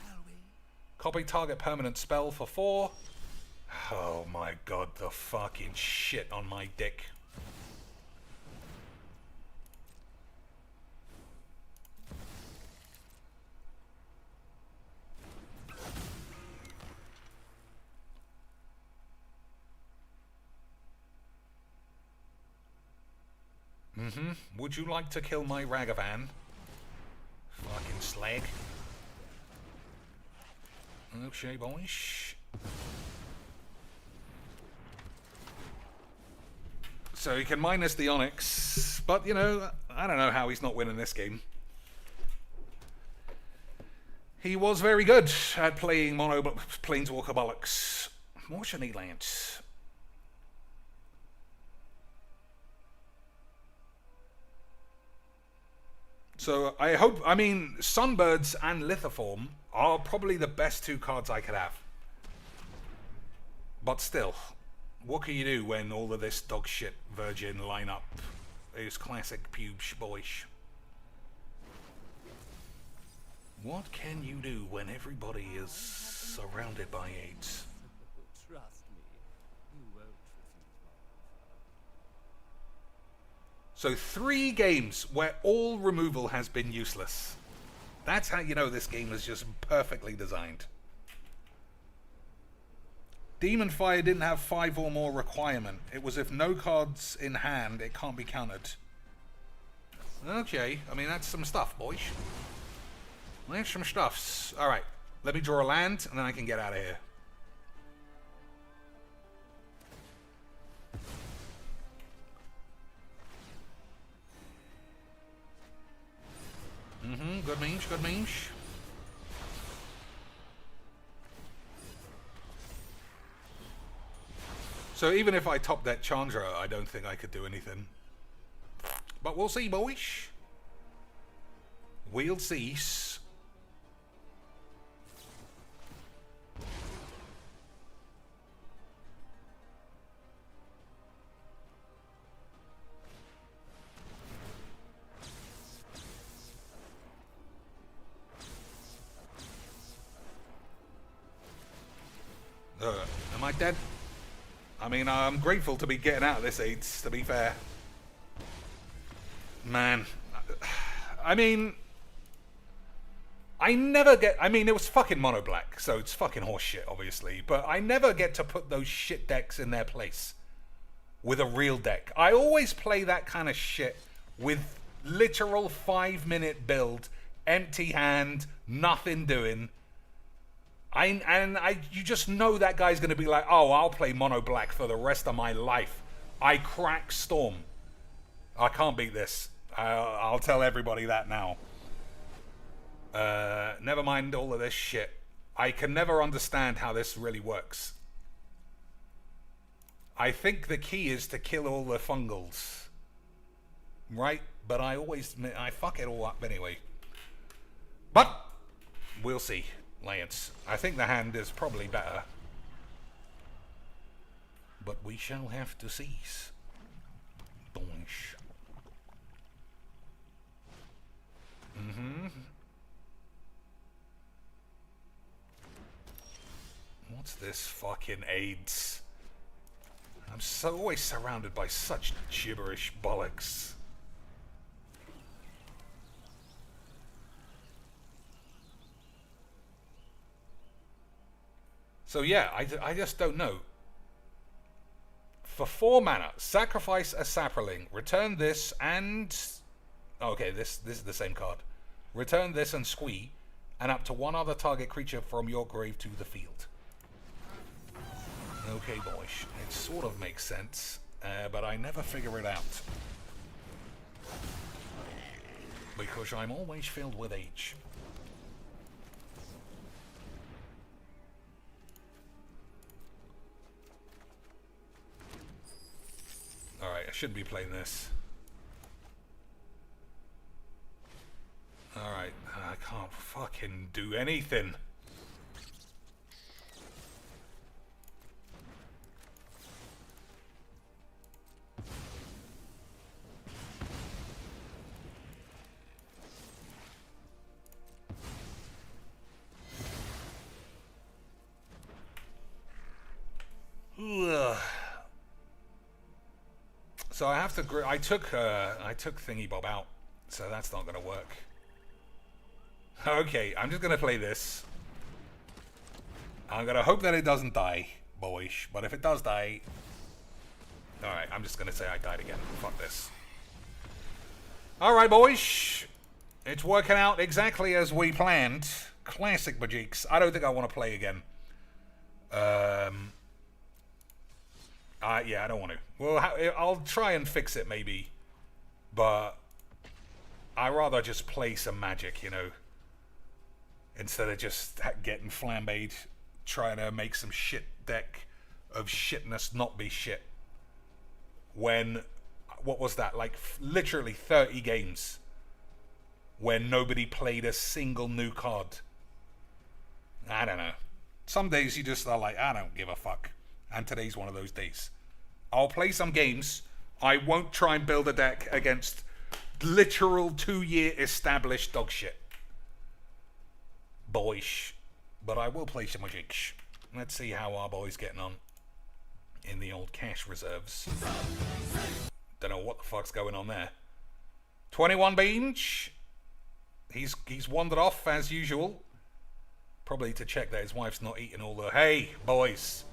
Copy target permanent spell for 4. Oh my god, the fucking shit on my dick. Would you like to kill my Ragavan? Fucking slag. Okay, boys. So he can minus the Onyx, but you know, I don't know how he's not winning this game. He was very good at playing mono Planeswalker bollocks. More shiny lands. So I mean, Sunbirds and Lithoform are probably the best 2 cards I could have. But still, what can you do when all of this dog shit virgin lineup is classic pubes boys? What can you do when everybody is surrounded by AIDS? trust me, you won't refuse my So offer. 3 games where all removal has been useless. That's how you know this game is just perfectly designed. Demon Fire didn't have 5 or more requirement. It was if no cards in hand, it can't be countered. Okay, I mean that's some stuff, boys. There's some stuffs. Alright, let me draw a land and then I can get out of here. Good memes, good memes. So even if I top that Chandra, I don't think I could do anything. But we'll see, boys. We'll see. Am I dead? I mean, I'm grateful to be getting out of this AIDS, to be fair. Man. I mean, I never get... I mean, it was fucking mono black, so it's fucking horseshit, obviously. But I never get to put those shit decks in their place with a real deck. I always play that kind of shit with literal 5-minute build, empty hand, nothing doing. You just know that guy's going to be like, oh, I'll play mono black for the rest of my life. I crack Storm. I can't beat this. I'll tell everybody that now. Never mind all of this shit. I can never understand how this really works. I think the key is to kill all the fungals. Right? But I fuck it all up anyway. But we'll see, Lance. I think the hand is probably better. But we shall have to seize. Boish. What's this fucking AIDS? I'm so always surrounded by such gibberish bollocks. So yeah, I just don't know. For 4 mana, sacrifice a sapling. Return this and... Okay, this is the same card. Return this and Squee, and up to 1 other target creature from your grave to the field. Okay, boys. It sort of makes sense, but I never figure it out. Because I'm always filled with age. Alright, I shouldn't be playing this. Alright, I can't fucking do anything. Ugh. So I have to. I took Thingy Bob out, so that's not gonna work. Okay, I'm just gonna play this. I'm gonna hope that it doesn't die, boyish. But if it does die, all right, I'm just gonna say I died again. Fuck this. All right, boys, it's working out exactly as we planned. Classic Bajiks. I don't think I want to play again. Yeah, I don't want to. Well, I'll try and fix it maybe, but I'd rather just play some Magic, you know, instead of just getting flambéed, trying to make some shit deck of shitness not be shit. When, what was that, like literally 30 games when nobody played a single new card. I don't know. Some days you just are like, I don't give a fuck. And today's one of those days. I'll play some games. I won't try and build a deck against literal 2-year established dog shit. Boyish. But I will play some Magic. Let's see how our boy's getting on in the old cash reserves. Don't know what the fuck's going on there. 21 beans. He's wandered off as usual. Probably to check that his wife's not eating all the... Hey, boys.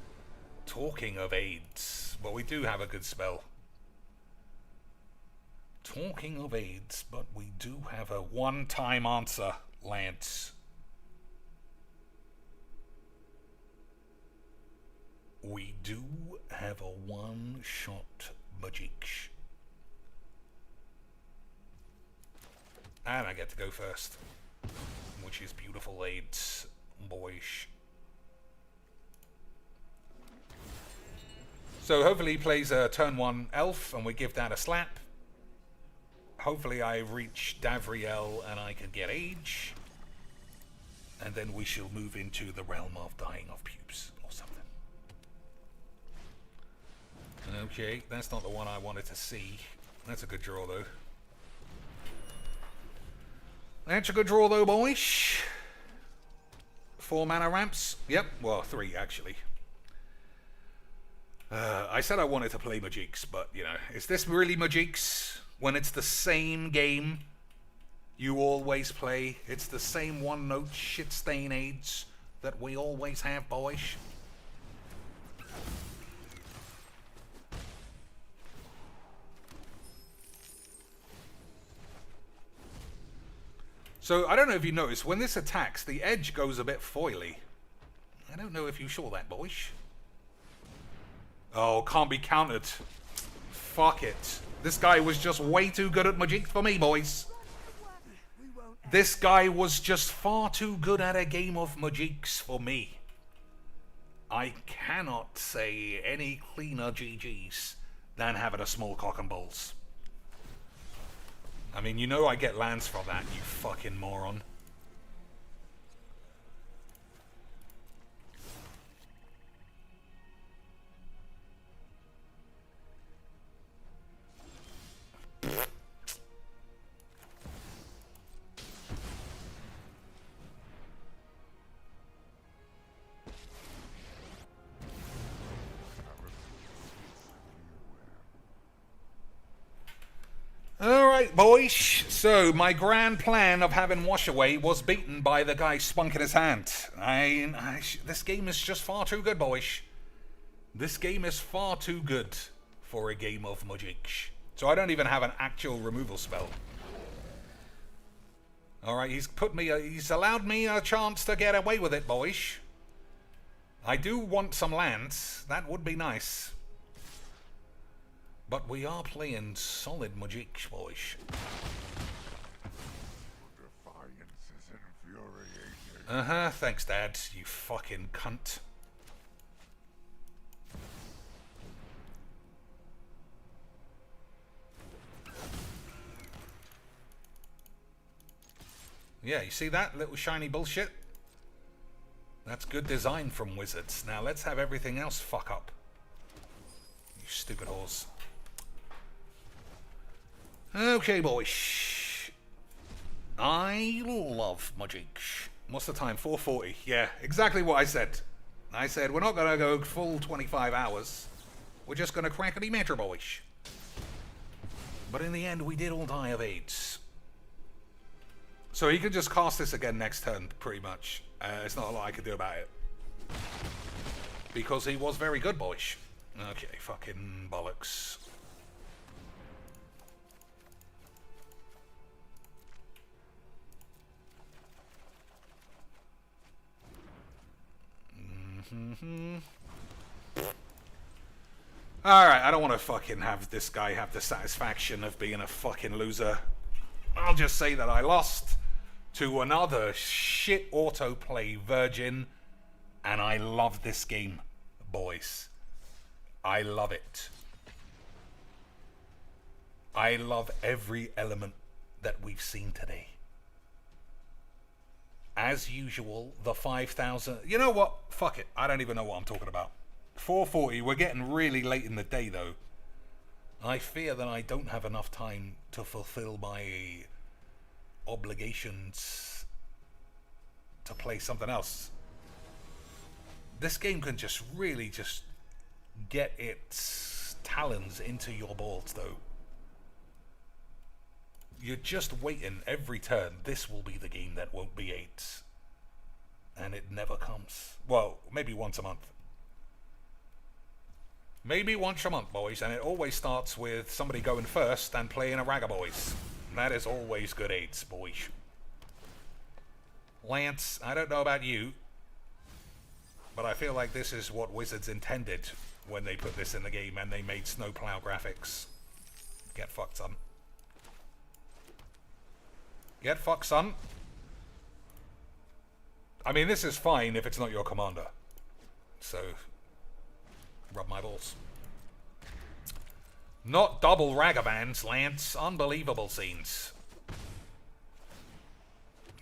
Talking of AIDS, but we do have a good spell. Talking of AIDS, but we do have a one-time answer, Lance. We do have a one-shot Magic. And I get to go first, which is beautiful AIDS, boyish. So hopefully he plays a turn 1 elf and we give that a slap. Hopefully I reach Davriel and I can get age. And then we shall move into the realm of dying of pubes or something. Okay, that's not the one I wanted to see. That's a good draw though. That's a good draw though, boys. 4 mana ramps. Yep, well 3 actually. I said I wanted to play Magics, but, you know, is this really Magics when it's the same game you always play? It's the same one-note shit-stain AIDS that we always have, boys. So, I don't know if you noticed, when this attacks, the edge goes a bit foily. don't know if you saw that, boys. Oh, can't be countered. Fuck it. This guy was just way too good at Majik for me, boys. This guy was just far too good at a game of Majiks for me. I cannot say any cleaner GGs than having a small cock and balls. I mean, you know I get lands from that, you fucking moron. Alright, boys. So, my grand plan of having Wash Away was beaten by the guy spunk in his hand. This game is just far too good, boys. This game is far too good for a game of Majik. So I don't even have an actual removal spell. Alright, he's allowed me a chance to get away with it, boys. I do want some lands. That would be nice. But we are playing solid Majik, boys. Defiance is infuriating. Uh-huh, thanks, Dad, you fucking cunt. Yeah, you see that little shiny bullshit? That's good design from Wizards. Now let's have everything else fuck up. You stupid horse. Okay, boys. I love Majik. What's the time? 4:40. Yeah, exactly what I said. I said we're not going to go full 25 hours. We're just going to crackety Metro, boys. But in the end, we did all die of AIDS. So he could just cast this again next turn, pretty much. There's not a lot I could do about it. Because he was very good, boys. Okay, fucking bollocks. Alright, I don't want to fucking have this guy have the satisfaction of being a fucking loser. I'll just say that I lost to another shit autoplay virgin, and I love this game, boys. I love it. I love every element that we've seen today. As usual, the 5,000... You know what? Fuck it. I don't even know what I'm talking about. 4:40. We're getting really late in the day, though. I fear that I don't have enough time to fulfill my obligations to play something else. This game can just really just get its talons into your balls, though. You're just waiting every turn. This will be the game that won't be 8. And it never comes. Well, maybe once a month. Maybe once a month, boys. And it always starts with somebody going first and playing a Ragga Boys. That is always good 8s, boys. Lance, I don't know about you, but I feel like this is what Wizards intended when they put this in the game and they made snowplow graphics. Get fucked, son. Get fucked, son. I mean, this is fine if it's not your commander. So, rub my balls. Not double Ragavans, Lance. Unbelievable scenes.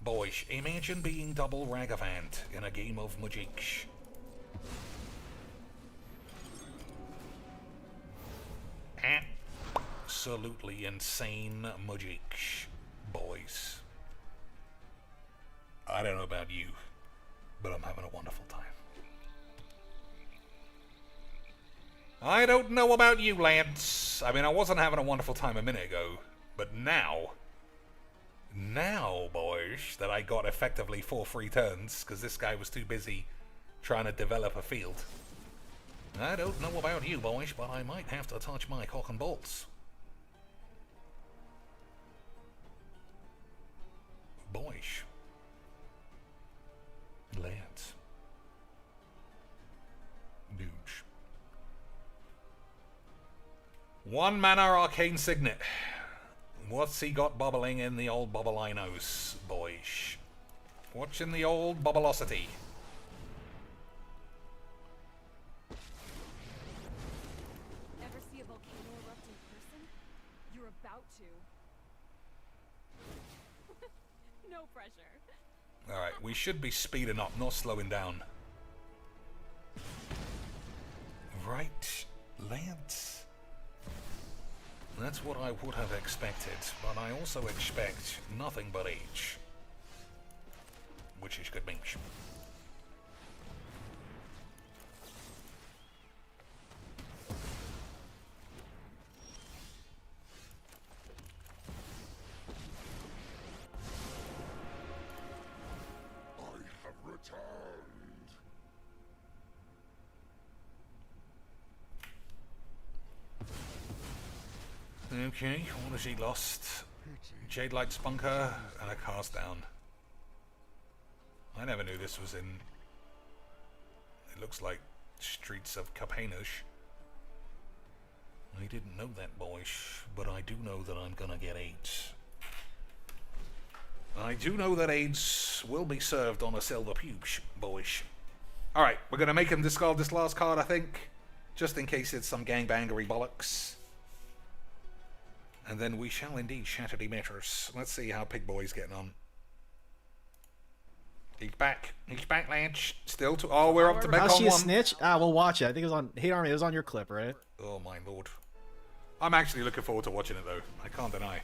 Boys, imagine being double Ragavant in a game of Majik. Absolutely insane Majik, boys. I don't know about you, but I'm having a wonderful time. I don't know about you, Lance. I mean, I wasn't having a wonderful time a minute ago, but now, boys, that I got effectively 4 free turns, because this guy was too busy trying to develop a field. I don't know about you, boys, but I might have to touch my cock and balls. Boys. Lance. 1 mana arcane signet. What's he got bubbling in the old bubblinos, boys? What's in the old bubblosity? Ever see a volcano erupt in person? You're about to. No pressure. Alright, we should be speeding up, not slowing down. Right, Lance. That's what I would have expected, but I also expect nothing but age. Which is good means. I have returned. Okay, what has he lost? Jade Light Spunker and a cast down. I never knew this was in... It looks like Streets of Capanush. I didn't know that, boys, but I do know that I'm gonna get AIDS. I do know that AIDS will be served on a silver pubes, boys. Alright, we're gonna make him discard this last card, I think. Just in case it's some gangbangery bollocks. And then we shall indeed shatter the meters. Let's see how Pig Boy's getting on. He's back. He's back, Lance. Still to... Oh, we're up to back How's on she a 1. snitch? Ah, we'll watch it. I think it was on Hate Army. It was on your clip, right? Oh, my lord. I'm actually looking forward to watching it, though. I can't deny.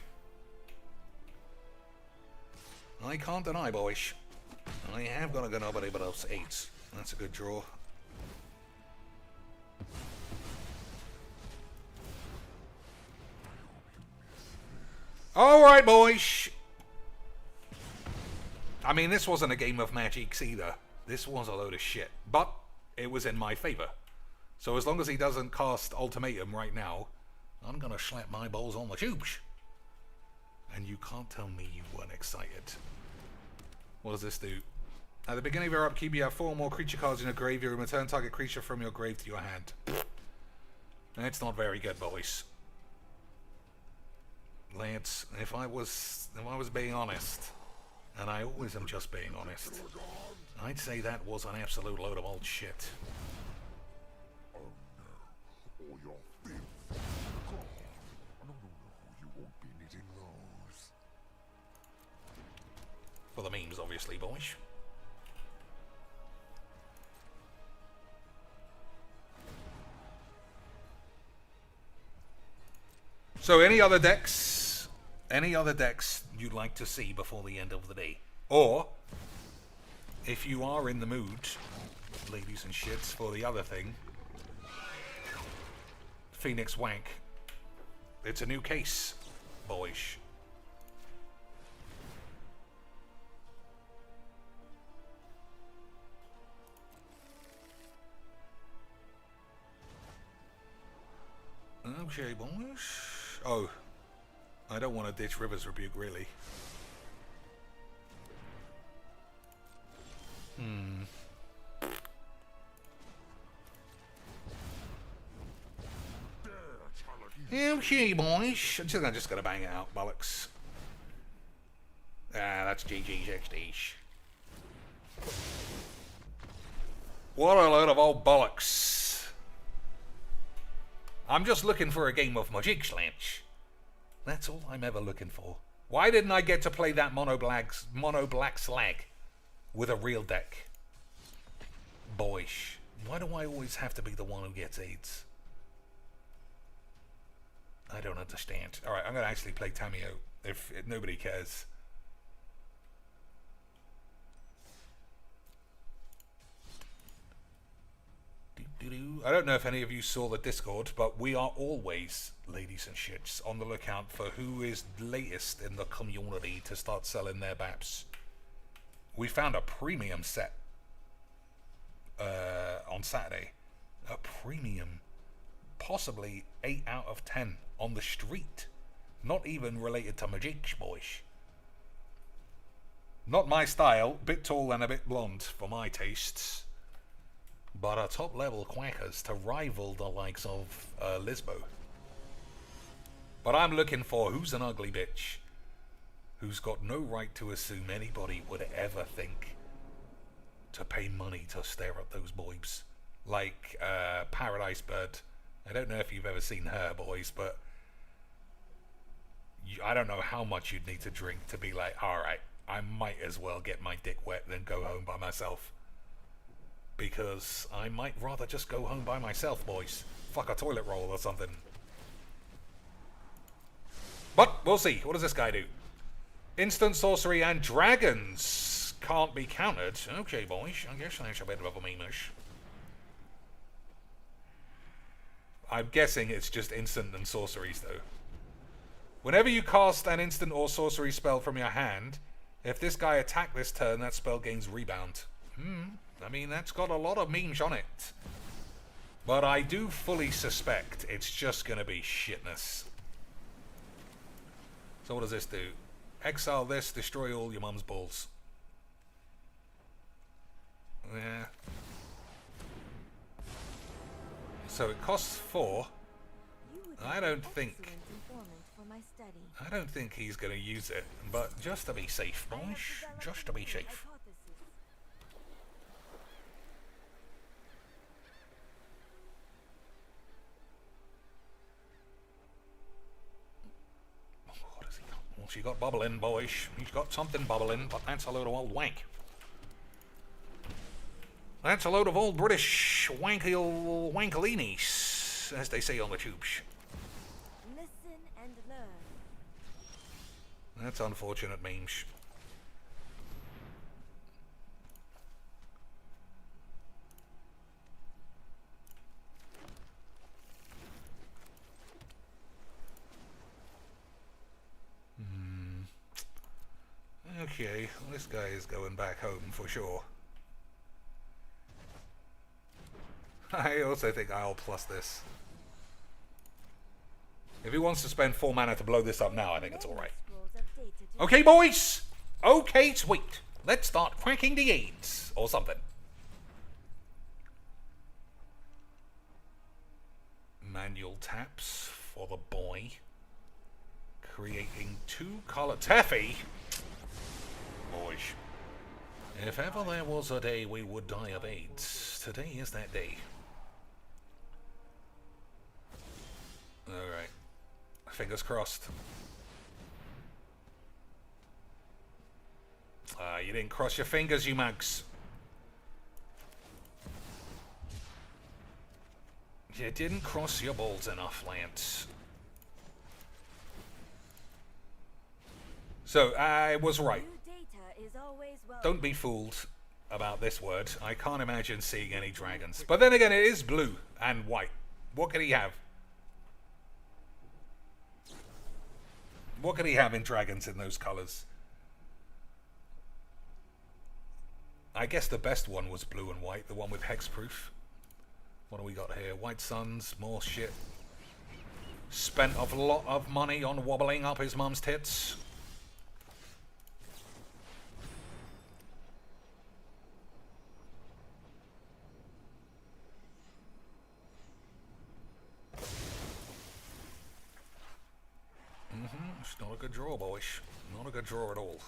I can't deny, boys. I have got to go nobody but else 8. That's a good draw. Alright, boys. I mean, this wasn't a game of magics either. This was a load of shit. But it was in my favor. So as long as he doesn't cast Ultimatum right now, I'm gonna slap my balls on the tubes. And you can't tell me you weren't excited. What does this do? At the beginning of your upkeep, you have 4 more creature cards in your grave. You return target creature from your grave to your hand. That's not very good, boys. Lance, if I was being honest, and I always am just being honest, I'd say that was an absolute load of old shit. Oh no, all your filth. God. No, you won't be needing those. For the memes, obviously, boys. So any other decks you'd like to see before the end of the day? Or, if you are in the mood, ladies and shits, for the other thing, Phoenix Wank. It's a new case, boys. Okay, boys. Oh, I don't want to ditch River's Rebuke, really. Okay, boys. I'm just gonna bang it out, bollocks. Ah, that's GG's XD's. What a load of old bollocks. I'm just looking for a game of Magic Slanch. That's all I'm ever looking for. Why didn't I get to play that mono black slag with a real deck? Boys, why do I always have to be the one who gets AIDS? I don't understand. Alright, I'm gonna actually play Tamio if nobody cares. I don't know if any of you saw the Discord, but we are always, ladies and shits, on the lookout for who is latest in the community to start selling their BAPs. We found a premium set on Saturday. A premium, possibly 8 out of 10 on the street. Not even related to Magic, boys. Not my style, bit tall and a bit blonde for my tastes. But a top level quackers to rival the likes of Lisbo. But I'm looking for who's an ugly bitch who's got no right to assume anybody would ever think to pay money to stare at those boys. Like Paradise Bird. I don't know if you've ever seen her, boys, but I don't know how much you'd need to drink to be like, alright, I might as well get my dick wet than go home by myself. Because I might rather just go home by myself, boys. Fuck a toilet roll or something. But we'll see. What does this guy do? Instant sorcery and dragons can't be countered. Okay, boys. I guess that's a bit of a memeish. I'm guessing it's just instant and sorceries, though. Whenever you cast an instant or sorcery spell from your hand, if this guy attacked this turn, that spell gains rebound. I mean, that's got a lot of memes on it. But I do fully suspect it's just going to be shitness. So what does this do? Exile this, destroy all your mum's balls. Yeah. So it costs 4. I don't think he's going to use it, but just to be safe, boys. Just to be safe. What has he got? What's he got bubbling, boys? He's got something bubbling, but that's a load of old wank. That's a load of old British wankalinis, as they say on the tubes. Listen and learn. That's unfortunate memes. Okay, well, this guy is going back home for sure. I also think I'll plus this. If he wants to spend 4 mana to blow this up now, I think it's alright. Okay, boys! Okay, sweet. Let's start cracking the aids. Or something. Manual taps for the boy. Creating 2 color... Taffy! Boys. If ever there was a day we would die of AIDS, today is that day. Alright. Fingers crossed. You didn't cross your fingers, you mugs. You didn't cross your balls enough, Lance. So, I was right. Don't be fooled about this word. I can't imagine seeing any dragons. But then again, it is blue and white. What could he have? What could he have in dragons in those colors? I guess the best one was blue and white, the one with hexproof. What do we got here? White Suns, more shit. Spent a lot of money on wobbling up his mum's tits. It's not a good draw, boys. Not a good draw at all.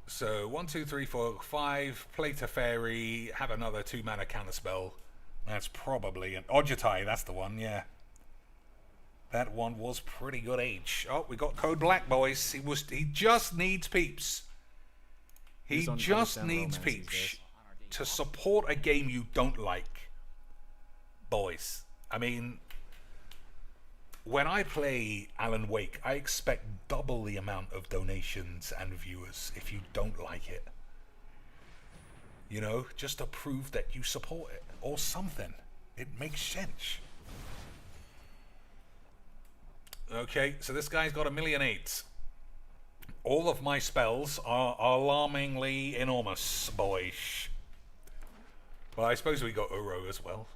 So 1, 2, 3, 4, 5. Play Teferi. Have another 2 mana counter spell. That's probably an Ojutai. That's the one. Yeah. That one was pretty good age. Oh, we got Code Black, boys. He just needs peeps. He just needs peeps to support a game you don't like, boys. I mean, when I play Alan Wake, I expect double the amount of donations and viewers if you don't like it. You know, just to prove that you support it or something. It makes sense. Okay, so this guy's got 1,000,008. All of my spells are alarmingly enormous, boys. Well, I suppose we got Uro as well,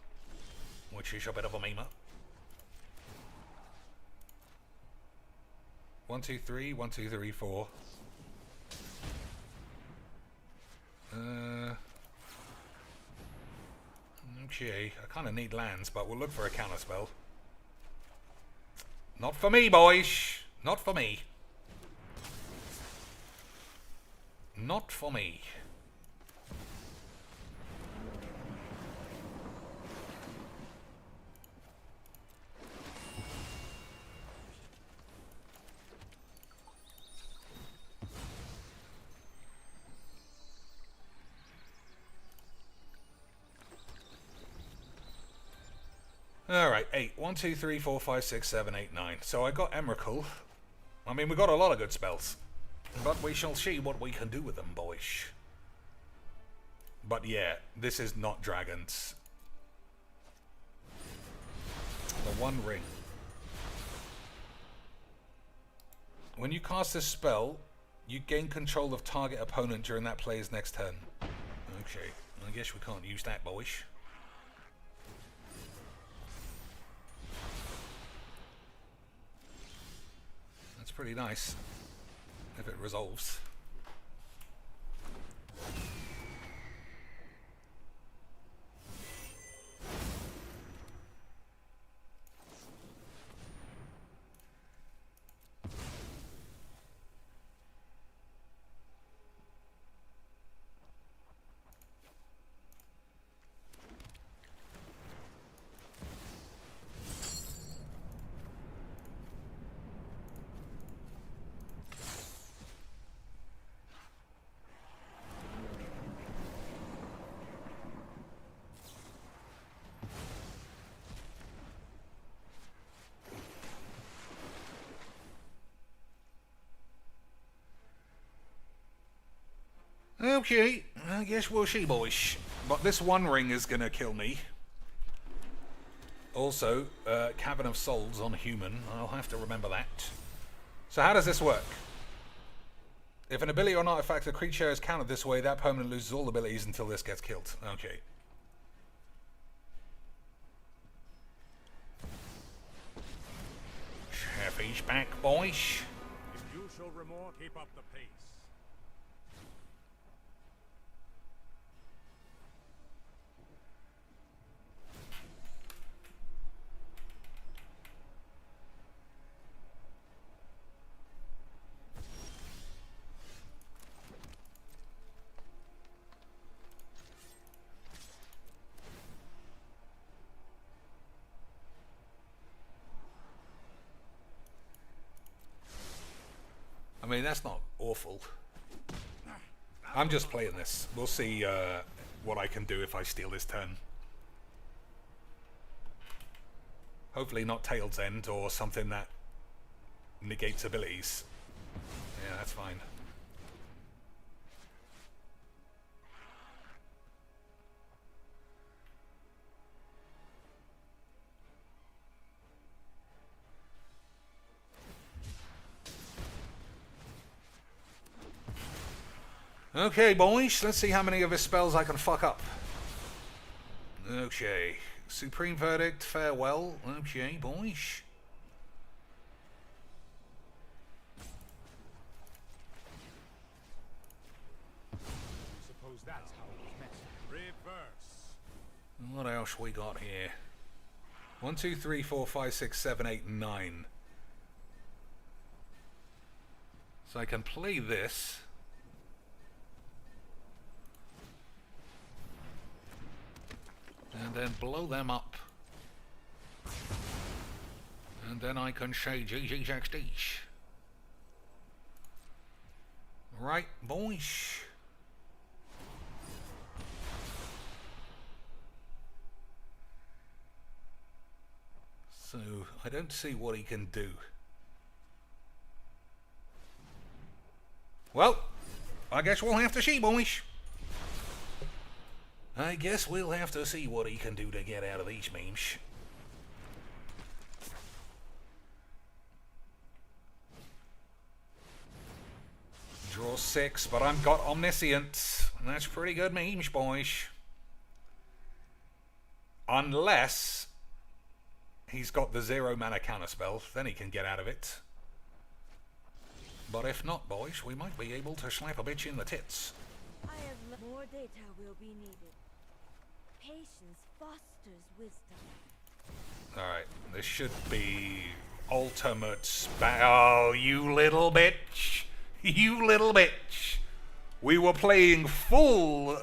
which is a bit of a meme. 1, 2, 3, 1, 2, 3, 4. Okay, I kind of need lands, but we'll look for a counterspell. Not for me, boys. Not for me. Not for me. Alright, 8. 1, 2, 3, 4, 5, 6, 7, 8, 9. So I got Emrakul. I mean, we got a lot of good spells. But we shall see what we can do with them, boys. But yeah, this is not dragons. The One Ring. When you cast this spell, you gain control of target opponent during that player's next turn. Okay, I guess we can't use that, boys. That's pretty nice. If it resolves. Okay, I guess we'll see, boys. But this One Ring is gonna kill me. Also, Cavern of Souls on human. I'll have to remember that. So how does this work? If an ability or an artifact of a creature is countered this way, that permanent loses all abilities until this gets killed. Okay. Chaffy's back, boys. If you shall remore, keep up the pace. I mean, that's not awful. I'm just playing this. We'll see what I can do if I steal this turn. Hopefully not Tail's End or something that negates abilities. Yeah, that's fine. Okay, boys, let's see how many of his spells I can fuck up. Okay. Supreme Verdict, farewell. Okay, boys. Suppose that's how it was meant. Reverse. What else we got here? 1, 2, 3, 4, 5, 6, 7, 8, 9. So I can play this. And then blow them up. And then I can say GGXDs. Right, boys. So, I don't see what he can do. Well, I guess we'll have to see, boys. I guess we'll have to see what he can do to get out of these memes. Draw 6, but I've got Omniscient. And that's pretty good memes, boys. Unless he's got the 0 mana counterspell, then he can get out of it. But if not, boys, we might be able to slap a bitch in the tits. I have more data will be needed. Patience fosters wisdom. Alright, this should be ultimate oh, you little bitch. You little bitch. We were playing full,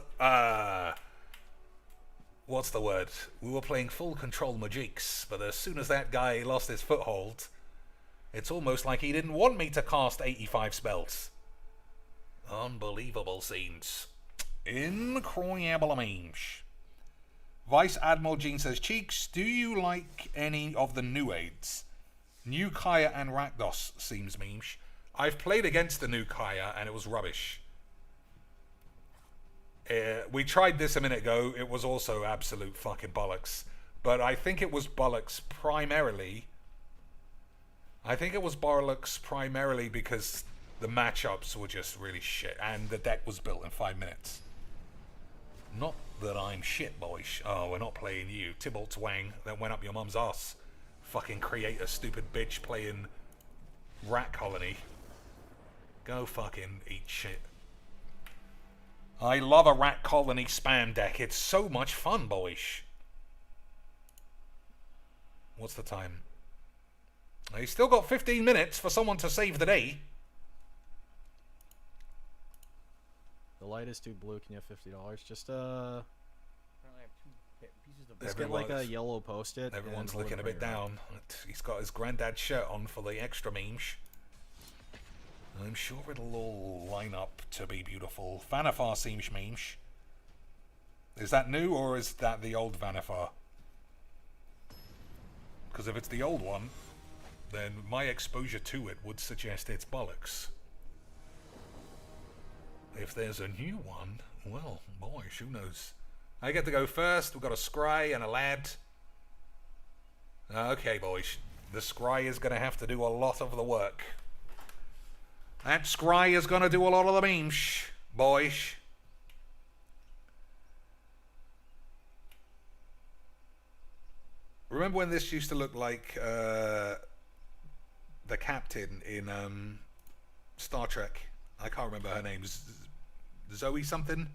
what's the word? We were playing full control Magiques, but as soon as that guy lost his foothold, it's almost like he didn't want me to cast 85 spells. Unbelievable scenes. Incredible memes. Vice Admiral Jean says, Cheeks, do you like any of the new aids? New Kaya and Rakdos seems memes. I've played against the new Kaya and it was rubbish. We tried this a minute ago. It was also absolute fucking bollocks. But I think it was bollocks primarily. Because the matchups were just really shit. And the deck was built in 5 minutes. Not that I'm shit, boys. Oh, we're not playing you. Tybalt's Wang that went up your mum's ass. Fucking create a stupid bitch playing Rat Colony. Go fucking eat shit. I love a Rat Colony spam deck. It's so much fun, boys. What's the time? He's still got 15 minutes for someone to save the day. The light is too blue. Can you have $50? Just Apparently I have 2 pieces of let's get like a yellow post-it. Everyone's looking a bit down. He's got his granddad's shirt on for the extra memes. I'm sure it'll all line up to be beautiful. Vanifar seems memes. Is that new or is that the old Vanifar? Because if it's the old one, then my exposure to it would suggest it's bollocks. If there's a new one, well, boy, who knows? I get to go first. We've got a scry and a lad. Okay, boys. The scry is going to have to do a lot of the work. That scry is going to do a lot of the memes, boys. Remember when this used to look like the captain in Star Trek? I can't remember her name. Zoe something?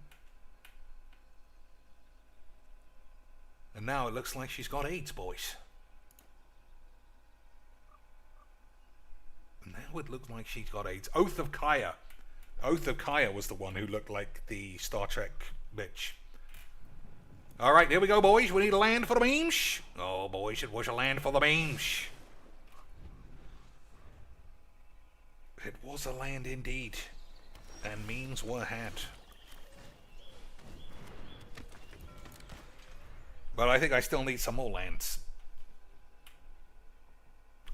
And now it looks like she's got AIDS, boys. Now it looks like she's got AIDS. Oath of Kaya. Oath of Kaya was the one who looked like the Star Trek bitch. Alright, here we go, boys. We need a land for the memes. Oh, boys, it was a land for the memes. It was a land indeed. And memes were had. But I think I still need some more lands.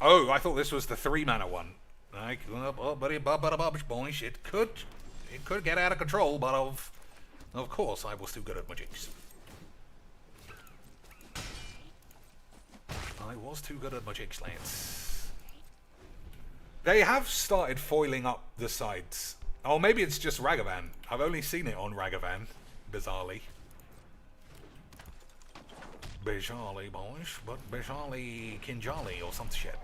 Oh, I thought this was the 3 mana one. Like, boys, it could get out of control, but of course I was too good at Magics. I was too good at Magics, lads. They have started foiling up the sides. Oh, maybe it's just Ragavan. I've only seen it on Ragavan, bizarrely. Bizarrely, boys, but bizarrely Kinjali or some shit.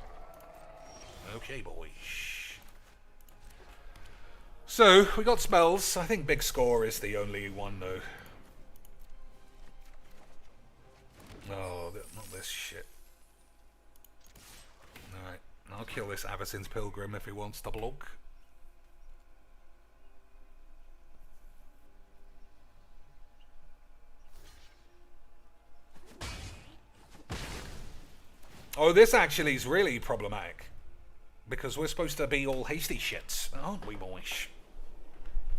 Okay, boys. So, we got spells. I think Big Score is the only one, though. Oh, not this shit. Alright, I'll kill this Avacyn's Pilgrim if he wants to block. Oh, this actually is really problematic. Because we're supposed to be all hasty shits, aren't we, boys?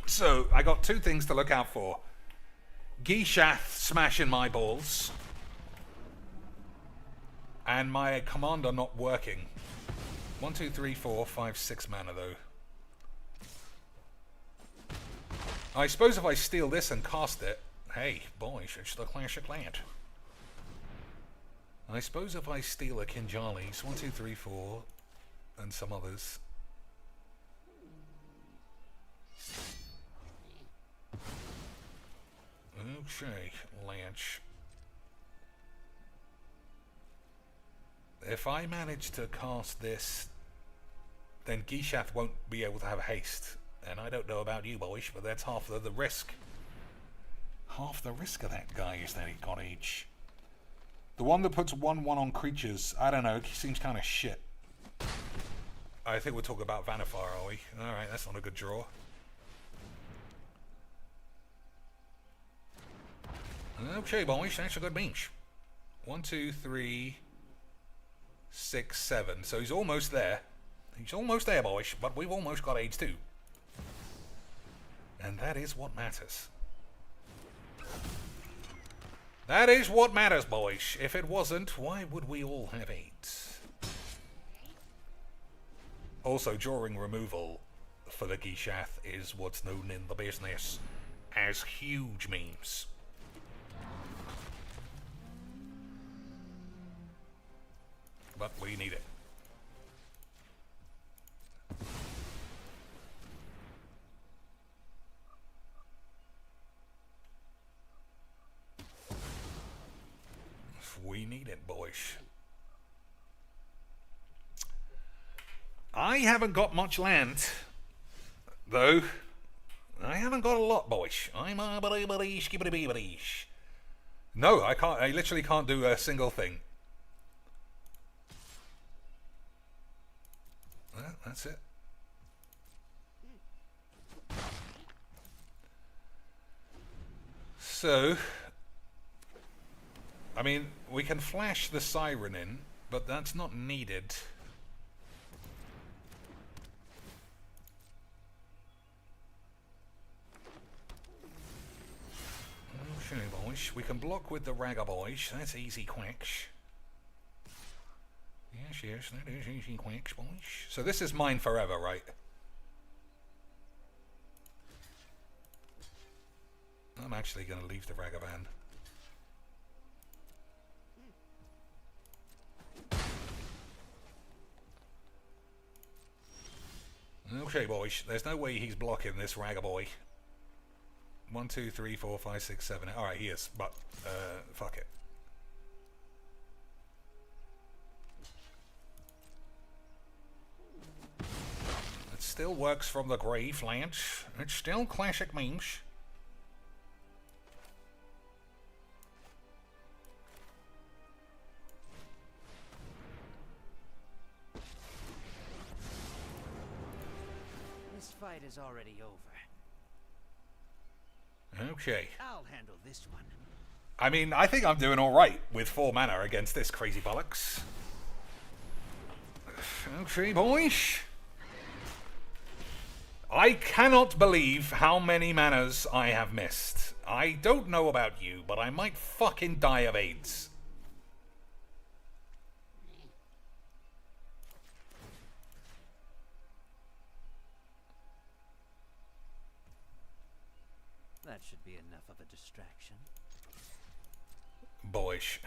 So, I got 2 things to look out for. Gishath smashing my balls. And my commander not working. 1, 2, 3, 4, 5, 6 mana, though. I suppose if I steal this and cast it... Hey, boys, it's the classic land. I suppose if I steal a Kinjali's, 1, 2, 3, 4, and some others. Okay, Lanch. If I manage to cast this, then Gishath won't be able to have haste. And I don't know about you boys, but that's half the risk. half the risk of that guy is that he got H. The one that puts 1/1 on creatures, I don't know, he seems kind of shit. I think we're talking about Vannifar, are we? Alright, that's not a good draw. Okay, boys, that's a good bench. 1, 2, 3, 6, 7. So he's almost there. He's almost there, boys, but we've almost got AIDS too. And that is what matters. That is what matters, boys. If it wasn't, why would we all have AIDS? Also, drawing removal for the Gishath is what's known in the business as huge memes. But we need it. We need it, boys. I haven't got much land, though. I haven't got a lot, boys. I'm a skibbity. No, I can't. I literally can't do a single thing. Well, that's it. So, I mean, we can flash the siren in, but that's not needed. Okay, boys. We can block with the Ragga boys. That's easy quacks. Yes, that is easy quacks, boys. So this is mine forever, right? I'm actually going to leave the Ragavan. Okay, boys. There's no way he's blocking this Ragga boy. 1, 2, 3, 4, 5, 6, 7. Alright, he is. But, fuck it. It still works from the grave, Lance. It's still classic memes. This fight is already over. Okay. I'll handle this one. I mean, I think I'm doing alright with 4 mana against this crazy bollocks. Okay, boys. I cannot believe how many manas I have missed. I don't know about you, but I might fucking die of AIDS. That should be enough of a distraction. Boyish.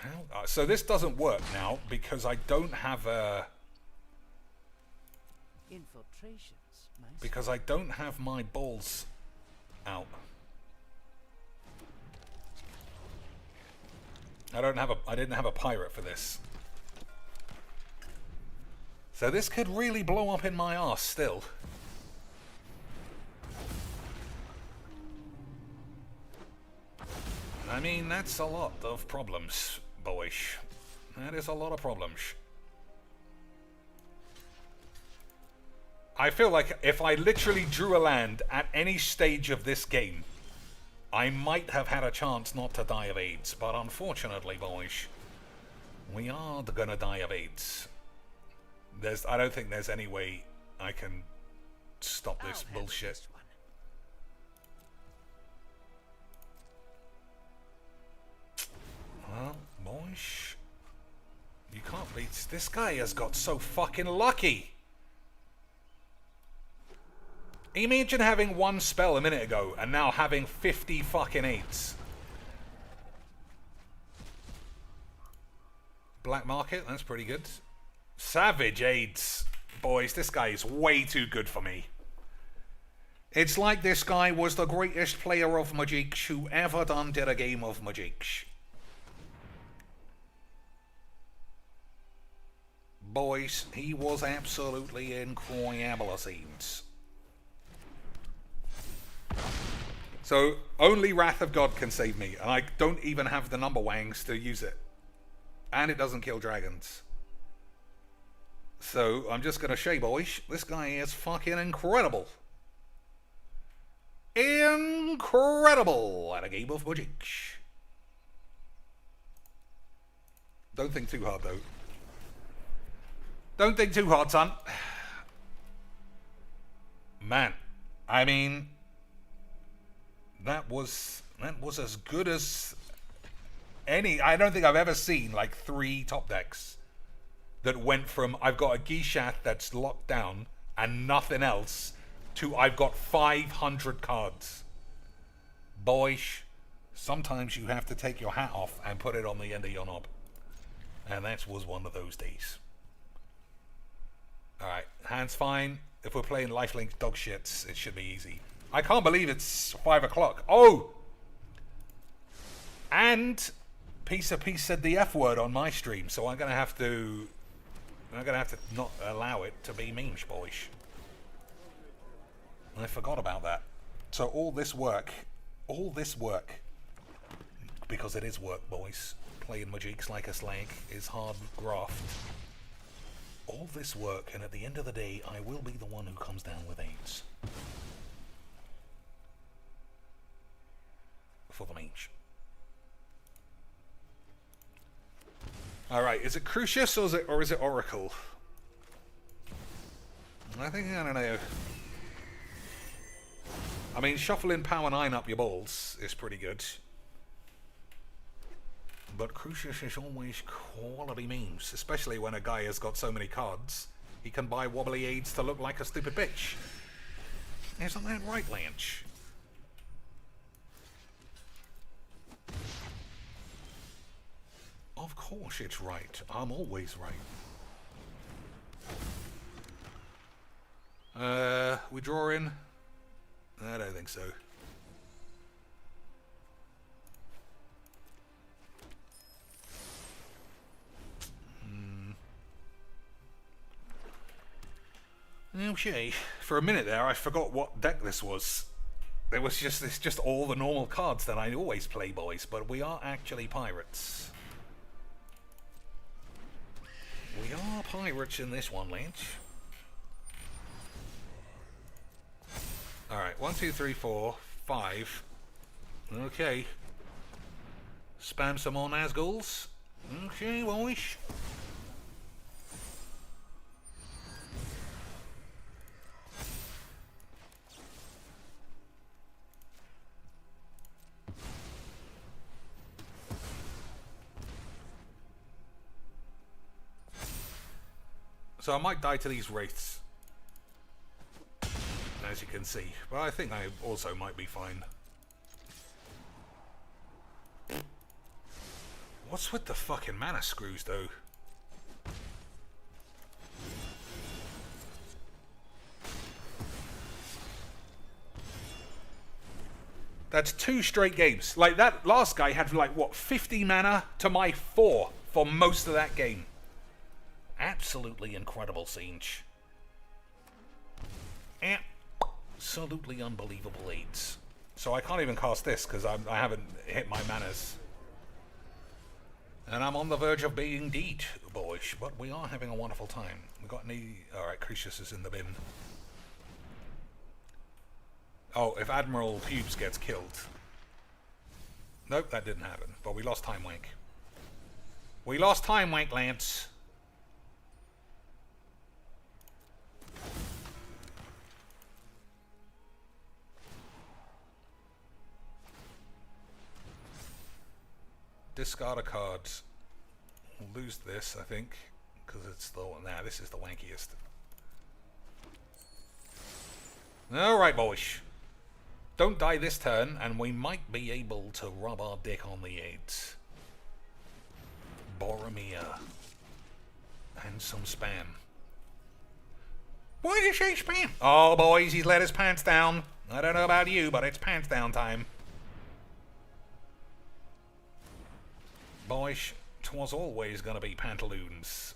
So this doesn't work now because I don't have a... Infiltrations, Maestro. Because I don't have my balls out. I didn't have a pirate for this. So this could really blow up in my arse still. I mean, that's a lot of problems, boyish. That is a lot of problems. I feel like if I literally drew a land at any stage of this game, I might have had a chance not to die of AIDS. But unfortunately, boyish, we are gonna die of AIDS. I don't think there's any way I can stop this bullshit. Well, boys, you can't beat... This guy has got so fucking lucky. Imagine having 1 spell a minute ago and now having 50 fucking 8s. Black market, that's pretty good. Savage AIDS. Boys, this guy is way too good for me. It's like this guy was the greatest player of Magic who ever done did a game of Magic. Boys, he was absolutely incredible, it seems. So only Wrath of God can save me, and I don't even have the number wangs to use it. And it doesn't kill dragons. So I'm just gonna say, boys, this guy is fucking incredible. Incredible at a game of magic. Don't think too hard, though. Don't think too hard, son. Man, I mean, that was as good as any. I don't think I've ever seen like 3 top decks that went from I've got a Gishath that's locked down and nothing else to I've got 500 cards. Boys, sometimes you have to take your hat off and put it on the end of your knob. And that was one of those days. Alright, hand's fine. If we're playing lifelink dog shits, it should be easy. I can't believe it's 5 o'clock. Oh! And Piece said the F word on my stream, so I'm gonna have to not allow it to be memes, boys. I forgot about that. So all this work, because it is work, boys. Playing Majiks like a slag is hard graft. All this work, and at the end of the day, I will be the one who comes down with AIDS. For the mage. Alright, is it Crucius or is it Oracle? I think, I don't know. I mean, shuffling Power 9 up your balls is pretty good. But Crucius is always quality memes, especially when a guy has got so many cards. He can buy wobbly aids to look like a stupid bitch. Isn't that right, Lynch? Of course it's right. I'm always right. We draw in? I don't think so. Okay, for a minute there I forgot what deck this was. It was just all the normal cards that I always play, boys, but we are actually pirates. We are pirates in this one, Lynch. Alright, 1, 2, 3, 4, 5. Okay. Spam some more Nazguls. Okay, boys. So I might die to these wraiths, as you can see, but I think I also might be fine. What's with the fucking mana screws, though? That's 2 straight games. Like, that last guy had, like, what, 50 mana to my 4 for most of that game. Absolutely incredible, Siege. Absolutely unbelievable aids. So I can't even cast this because I haven't hit my manas. And I'm on the verge of being deed, boys. But we are having a wonderful time. We got any... Alright, Crucius is in the bin. Oh, if Admiral Pubes gets killed. Nope, that didn't happen. But we lost Time Wank. We lost Time Wank, Lance. Discard a card. We'll lose this, I think, because it's the one. Nah, this is the wankiest. Alright, boys. Don't die this turn, and we might be able to rub our dick on the aids. Boromir. And some spam. Why did you say spam? Oh, boys, he's let his pants down. I don't know about you, but it's pants down time. Boys, 'twas always gonna be pantaloons.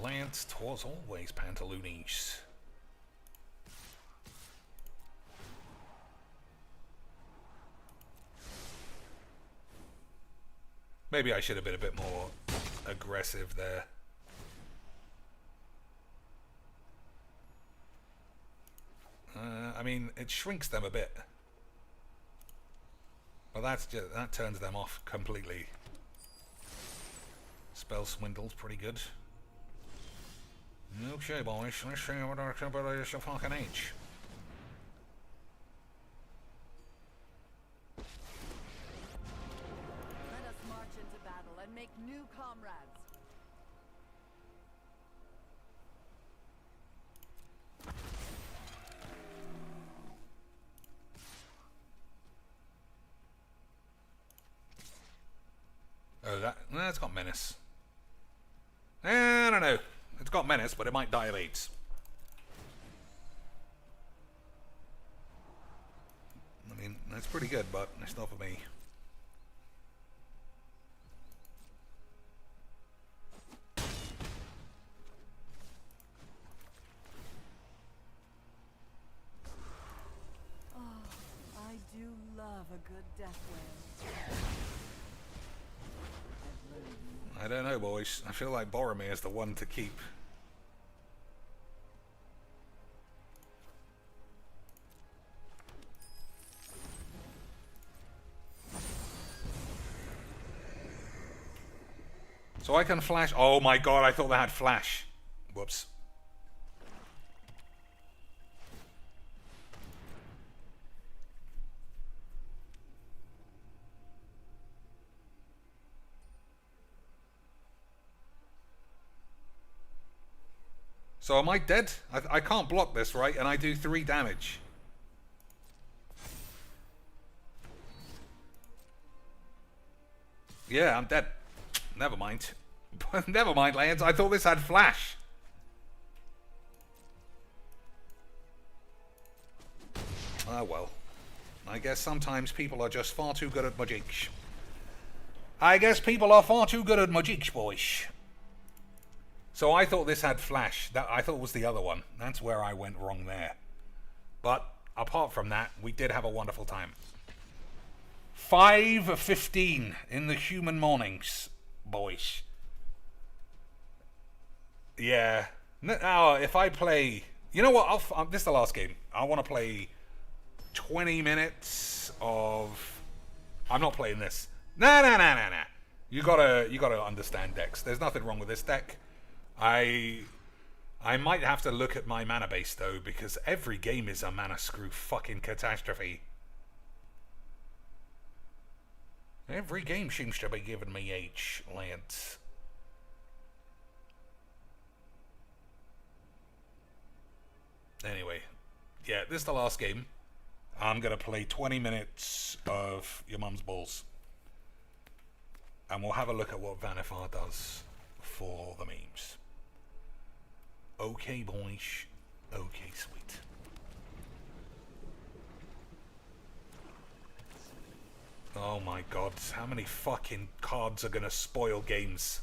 Lance, 'twas always pantaloonies. Maybe I should have been a bit more aggressive there. I mean, it shrinks them a bit. But that turns them off completely. Spell Swindle's pretty good. Okay, boys, let's see what our is a fucking H. Let us march into battle and make new comrades. Oh, that's got menace. I don't know. It's got menace, but it might die of AIDS. I mean, that's pretty good, but it's not for me. Oh, I do love a good death wail. I don't know, boys. I feel like Boromir is the one to keep. So I can flash. Oh my god, I thought they had flash. Whoops. So am I dead? I can't block this, right? And I do 3 damage. Yeah, I'm dead. Never mind. Never mind, lads. I thought this had flash. Ah, well. I guess sometimes people are just far too good at magic. I guess people are far too good at magic, boys. So I thought this had flash. That I thought was the other one. That's where I went wrong there. But apart from that, we did have a wonderful time. 5:15 in the human mornings, boys. Yeah. Now, if I play... You know what? This is the last game. I want to play 20 minutes of... I'm not playing this. Nah. You gotta understand decks. There's nothing wrong with this deck. I might have to look at my mana base though, because every game is a mana screw fucking catastrophe. Every game seems to be giving me H, lads. Anyway, yeah, this is the last game. I'm gonna play 20 minutes of your mum's balls, and we'll have a look at what Vanifar does for the memes. Okay, boys. Okay, sweet. Oh my god, how many fucking cards are gonna spoil games?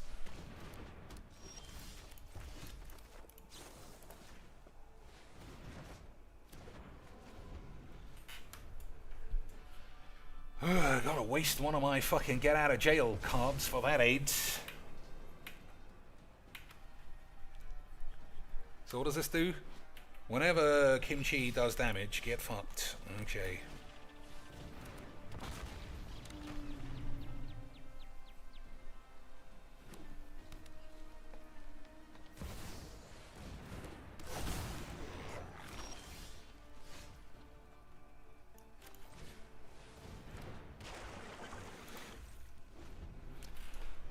I gotta waste one of my fucking get out of jail cards for that AIDS. So what does this do? Whenever Kimchi does damage, get fucked. Okay.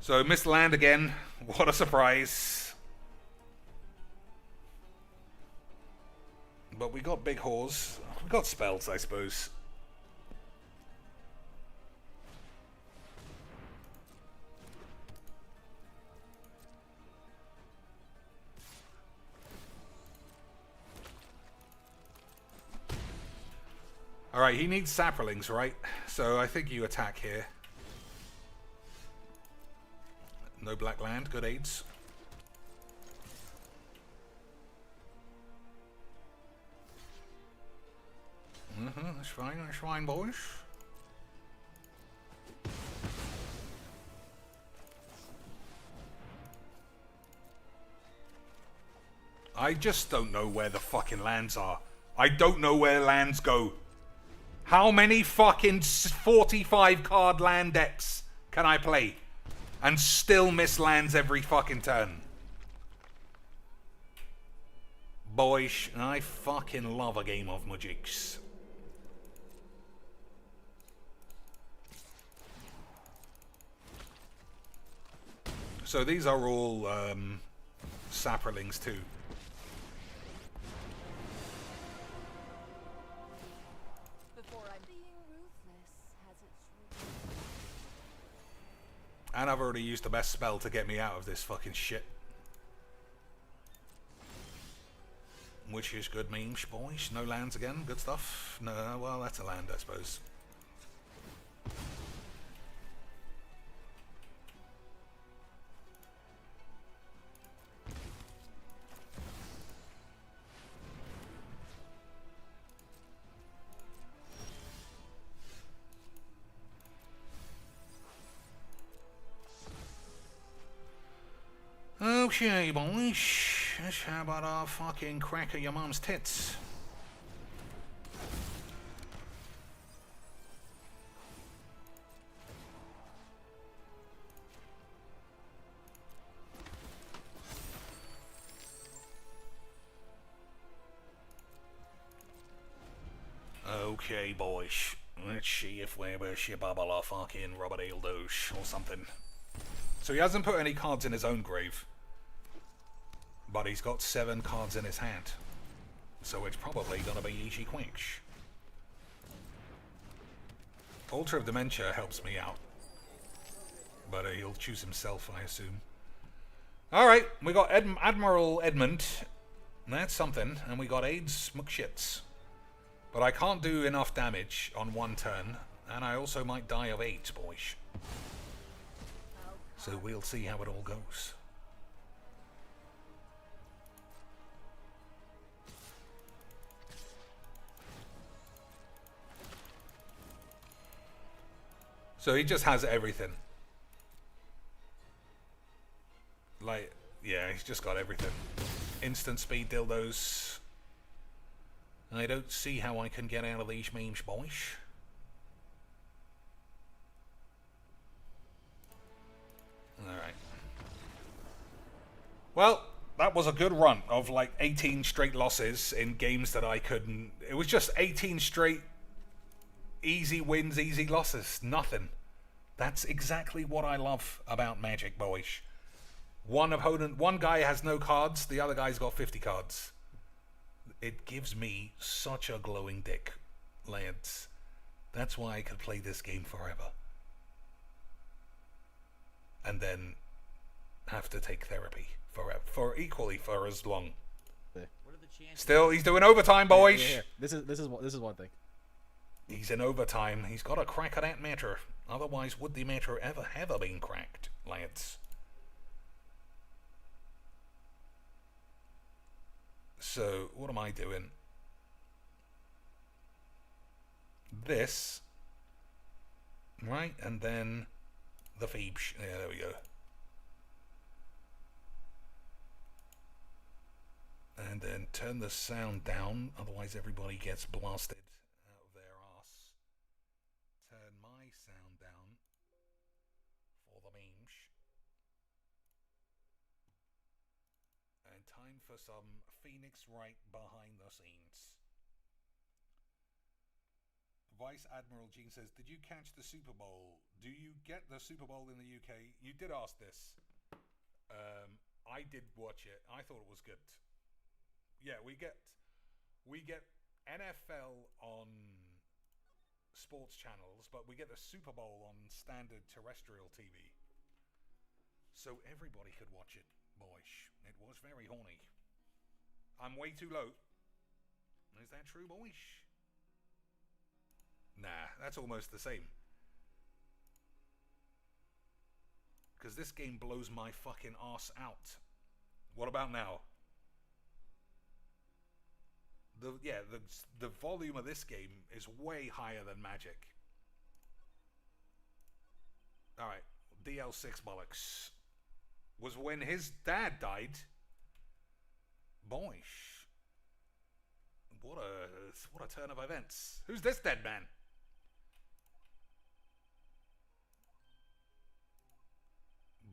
So missed land again. What a surprise. But we got big whores. We got spells, I suppose. Alright, he needs saplings, right? So I think you attack here. No black land, good aids. that's fine, boys. I just don't know where the fucking lands are. I don't know where lands go. How many fucking 45 card land decks can I play and still miss lands every fucking turn? Boys, I fucking love a game of Magics. So these are all sapperlings too. And I've already used the best spell to get me out of this fucking shit. Which is good memes, boys. No lands again, good stuff. No, well, that's a land, I suppose. Okay, boys. How about our fucking cracker your mom's tits? Okay, boys. Let's see if we're shibabala fucking Robert Eildosh or something. So he hasn't put any cards in his own grave. But he's got 7 cards in his hand. So it's probably gonna be easy quick. Altar of Dementia helps me out. But he'll choose himself, I assume. Alright, we got Admiral Edmund. That's something. And we got AIDS McShits. But I can't do enough damage on one turn. And I also might die of AIDS, boys. So we'll see how it all goes. So he just has everything. Like, yeah, he's just got everything. Instant speed dildos. I don't see how I can get out of these memes, boys. Alright. Well, that was a good run of like 18 straight losses in games that I couldn't... It was just 18 straight easy wins, easy losses. Nothing. That's exactly what I love about Magic, boys. One opponent, one guy has no cards, the other guy's got 50 cards. It gives me such a glowing dick, lads. That's why I could play this game forever. And then have to take therapy forever, for as long. What are the chances? Still, he's doing overtime, boys. Yeah. This is one thing. He's in overtime. He's got to crack at that matter. Otherwise, would the matter ever have been cracked, lads? So, what am I doing? This. Right, and then the Phoebes. Yeah, there we go. And then turn the sound down, otherwise everybody gets blasted out of their ass. Turn my sound down for the memes. And time for some Phoenix Wright behind the scenes. Vice Admiral Gene says, did you catch the Super Bowl? Do you get the Super Bowl in the UK? You did ask this. I did watch it. I thought it was good. Yeah, we get NFL on sports channels, but we get the Super Bowl on standard terrestrial TV. So everybody could watch it, boys. It was very horny. I'm way too low. Is that true, boys? Nah, that's almost the same. Because this game blows my fucking ass out. What about now? the volume of this game is way higher than Magic. Alright, DL6 bollocks. Was when his dad died. Boish. What a turn of events. Who's this dead man?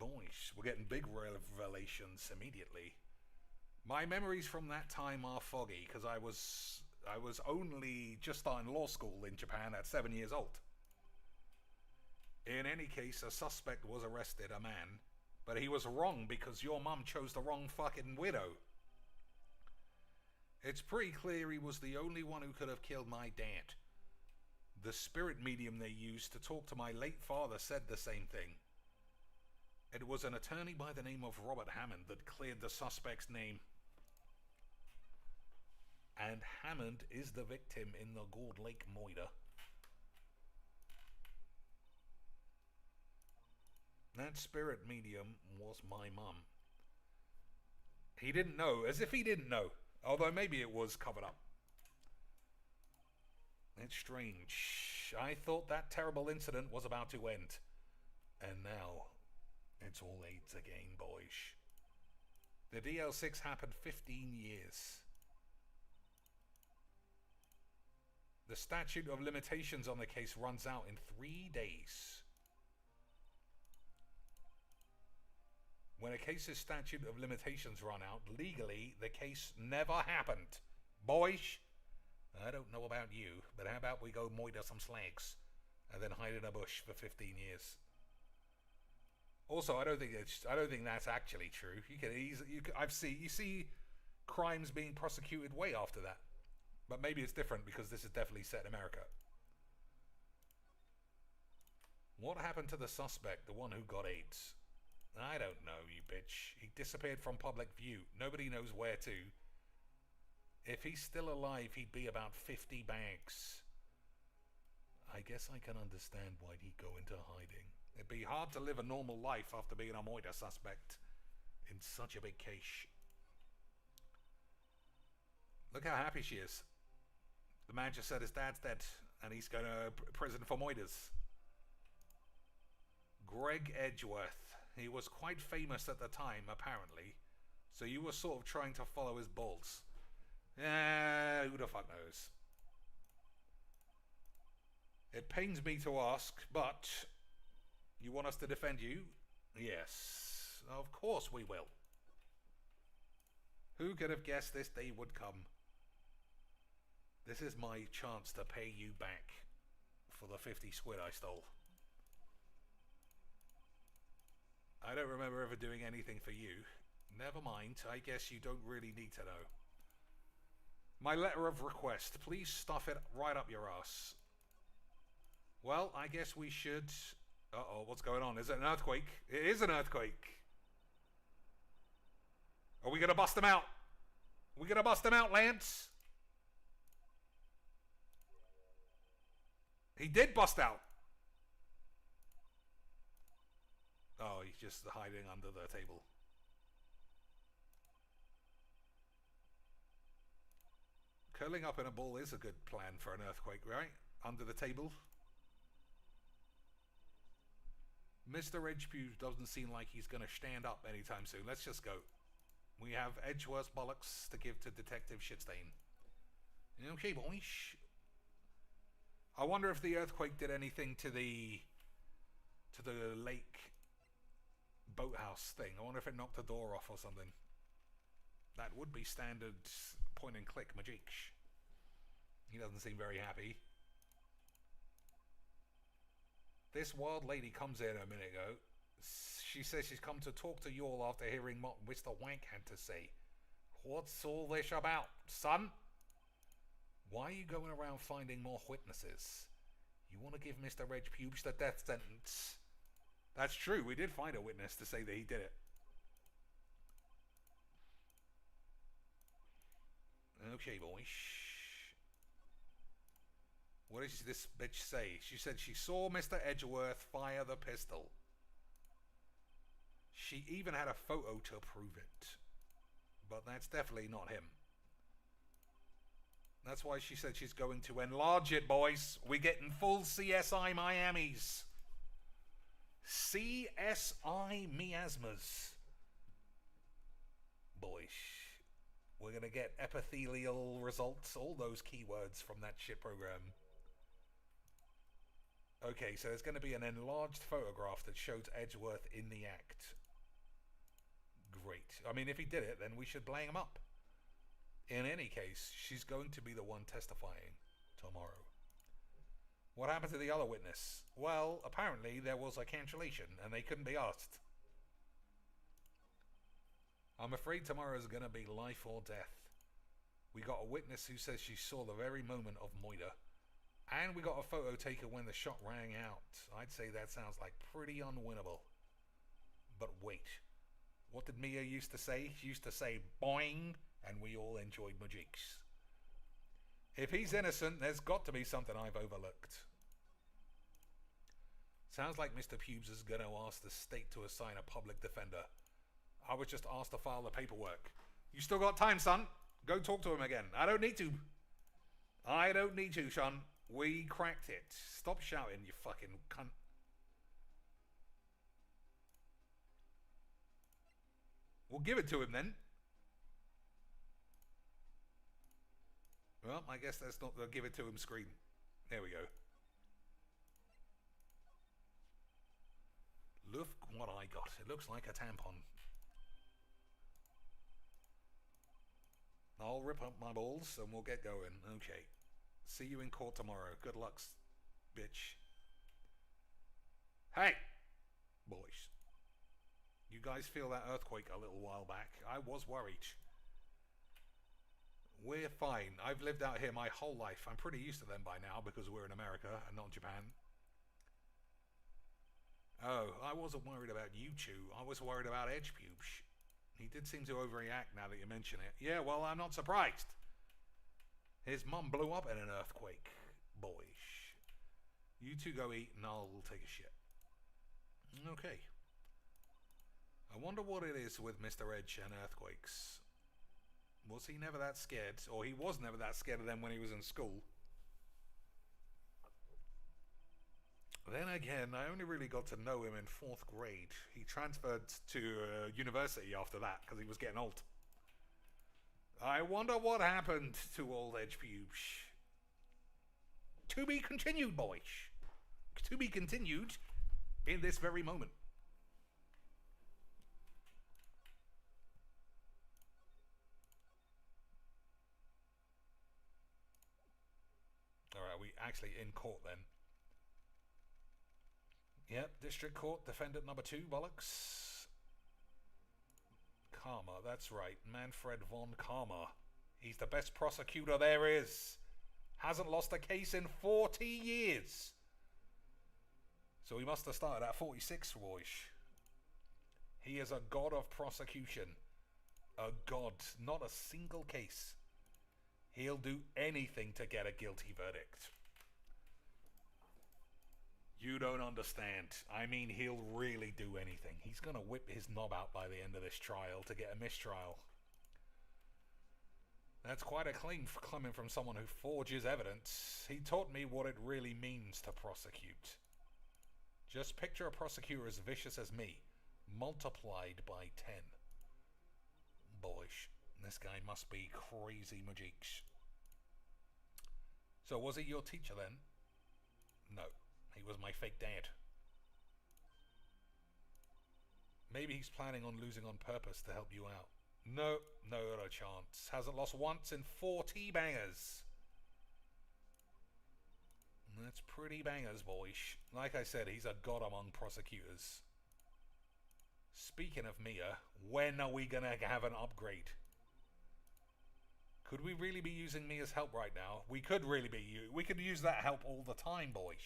Boish. We're getting big revelations immediately. My memories from that time are foggy because I was only just starting law school in Japan at 7 years old. In any case, a suspect was arrested, a man, but he was wrong because your mum chose the wrong fucking widow. It's pretty clear he was the only one who could have killed my dad. The spirit medium they used to talk to my late father said the same thing. It was an attorney by the name of Robert Hammond that cleared the suspect's name. And Hammond is the victim in the Gold Lake Moida. That spirit medium was my mum. He didn't know, as if he didn't know. Although maybe it was covered up. It's strange. I thought that terrible incident was about to end. And now, it's all AIDS again, boys. The DL6 happened 15 years. The statute of limitations on the case runs out in 3 days. When a case's statute of limitations run out, legally, the case never happened. Boys, I don't know about you, but how about we go moiter some slags and then hide in a bush for 15 years? Also, I don't think that's actually true. You see crimes being prosecuted way after that. But maybe it's different because this is definitely set in America. What happened to the suspect, the one who got AIDS? I don't know, you bitch. He disappeared from public view. Nobody knows where to. If he's still alive, he'd be about 50 bags. I guess I can understand why he'd go into hiding. It'd be hard to live a normal life after being a moiter suspect in such a big case. Look how happy she is. The man just said his dad's dead and he's going to prison for moiters. Greg Edgeworth. He was quite famous at the time, apparently. So you were sort of trying to follow his balls. Who the fuck knows? It pains me to ask, but you want us to defend you? Yes, of course we will. Who could have guessed this day would come? This is my chance to pay you back for the 50 squid I stole. I don't remember ever doing anything for you. Never mind, I guess you don't really need to know. My letter of request, please stuff it right up your ass. Well, I guess we should... Uh-oh, what's going on? Is it an earthquake? It is an earthquake. Are we going to bust him out? Are we going to bust him out, Lance? He did bust out. Oh, he's just hiding under the table. Curling up in a ball is a good plan for an earthquake, right? Under the table. Mr. Edgepew doesn't seem like he's going to stand up anytime soon. Let's just go. We have Edgeworth's bollocks to give to Detective Shitstain. Okay, boys. I wonder if the earthquake did anything to the lake boathouse thing. I wonder if it knocked the door off or something. That would be standard point and click magic. He doesn't seem very happy. This wild lady comes in a minute ago. She says she's come to talk to you all after hearing what Mr. Wank had to say. What's all this about, son? Why are you going around finding more witnesses? You want to give Mr. Reg Pubes the death sentence? That's true, we did find a witness to say that he did it. Okay, boys. What did this bitch say? She said she saw Mr. Edgeworth fire the pistol. She even had a photo to prove it. But that's definitely not him. That's why she said she's going to enlarge it, boys. We're getting full CSI Miamis. CSI miasmas. Boys. We're going to get epithelial results, all those keywords from that shit program. Okay, so there's going to be an enlarged photograph that shows Edgeworth in the act. Great. I mean, if he did it, then we should blame him up. In any case, she's going to be the one testifying tomorrow. What happened to the other witness? Well, apparently there was a cancellation and they couldn't be asked. I'm afraid tomorrow is going to be life or death. We got a witness who says she saw the very moment of Moida. And we got a photo taken when the shot rang out. I'd say that sounds like pretty unwinnable. But wait. What did Mia used to say? She used to say, boing, and we all enjoyed Majik's. If he's innocent, there's got to be something I've overlooked. Sounds like Mr. Pubes is going to ask the state to assign a public defender. I was just asked to file the paperwork. You still got time, son. Go talk to him again. I don't need to. I don't need to, son. We cracked it. Stop shouting, you fucking cunt. We'll give it to him then. Well, I guess that's not the give it to him screen. There we go. Look what I got. It looks like a tampon. I'll rip up my balls and we'll get going. Okay. See you in court tomorrow. Good luck, bitch. Hey! Boys. You guys feel that earthquake a little while back? I was worried. We're fine. I've lived out here my whole life. I'm pretty used to them by now because we're in America and not Japan. Oh, I wasn't worried about you two. I was worried about Edge Pubes. He did seem to overreact now that you mention it. Yeah, well, I'm not surprised. His mum blew up in an earthquake. Boys. You two go eat and I'll take a shit. Okay. I wonder what it is with Mr. Edge and earthquakes. Was he never that scared? Or he was never that scared of them when he was in school? Then again, I only really got to know him in 4th grade. He transferred to university after that because he was getting old. I wonder what happened to old Edge Pubes. To be continued, boys. To be continued in this very moment. Alright, are we actually in court then? Yep, District Court, defendant number 2, bollocks. Karma, that's right. Manfred von Karma. He's the best prosecutor there is. Hasn't lost a case in 40 years. So he must have started at 46, boys. He is a god of prosecution. A god, not a single case. He'll do anything to get a guilty verdict. You don't understand. I mean, he'll really do anything. He's going to whip his knob out by the end of this trial to get a mistrial. That's quite a claim coming from someone who forges evidence. He taught me what it really means to prosecute. Just picture a prosecutor as vicious as me, multiplied by 10. Boys, this guy must be crazy Majik's. So was he your teacher then? No. He was my fake dad. Maybe he's planning on losing on purpose to help you out. No, not a chance. Hasn't lost once in 40 bangers. That's pretty bangers, boys. Like I said, he's a god among prosecutors. Speaking of Mia, when are we gonna have an upgrade? Could we really be using Mia's help right now? We could really be. We could use that help all the time, boys.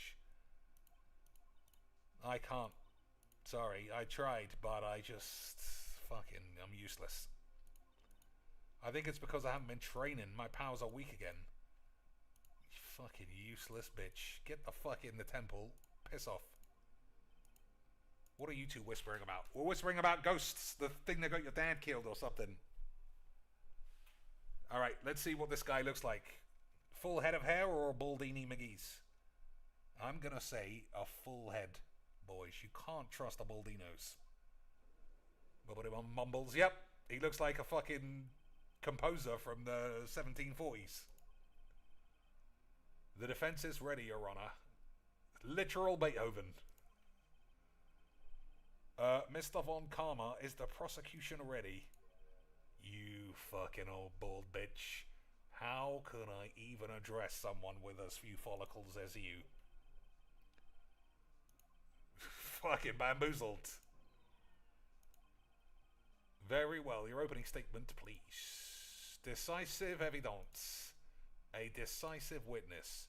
I can't. Sorry, I tried, but I just... I'm useless. I think it's because I haven't been training. My powers are weak again. You fucking useless bitch. Get the fuck in the temple. Piss off. What are you two whispering about? We're whispering about ghosts. The thing that got your dad killed or something. Alright, let's see what this guy looks like. full head of hair or a baldini McGee's? I'm gonna say a full head, boys. You can't trust a baldinos. But mumbles, yep, he looks like a fucking composer from the 1740s. The defense is ready, Your Honor. Literal Beethoven. Mr. Von Karma, is the prosecution ready? You fucking old bald bitch. How can I even address someone with as few follicles as you? Fucking bamboozled. Very well, your opening statement, please. Decisive evidence. A decisive witness.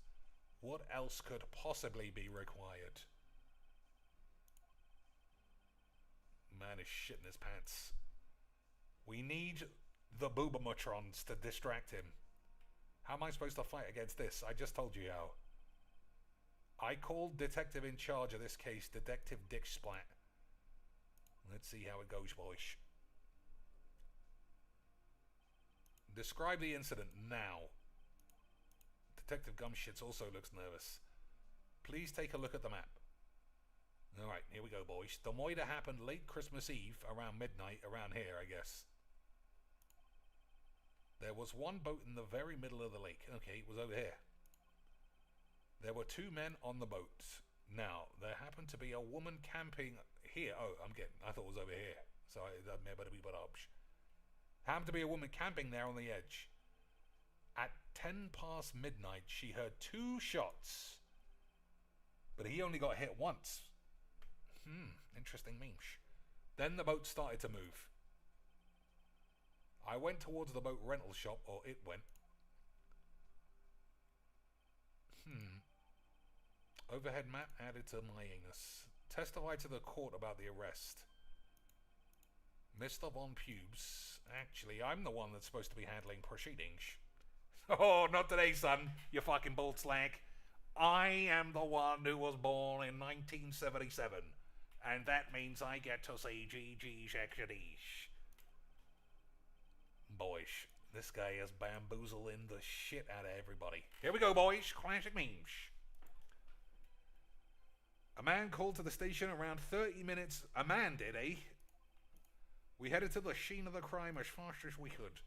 What else could possibly be required? Man is shitting his pants. We need the Boobamutrons to distract him. How am I supposed to fight against this? I just told you how. I called detective in charge of this case, Detective Dick Splat. Let's see how it goes, boys. Describe the incident now. Detective Gumshits also looks nervous. Please take a look at the map. Alright, here we go, boys. The murder happened late Christmas Eve, around midnight, around here, I guess. There was one boat in the very middle of the lake. Okay, it was over here. There were 2 men on the boat. Now, there happened to be a woman camping here. Oh, I thought it was over here. So that may better be but option. Happened to be a woman camping there on the edge. At 10 past midnight, she heard 2 shots. But he only got hit once. Interesting memes. Then the boat started to move. I went towards the boat rental shop, or it went. Overhead map added to my anus. Testify to the court about the arrest. Mr. Von Pubes. Actually, I'm the one that's supposed to be handling proceedings. Oh, not today, son. You fucking bald slag. I am the one who was born in 1977. And that means I get to see GG's extradish. Boys, this guy is bamboozling the shit out of everybody. Here we go, boys. Classic memes. A man called to the station around 30 minutes. A man did, eh? We headed to the scene of the crime as fast as we could.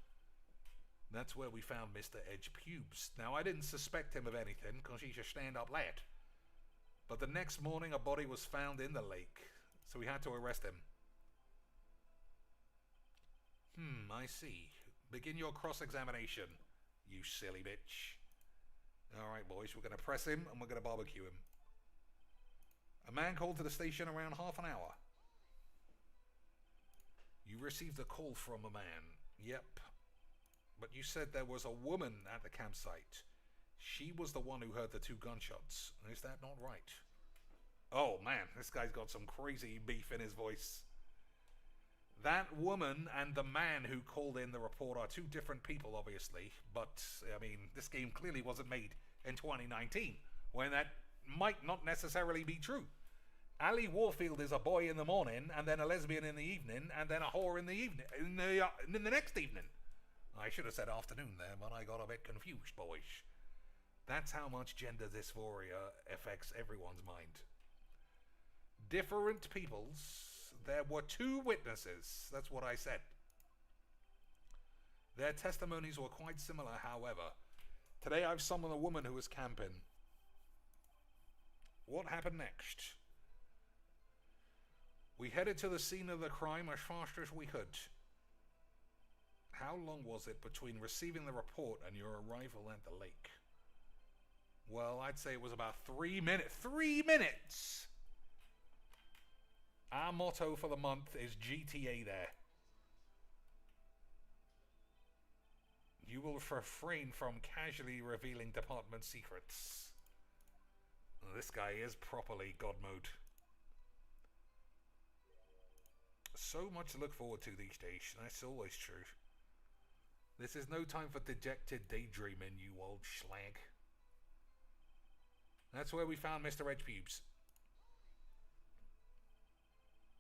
That's where we found Mr. Edge Pubes. Now, I didn't suspect him of anything, because he's a stand-up lad. But the next morning, a body was found in the lake, so we had to arrest him. I see. Begin your cross-examination, you silly bitch. Alright, boys, we're going to press him, and we're going to barbecue him. A man called to the station around half an hour. You received a call from a man. Yep. But you said there was a woman at the campsite. She was the one who heard the 2 gunshots. Is that not right? Oh, man, this guy's got some crazy beef in his voice. That woman and the man who called in the report are 2 different people, obviously. But, I mean, this game clearly wasn't made in 2019, when that might not necessarily be true. Ali Warfield is a boy in the morning, and then a lesbian in the evening, and then a whore in the evening, in the next evening. I should have said afternoon there, but I got a bit confused, boys. That's how much gender dysphoria affects everyone's mind. Different peoples. There were 2 witnesses. That's what I said. Their testimonies were quite similar, however. Today I've summoned a woman who was camping. What happened next? We headed to the scene of the crime as fast as we could. How long was it between receiving the report and your arrival at the lake? Well, I'd say it was about 3 minutes. 3 minutes! Our motto for the month is GTA there. You will refrain from casually revealing department secrets. This guy is properly God mode. So much to look forward to these days. That's always true. This is no time for dejected daydreaming, you old schlag. That's where we found Mr. Edge Pubes.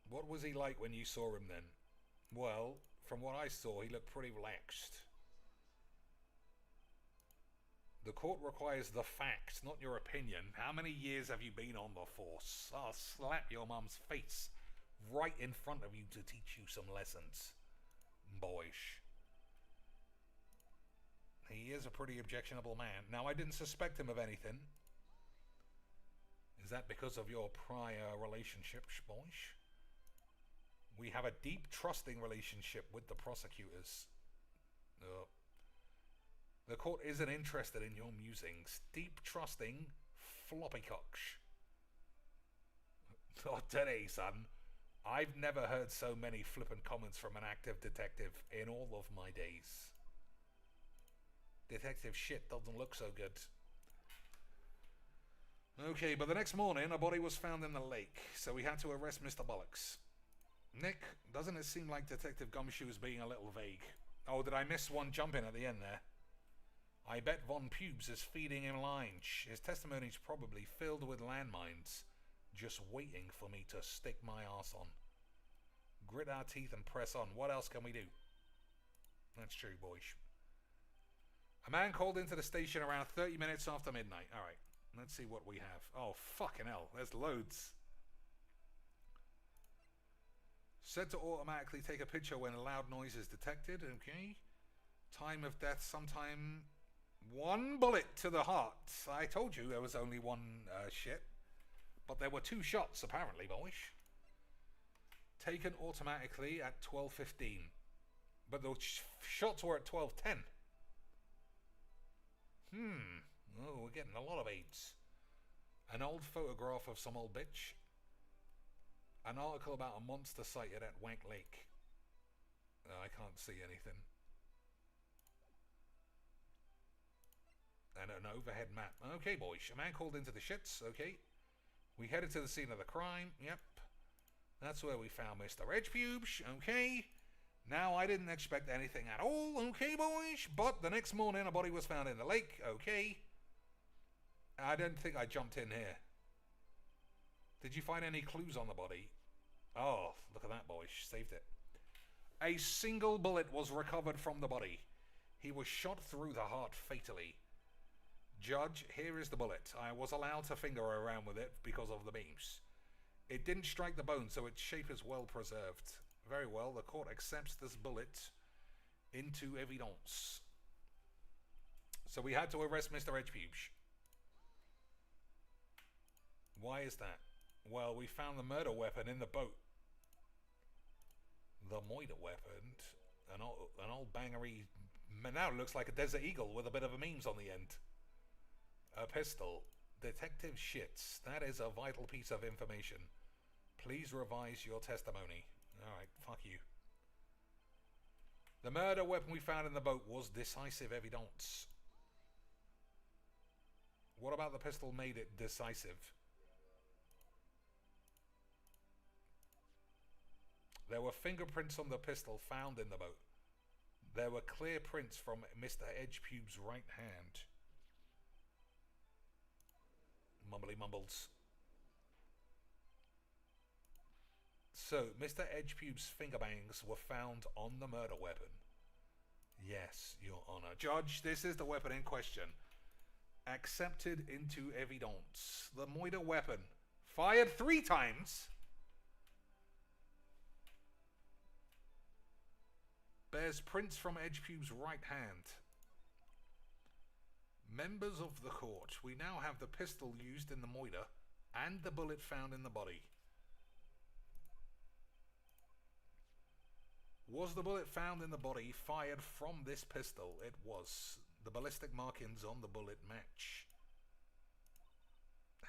What was he like when you saw him then? Well, from what I saw, he looked pretty relaxed. The court requires the facts, not your opinion. How many years have you been on the force? I'll slap your mum's face right in front of you to teach you some lessons. Boyish. He is a pretty objectionable man. Now, I didn't suspect him of anything. Is that because of your prior relationship, boyish? We have a deep, trusting relationship with the prosecutors. The court isn't interested in your musings. Deep, trusting, floppycocks. Not today, son. I've never heard so many flippant comments from an active detective in all of my days. Detective shit doesn't look so good. Okay, but the next morning, a body was found in the lake, so we had to arrest Mr. Bollocks. Nick, doesn't it seem like Detective Gumshoe's being a little vague? Oh, did I miss one jump in at the end there? I bet Von Pubes is feeding him lines. His testimony's probably filled with landmines, just waiting for me to stick my ass on. Grit our teeth and press on. What else can we do? That's true, boys. A man called into the station around 30 minutes after midnight. Alright, let's see what we have. Oh, fucking hell, there's loads. Said to automatically take a picture when a loud noise is detected. Okay. Time of death sometime... 1 bullet to the heart. I told you there was only one shit. But there were 2 shots, apparently, boys. Taken automatically at 12:15. But the shots were at 12:10. Oh, we're getting a lot of aids. An old photograph of some old bitch. An article about a monster sighted at Wank Lake. I can't see anything. And an overhead map. Okay, boys. A man called into the shits. Okay. We headed to the scene of the crime. Yep. That's where we found Mr. Edgepubes. Okay. Now, I didn't expect anything at all. Okay, boys. But the next morning, a body was found in the lake. Okay. I didn't think I jumped in here. Did you find any clues on the body? Oh, look at that, boys. Saved it. A single bullet was recovered from the body. He was shot through the heart fatally. Judge, here is the bullet. I was allowed to finger around with it because of the beams. It didn't strike the bone, so its shape is well preserved. Very well, the court accepts this bullet into evidence. So we had to arrest Mr. Edgepubes. Why is that? Well, we found the murder weapon in the boat. The murder weapon? An old bangery... Now it looks like a Desert Eagle with a bit of a memes on the end. A pistol. Detective shits. That is a vital piece of information. Please revise your testimony. Alright, fuck you. The murder weapon we found in the boat was decisive evidence. What about the pistol made it decisive? There were fingerprints on the pistol found in the boat. There were clear prints from Mr. Edgepubes' right hand. Mumbly mumbles. So, Mr. Edgepubes' finger bangs were found on the murder weapon. Yes, Your Honor. Judge, this is the weapon in question. Accepted into evidence. The murder weapon. Fired 3 times. Bears prints from Edgepubes' right hand. Members of the court, we now have the pistol used in the murder and the bullet found in the body. Was the bullet found in the body fired from this pistol? It was. The ballistic markings on the bullet match.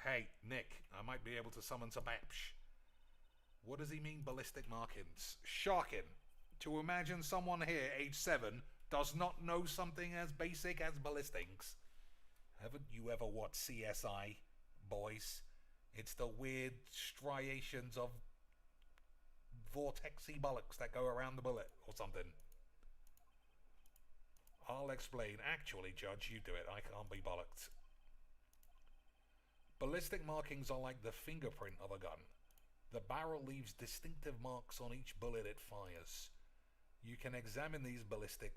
Hey, Nick, I might be able to summon some apps. What does he mean, ballistic markings? Shocking. To imagine someone here, age 7, does not know something as basic as ballistics. Haven't you ever watched CSI, boys? It's the weird striations of vortexy bollocks that go around the bullet or something. I'll explain. Actually, Judge, you do it. I can't be bollocked. Ballistic markings are like the fingerprint of a gun. The barrel leaves distinctive marks on each bullet it fires. You can examine these ballistic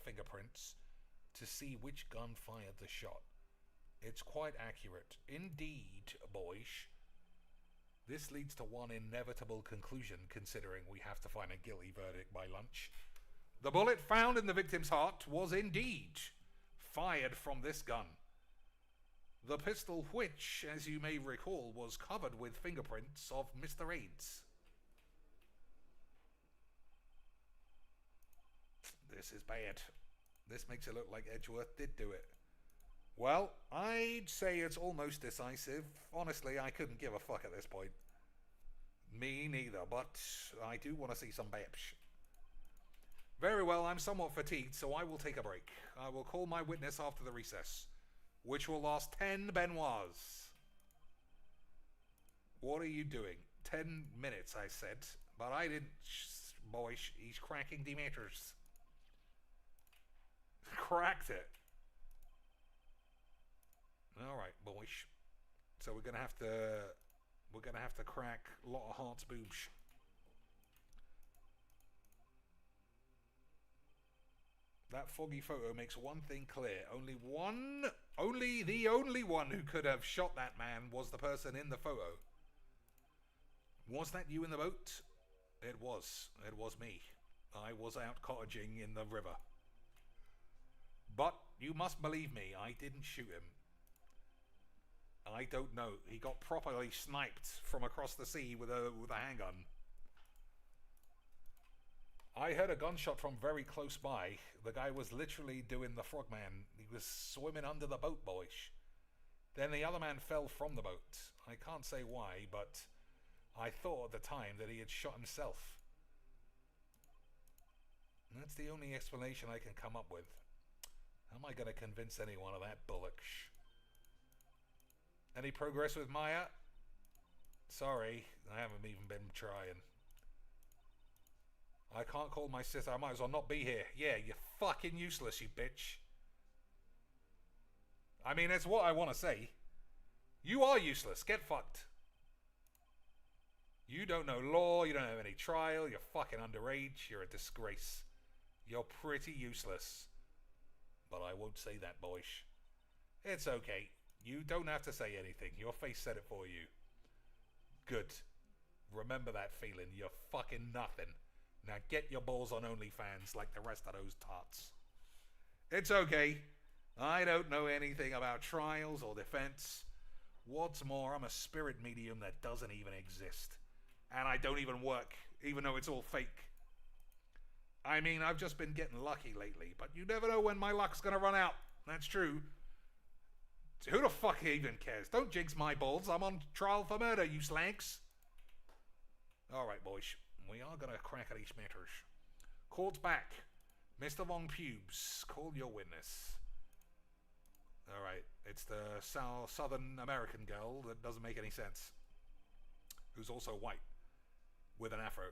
fingerprints to see which gun fired the shot. It's quite accurate. Indeed, boys. This leads to one inevitable conclusion, considering we have to find a guilty verdict by lunch. The bullet found in the victim's heart was indeed fired from this gun. The pistol which, as you may recall, was covered with fingerprints of Mr. AIDS. This is bad. This makes it look like Edgeworth did do it. Well, I'd say it's almost decisive. Honestly, I couldn't give a fuck at this point. Me neither, but I do want to see some babs. Very well, I'm somewhat fatigued, so I will take a break. I will call my witness after the recess, which will last 10 Benoits. What are you doing? 10 minutes, I said, but I didn't... Boy, he's cracking Demeters. Cracked it. Alright, boys. So we're gonna have to crack a lot of hearts boobs. That foggy photo makes one thing clear. Only the only one who could have shot that man was the person in the photo. Was that you in the boat? It was. It was me. I was out cottaging in the river. But you must believe me, I didn't shoot him. I don't know. He got properly sniped from across the sea with a handgun. I heard a gunshot from very close by. The guy was literally doing the frogman. He was swimming under the boat, boys. Then the other man fell from the boat. I can't say why, but I thought at the time that he had shot himself. And that's the only explanation I can come up with. How am I going to convince anyone of that bollocks? Any progress with Maya? Sorry, I haven't even been trying. I can't call my sister. I might as well not be here. Yeah, you're fucking useless, you bitch. I mean, that's what I want to say. You are useless. Get fucked. You don't know law. You don't have any trial. You're fucking underage. You're a disgrace. You're pretty useless. But I won't say that, boys. It's okay. You don't have to say anything. Your face said it for you. Good. Remember that feeling. You're fucking nothing. Now get your balls on OnlyFans like the rest of those tots. It's okay. I don't know anything about trials or defense. What's more, I'm a spirit medium that doesn't even exist. And I don't even work, even though it's all fake. I mean, I've just been getting lucky lately, but you never know when my luck's gonna run out. That's true. Who the fuck even cares? Don't jinx my balls. I'm on trial for murder, you slanks. Alright, boys. We are going to crack at these matters. Court's back. Mr. Von Pubes, call your witness. Alright, it's the Southern American girl that doesn't make any sense. Who's also white. With an afro.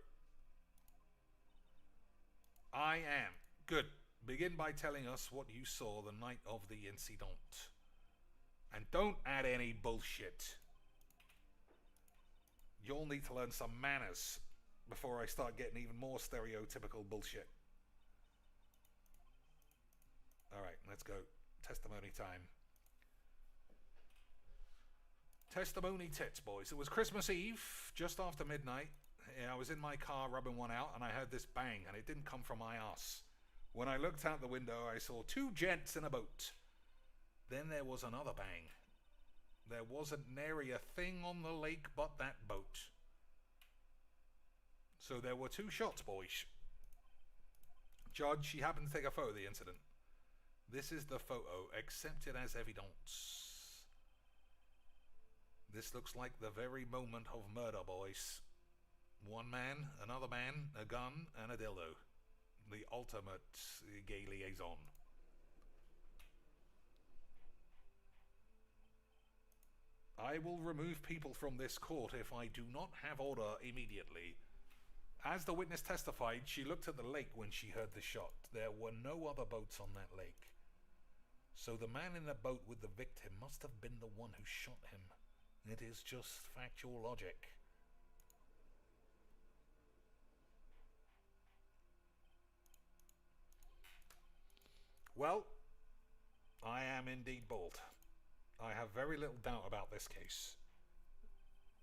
I am. Good. Begin by telling us what you saw the night of the incident. And don't add any bullshit. You'll need to learn some manners before I start getting even more stereotypical bullshit. Alright, let's go. Testimony time. Testimony tits, boys. It was Christmas Eve, just after midnight. I was in my car rubbing one out, and I heard this bang, and it didn't come from my ass. When I looked out the window, I saw two gents in a boat. Then there was another bang. There wasn't nary a thing on the lake but that boat. So there were two shots, boys. Judge, she happened to take a photo of the incident. This is the photo, accepted as evidence. This looks like the very moment of murder, boys. One man, another man, a gun, and a dildo. The ultimate gay liaison. I will remove people from this court if I do not have order immediately. As the witness testified, she looked at the lake when she heard the shot. There were no other boats on that lake. So the man in the boat with the victim must have been the one who shot him. It is just factual logic. Well, I am indeed bald. I have very little doubt about this case.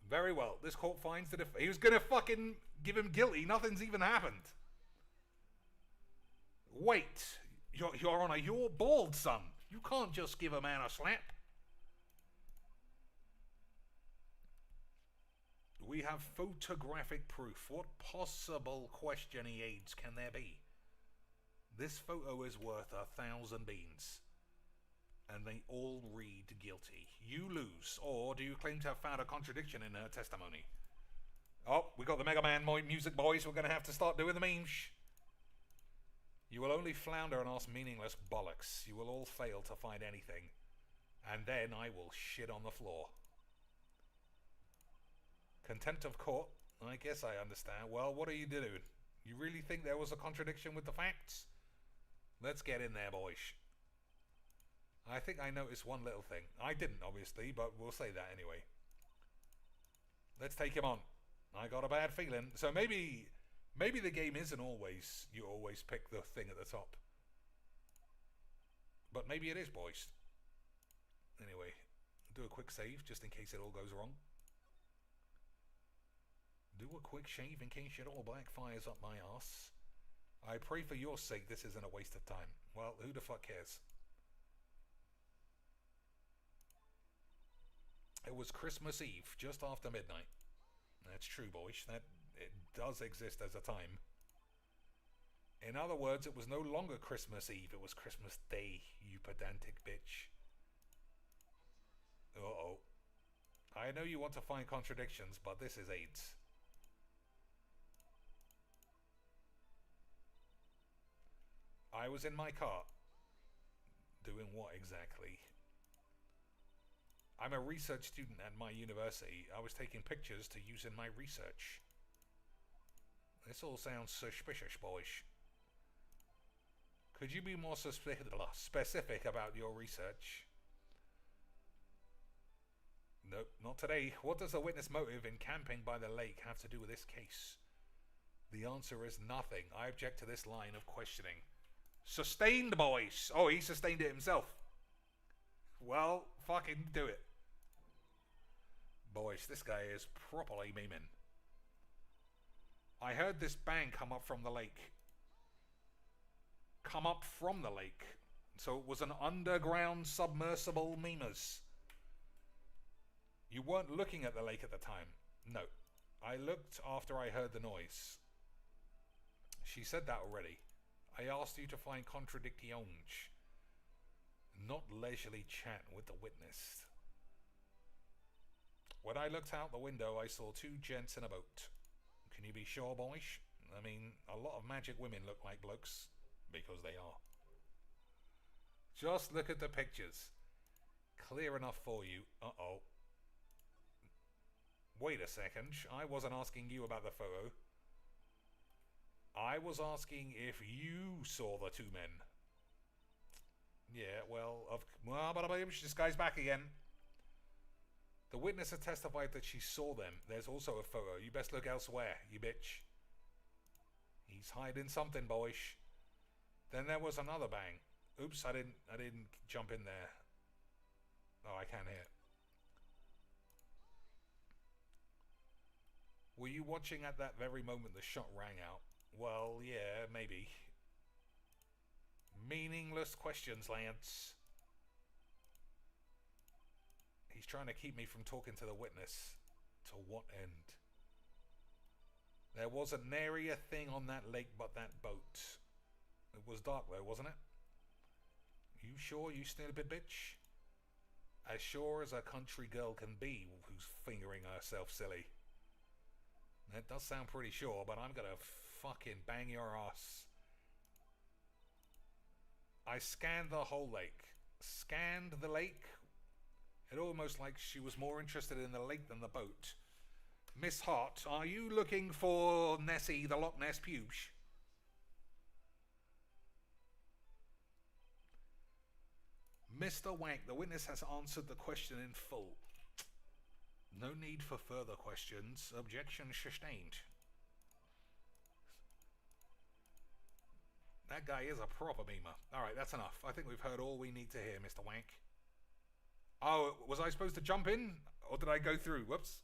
Very well. This court finds that if he was going to fucking give him guilty, nothing's even happened. Wait. Your Honor, you're bald, son. You can't just give a man a slap. We have photographic proof. What possible questioning aids can there be? This photo is worth 1,000 beans. And they all read guilty. You lose. Or do you claim to have found a contradiction in her testimony? Oh, we got the Mega Man music, boys. We're going to have to start doing the memes. You will only flounder and ask meaningless bollocks. You will all fail to find anything. And then I will shit on the floor. Contempt of court? I guess I understand. Well, what are you doing? You really think there was a contradiction with the facts? Let's get in there, boys. I think I noticed one little thing. I didn't, obviously, but we'll say that anyway. Let's take him on. I got a bad feeling. So maybe the game isn't always, you always pick the thing at the top. But maybe it is, boys. Anyway, do a quick save, just in case it all goes wrong. Do a quick shave in case it all backfires up my arse. I pray for your sake this isn't a waste of time. Well, who the fuck cares? It was Christmas Eve, just after midnight. That's true, boys. That it does exist as a time. In other words, it was no longer Christmas Eve, it was Christmas Day, you pedantic bitch. Uh-oh. I know you want to find contradictions, but this is AIDS. I was in my car. Doing what exactly? I'm a research student at my university. I was taking pictures to use in my research. This all sounds suspicious, boys. Could you be more specific about your research? Nope, not today. What does the witness motive in camping by the lake have to do with this case? The answer is nothing. I object to this line of questioning. Sustained, boys! Oh, he sustained it himself. Well, fucking do it. Boys, this guy is properly memeing. I heard this bang come up from the lake. Come up from the lake. So it was an underground submersible memers. You weren't looking at the lake at the time. No. I looked after I heard the noise. She said that already. I asked you to find contradictions. Not leisurely chat with the witness. When I looked out the window, I saw two gents in a boat. Can you be sure, boys? I mean, a lot of magic women look like blokes. Because they are. Just look at the pictures. Clear enough for you. Uh-oh. Wait a second. I wasn't asking you about the photo. I was asking if you saw the two men. Yeah, well, this guy's back again. The witness has testified that she saw them. There's also a photo. You best look elsewhere, you bitch. He's hiding something, boys. Then there was another bang. Oops, I didn't jump in there. Oh, I can't hear. Were you watching at that very moment the shot rang out? Well, yeah, maybe. Meaningless questions, Lance. He's trying to keep me from talking to the witness. To what end? There wasn't nary a thing on that lake but that boat. It was dark though, wasn't it? You sure, you stupid bitch? As sure as a country girl can be who's fingering herself silly. That does sound pretty sure, but I'm gonna fucking bang your ass. I scanned the whole lake. Scanned the lake? It almost like she was more interested in the lake than the boat. Miss Hart, are you looking for Nessie the Loch Ness pubes? Mr. Wank, the witness has answered the question in full. No need for further questions. Objection sustained. That guy is a proper beamer. Alright, that's enough. I think we've heard all we need to hear, Mr. Wank. Oh, was I supposed to jump in? Or did I go through? Whoops.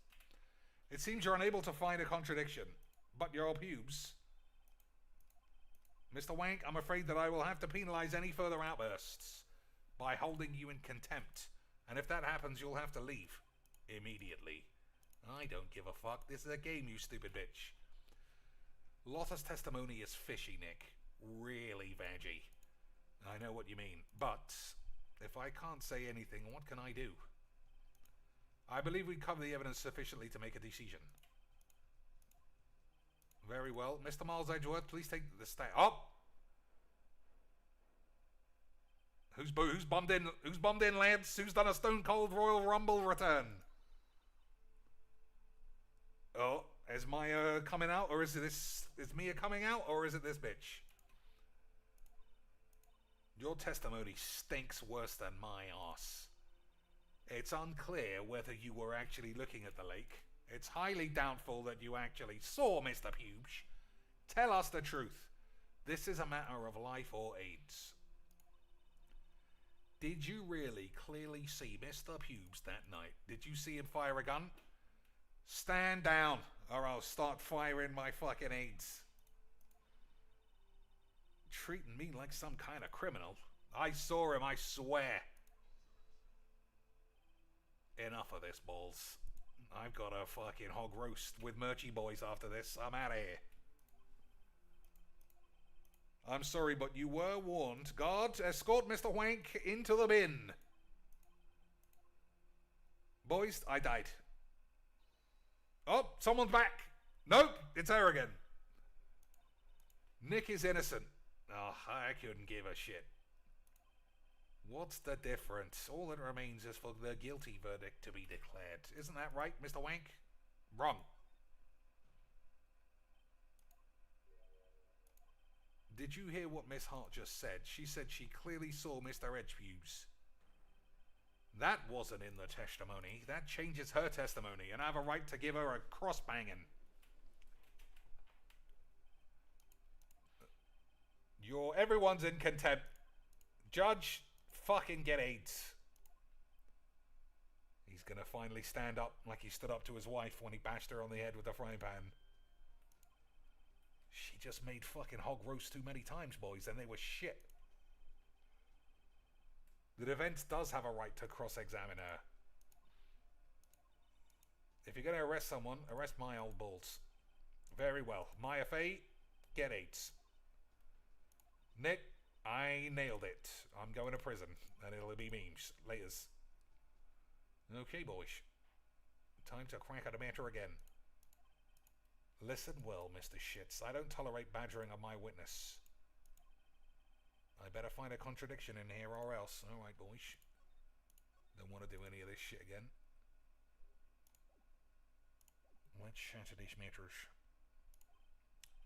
It seems you're unable to find a contradiction. But your pubes... Mr. Wank, I'm afraid that I will have to penalize any further outbursts by holding you in contempt. And if that happens, you'll have to leave. Immediately. I don't give a fuck. This is a game, you stupid bitch. Lotta's testimony is fishy, Nick. Really veggie. I know what you mean. But, if I can't say anything, what can I do? I believe we cover the evidence sufficiently to make a decision. Very well. Mr. Miles Edgeworth, please take the stand. Oh! Who's bombed in? Who's bombed in, lads? Who's done a Stone Cold Royal Rumble return? Oh, is Maya coming out, or is Mia coming out, or is it this bitch? Your testimony stinks worse than my ass. It's unclear whether you were actually looking at the lake. It's highly doubtful that you actually saw Mr. Pubes. Tell us the truth. This is a matter of life or AIDS. Did you really clearly see Mr. Pubes that night? Did you see him fire a gun? Stand down, or I'll start firing my fucking AIDS. Treating me like some kind of criminal. I saw him, I swear. Enough of this, balls. I've got a fucking hog roast with Murchy Boys after this. I'm out of here. I'm sorry, but you were warned. Guards, escort Mr. Wank into the bin. Boys, I died. Oh, someone's back. Nope, it's her again. Nick is innocent. Oh, I couldn't give a shit. What's the difference? All that remains is for the guilty verdict to be declared. Isn't that right, Mr. Wank? Wrong. Did you hear what Miss Hart just said? She said she clearly saw Mr. Edgepubes. That wasn't in the testimony. That changes her testimony, and I have a right to give her a cross-banging. Everyone's in contempt. Judge, fucking get AIDS. He's gonna finally stand up like he stood up to his wife when he bashed her on the head with the frying pan. She just made fucking hog roast too many times, boys, and they were shit. The defense does have a right to cross-examine her. If you're gonna arrest someone, arrest my old balls. Very well. Maya Fey, get AIDS. Nick, I nailed it. I'm going to prison, and it'll be memes. Laters. Okay, boys. Time to crack at the matter again. Listen well, Mr. Shits. I don't tolerate badgering of my witness. I better find a contradiction in here or else. Alright, boys. Don't want to do any of this shit again. Let's shatter these matters.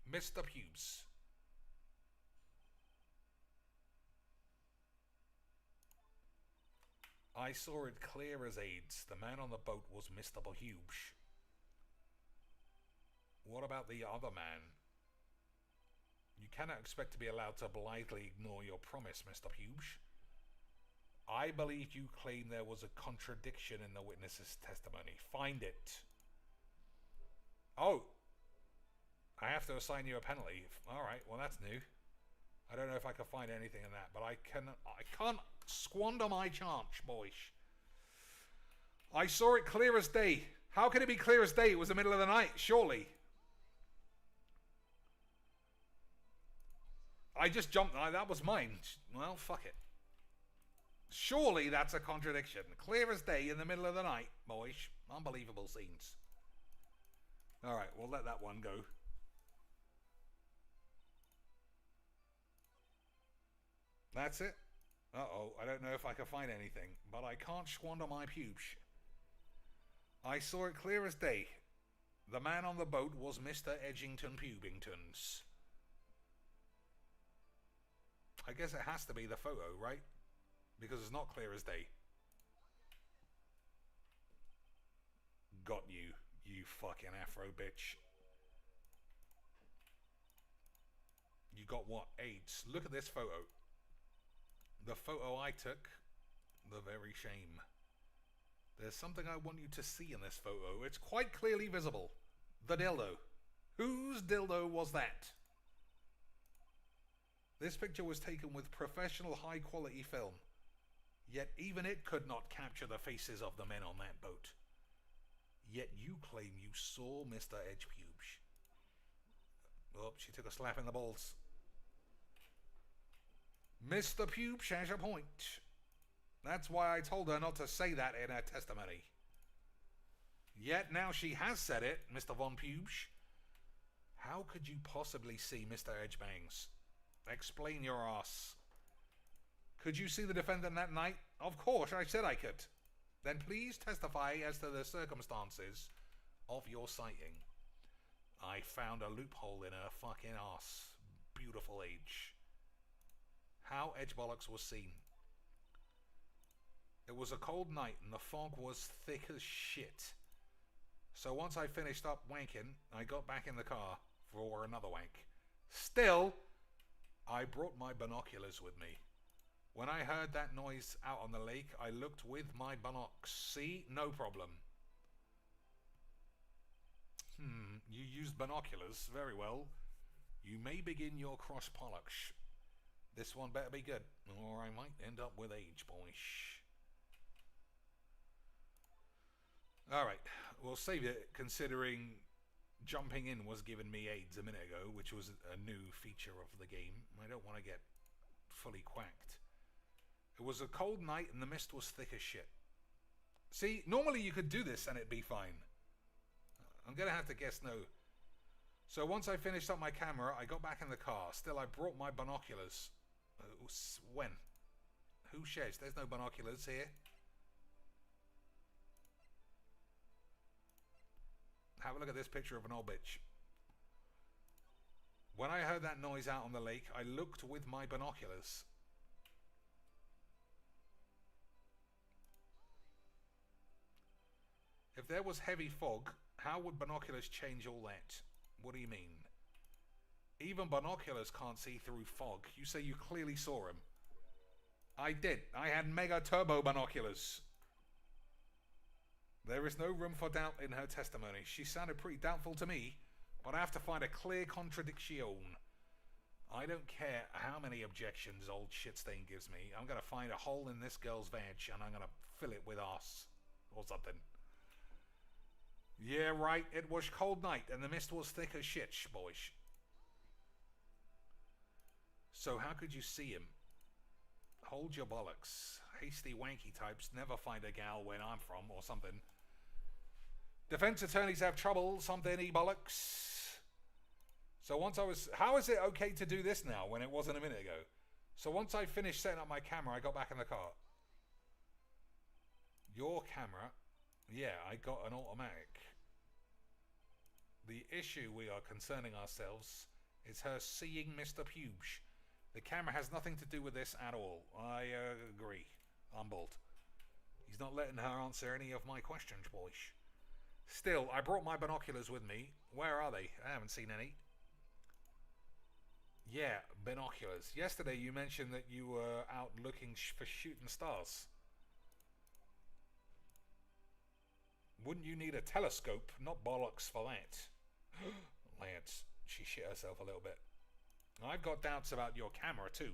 Mr. Pubes. I saw it clear as AIDS. The man on the boat was Mr. Pubes. What about the other man? You cannot expect to be allowed to blithely ignore your promise, Mr. Pubes. I believe you claim there was a contradiction in the witness's testimony. Find it. Oh! I have to assign you a penalty. Alright, well that's new. I don't know if I can find anything in that, but I can't squander my chance, boys. I saw it clear as day. How can it be clear as day? It was the middle of the night, surely. I just jumped. That was mine. Well, fuck it. Surely that's a contradiction. Clear as day in the middle of the night, boys. Unbelievable scenes. Alright, we'll let that one go. That's it. Uh-oh, I don't know if I can find anything, but I can't squander my pubes. I saw it clear as day. The man on the boat was Mr. Edgington Pubingtons. I guess it has to be the photo, right? Because it's not clear as day. Got you, you fucking afro bitch. You got what? AIDS. Look at this photo. The photo I took, the very shame. There's something I want you to see in this photo. It's quite clearly visible. The dildo. Whose dildo was that? This picture was taken with professional high-quality film. Yet even it could not capture the faces of the men on that boat. Yet you claim you saw Mr. Edgepubes. Oh, she took a slap in the balls. Mr. Pubes has a point. That's why I told her not to say that in her testimony. Yet now she has said it, Mr. Von Pubes. How could you possibly see Mr. Edgebangs? Explain your ass. Could you see the defendant that night? Of course, I said I could. Then please testify as to the circumstances of your sighting. I found a loophole in her fucking ass. Beautiful age. How Edgebollocks was seen. It was a cold night and the fog was thick as shit. So once I finished up wanking, I got back in the car for another wank. Still, I brought my binoculars with me. When I heard that noise out on the lake, I looked with my binocs. See? No problem. You used binoculars. Very well. You may begin your cross pollux. This one better be good, or I might end up with age, boys. Alright, we'll save it, considering jumping in was giving me AIDS a minute ago, which was a new feature of the game. I don't want to get fully quacked. It was a cold night and the mist was thick as shit. See, normally you could do this and it'd be fine. I'm going to have to guess no. So once I finished up my camera, I got back in the car. Still, I brought my binoculars. When? Who shares? There's no binoculars here. Have a look at this picture of an old bitch. When I heard that noise out on the lake, I looked with my binoculars. If there was heavy fog, how would binoculars change all that? What do you mean? Even binoculars can't see through fog. You say you clearly saw him. I did. I had mega turbo binoculars. There is no room for doubt in her testimony. She sounded pretty doubtful to me, but I have to find a clear contradiction. I don't care how many objections old shitstain gives me. I'm going to find a hole in this girl's vag and I'm going to fill it with arse or something. Yeah, right. It was cold night and the mist was thick as shit, boys. So how could you see him? Hold your bollocks. Hasty wanky types never find a gal where I'm from or something. Defense attorneys have trouble, something, bollocks. So once I was... How is it okay to do this now when it wasn't a minute ago? So once I finished setting up my camera, I got back in the car. Your camera... Yeah, I got an automatic. The issue we are concerning ourselves is her seeing Mr. Pubes. The camera has nothing to do with this at all. I agree. I'm bald. He's not letting her answer any of my questions, boys. Still, I brought my binoculars with me. Where are they? I haven't seen any. Yeah, binoculars. Yesterday you mentioned that you were out looking for shooting stars. Wouldn't you need a telescope? Not bollocks for that. Lance, she shit herself a little bit. I've got doubts about your camera too.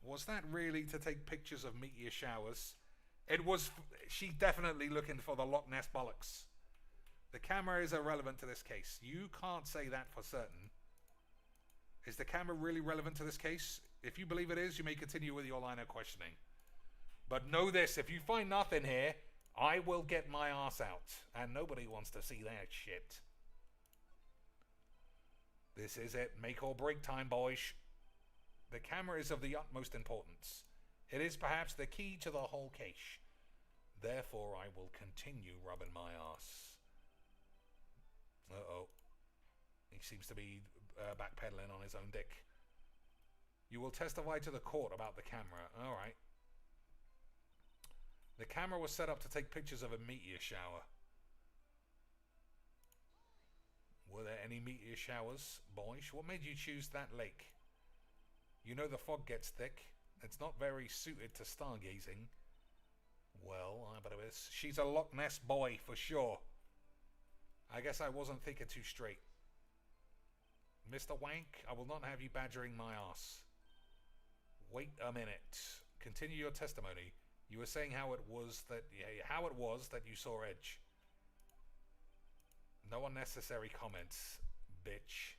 Was that really to take pictures of meteor showers? It was. She's definitely looking for the Loch Ness bollocks. The camera is irrelevant to this case. You can't say that for certain. Is the camera really relevant to this case? If you believe it is, you may continue with your line of questioning. But know this, if you find nothing here, I will get my ass out. And nobody wants to see that shit. This is it. Make or break time, boys. The camera is of the utmost importance. It is perhaps the key to the whole case. Therefore, I will continue rubbing my ass. Uh-oh. He seems to be backpedaling on his own dick. You will testify to the court about the camera. Alright. The camera was set up to take pictures of a meteor shower. Were there any meteor showers, boys? What made you choose that lake? You know the fog gets thick. It's not very suited to stargazing. Well, I bet it is. She's a Loch Ness boy for sure. I guess I wasn't thinking too straight. Mr. Wank, I will not have you badgering my ass. Wait a minute. Continue your testimony. You were saying how it was that you saw Edge. No unnecessary comments, bitch.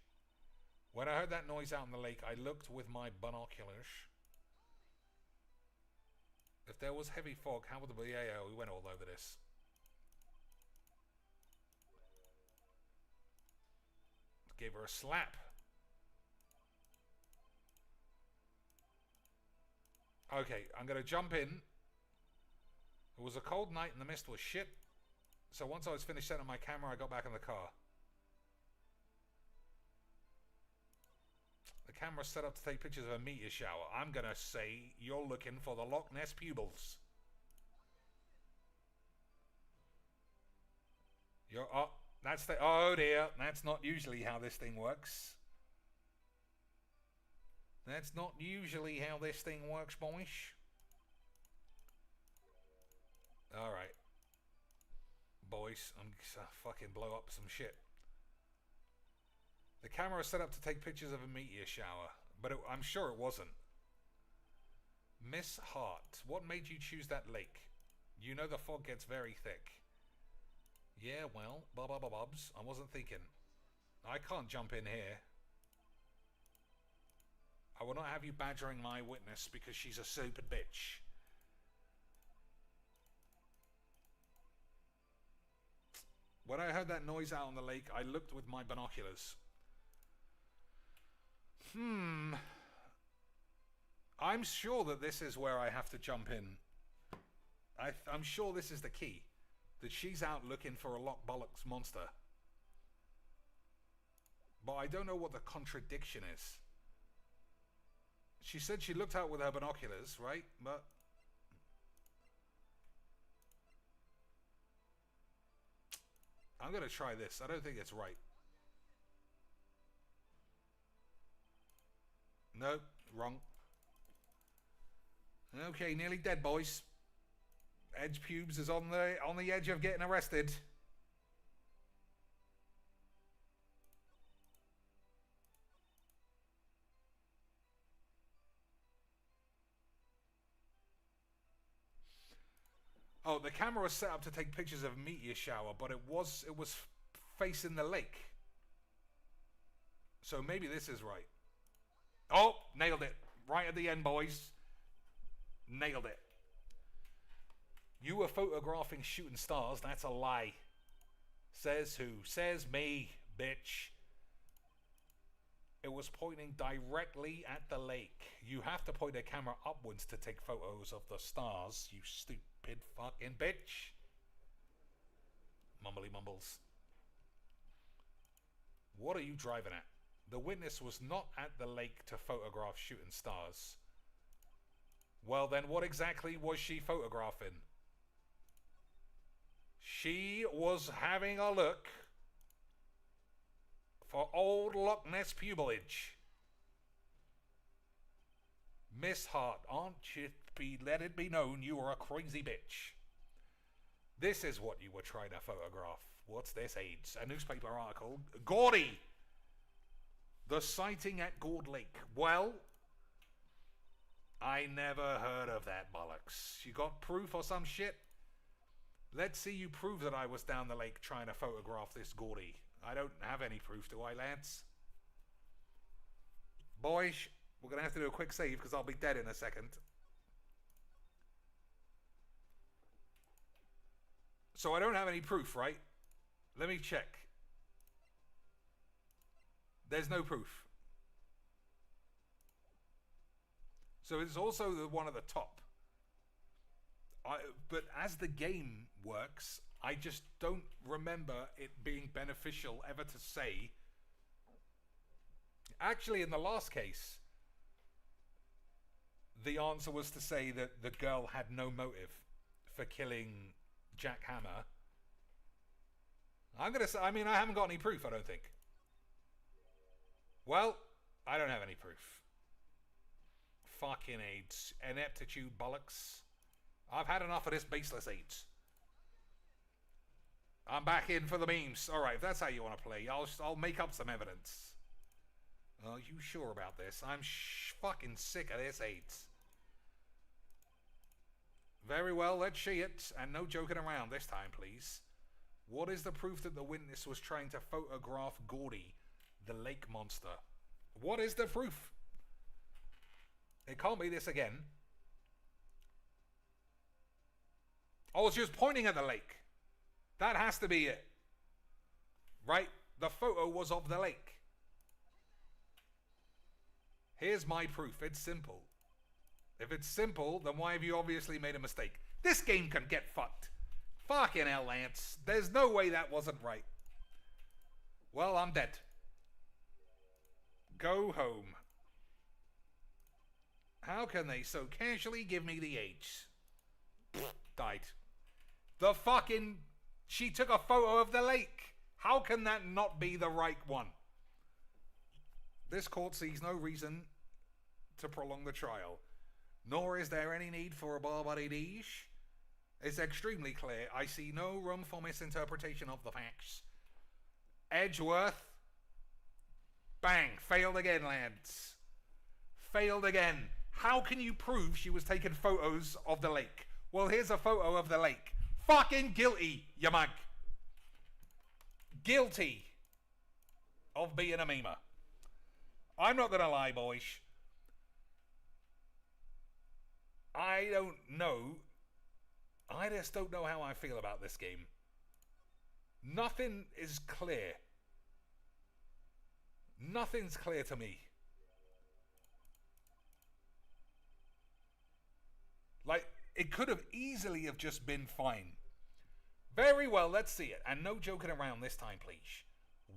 When I heard that noise out in the lake, I looked with my binoculars. If there was heavy fog, how would the... Yeah, we went all over this. Gave her a slap. Okay, I'm going to jump in. It was a cold night and the mist was shit. So once I was finished setting up my camera, I got back in the car. The camera's set up to take pictures of a meteor shower. I'm going to say you're looking for the Loch Ness pupils. That's the... Oh dear, that's not usually how this thing works. That's not usually how this thing works, boys. Alright. Boys, I'm gonna fucking blow up some shit. The camera is set up to take pictures of a meteor shower, but I'm sure it wasn't. Miss Hart, what made you choose that lake? You know the fog gets very thick. Yeah, well, bobs, I wasn't thinking. I can't jump in here. I will not have you badgering my witness because she's a stupid bitch. When I heard that noise out on the lake, I looked with my binoculars. I'm sure that this is where I have to jump in. I'm sure this is the key. That she's out looking for a Loch Bollocks monster. But I don't know what the contradiction is. She said she looked out with her binoculars, right? But... I'm going to try this. I don't think it's right. Nope, wrong. Okay, nearly dead, boys. Edge Pubes is on the edge of getting arrested. Oh, the camera was set up to take pictures of a meteor shower, but it was facing the lake. So maybe this is right. Oh, nailed it. Right at the end, boys. Nailed it. You were photographing shooting stars. That's a lie. Says who? Says me, bitch. It was pointing directly at the lake. You have to point the camera upwards to take photos of the stars, you stupid fucking bitch. Mumbly mumbles. What are you driving at? The witness was not at the lake to photograph shooting stars. Well then, what exactly was she photographing? She was having a look for old Loch Ness pupilage. Miss Hart, let it be known you are a crazy bitch. This is what you were trying to photograph. What's this, AIDS? A newspaper article. Gordy! The sighting at Gord Lake. Well, I never heard of that bollocks. You got proof or some shit? Let's see you prove that I was down the lake trying to photograph this Gordy. I don't have any proof, do I, lads? Boys, we're going to have to do a quick save because I'll be dead in a second. So I don't have any proof, right? Let me check. There's no proof. So it's also the one at the top. But as the game works, I just don't remember it being beneficial ever to say. Actually, in the last case, the answer was to say that the girl had no motive for killing Jack Hammer. I'm going to say, I mean, I haven't got any proof, I don't think. Well, I don't have any proof. Fucking AIDS. Ineptitude bollocks. I've had enough of this baseless AIDS. I'm back in for the memes. Alright, if that's how you want to play, I'll make up some evidence. Are you sure about this? I'm fucking sick of this AIDS. Very well, let's see it. And no joking around this time, please. What is the proof that the witness was trying to photograph Gordy, the lake monster? What is the proof? It can't be this again. Oh, she was pointing at the lake. That has to be it. Right? The photo was of the lake. Here's my proof. It's simple. If it's simple, then why have you obviously made a mistake? This game can get fucked. Fucking hell, Lance. There's no way that wasn't right. Well, I'm dead. Go home. How can they so casually give me the H? Died. The fucking... She took a photo of the lake. How can that not be the right one? This court sees no reason to prolong the trial. Nor is there any need for a barbaridige. It's extremely clear. I see no room for misinterpretation of the facts. Edgeworth. Bang. Failed again, lads. Failed again. How can you prove she was taking photos of the lake? Well, here's a photo of the lake. Fucking guilty, you mug. Guilty of being a memer. I'm not gonna lie, boys. I don't know. I just don't know how I feel about this game. Nothing is clear. Nothing's clear to me. Like, it could have easily have just been fine. Very well, let's see it. And no joking around this time, please.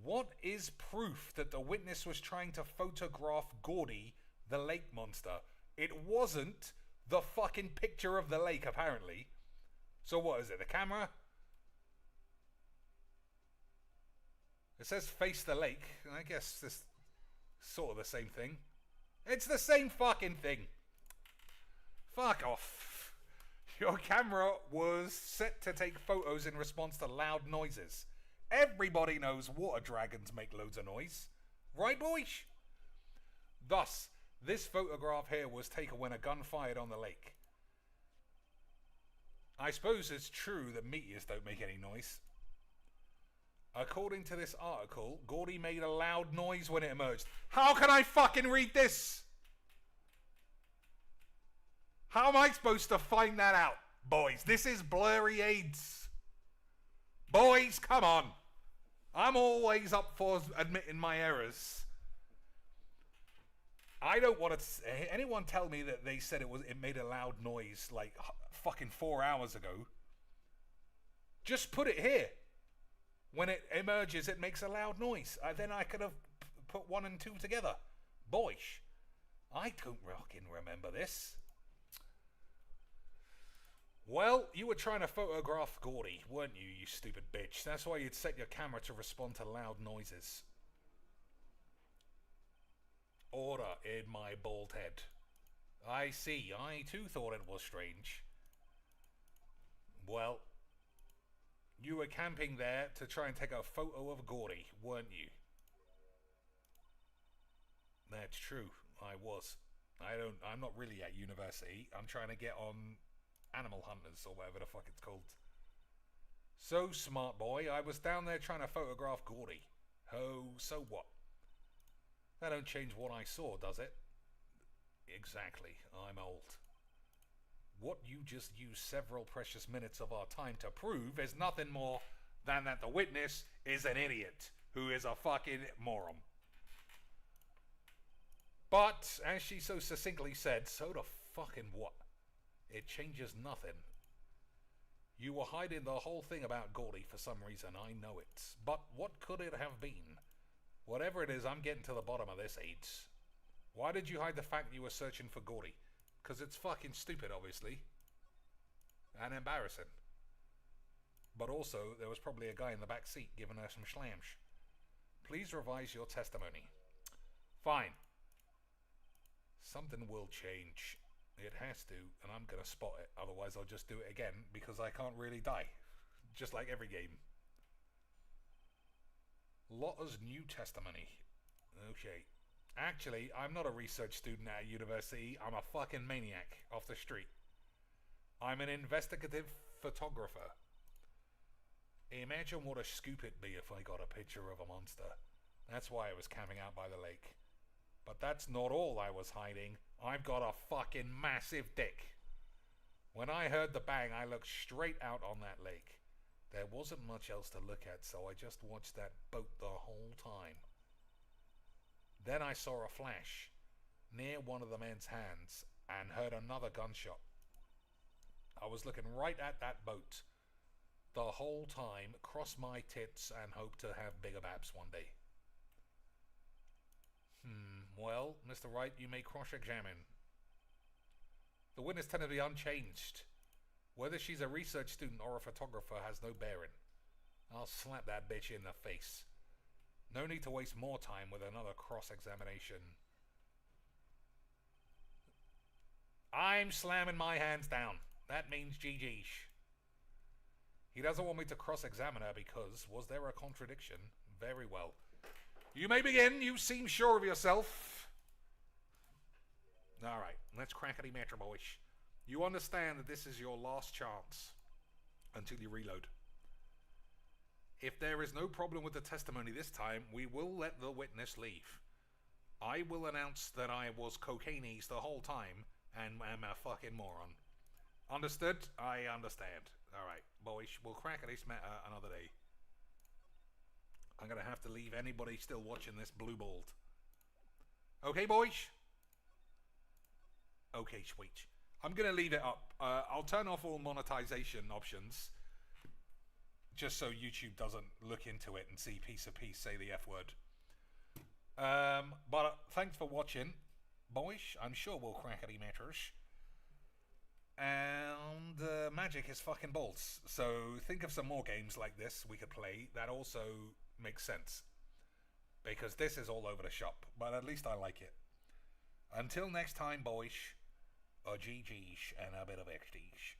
What is proof that the witness was trying to photograph Gordy, the lake monster? It wasn't the fucking picture of the lake, apparently. So what is it, the camera? It says face the lake. I guess this sort of the same thing. It's the same fucking thing. Fuck off. Your camera was set to take photos in response to loud noises. Everybody knows water dragons make loads of noise. Right, boys? Thus, this photograph here was taken when a gun fired on the lake. I suppose it's true that meteors don't make any noise. According to this article, Gordy made a loud noise when it emerged. How can I fucking read this? How am I supposed to find that out, boys? This is blurry AIDS. Boys, come on. I'm always up for admitting my errors. I don't want to... Anyone tell me that they said it made a loud noise like fucking 4 hours ago. Just put it here. When it emerges, it makes a loud noise. Then I could have put 1 and 2 together. Boys, I don't fucking remember this. Well, you were trying to photograph Gordy, weren't you, you stupid bitch? That's why you'd set your camera to respond to loud noises. Order in my bald head. I see, I too thought it was strange. Well, you were camping there to try and take a photo of Gordy, weren't you? That's true, I was. I'm not really at university. I'm trying to get on Animal Hunters or whatever the fuck it's called. So, smart boy, I was down there trying to photograph Gordy. Oh, so what? That don't change what I saw, does it? Exactly, I'm old. What you just used several precious minutes of our time to prove is nothing more than that the witness is an idiot who is a fucking moron. But, as she so succinctly said, so the fucking what? It changes nothing. You were hiding the whole thing about Gordy for some reason, I know it. But what could it have been? Whatever it is, I'm getting to the bottom of this, AIDS. Why did you hide the fact that you were searching for Gordy? Because it's fucking stupid, obviously. And embarrassing. But also, there was probably a guy in the back seat giving her some slams. Please revise your testimony. Fine. Something will change. It has to, and I'm gonna spot it. Otherwise, I'll just do it again because I can't really die. Just like every game. Lotter's New Testimony. Okay. Actually, I'm not a research student at a university. I'm a fucking maniac off the street. I'm an investigative photographer. Imagine what a scoop it'd be if I got a picture of a monster. That's why I was camping out by the lake. But that's not all I was hiding. I've got a fucking massive dick. When I heard the bang, I looked straight out on that lake. There wasn't much else to look at, so I just watched that boat the whole time. Then I saw a flash near one of the men's hands and heard another gunshot. I was looking right at that boat the whole time, crossed my tits and hoped to have bigger babs one day. Well, Mr. Wright, you may cross-examine. The witness tended to be unchanged. Whether she's a research student or a photographer has no bearing. I'll slap that bitch in the face. No need to waste more time with another cross-examination. I'm slamming my hands down. That means GG's. He doesn't want me to cross-examine her because, was there a contradiction? Very well. You may begin. You seem sure of yourself. Alright, let's crackety match, boys. You understand that this is your last chance until you reload. If there is no problem with the testimony this time, we will let the witness leave. I will announce that I was cocaine-eased the whole time and am a fucking moron. Understood? I understand. Alright, boys, we'll crack at this matter another day. I'm gonna have to leave anybody still watching this blue-balled. Okay, boys? Okay, sweet. I'm gonna leave it up. I'll turn off all monetization options just so YouTube doesn't look into it and see piece of piece say the F word. But thanks for watching, boys. I'm sure we'll crackety matters. And magic is fucking balls. So think of some more games like this we could play that also makes sense. Because this is all over the shop, but at least I like it. Until next time, boys, a GG's and a bit of XD's.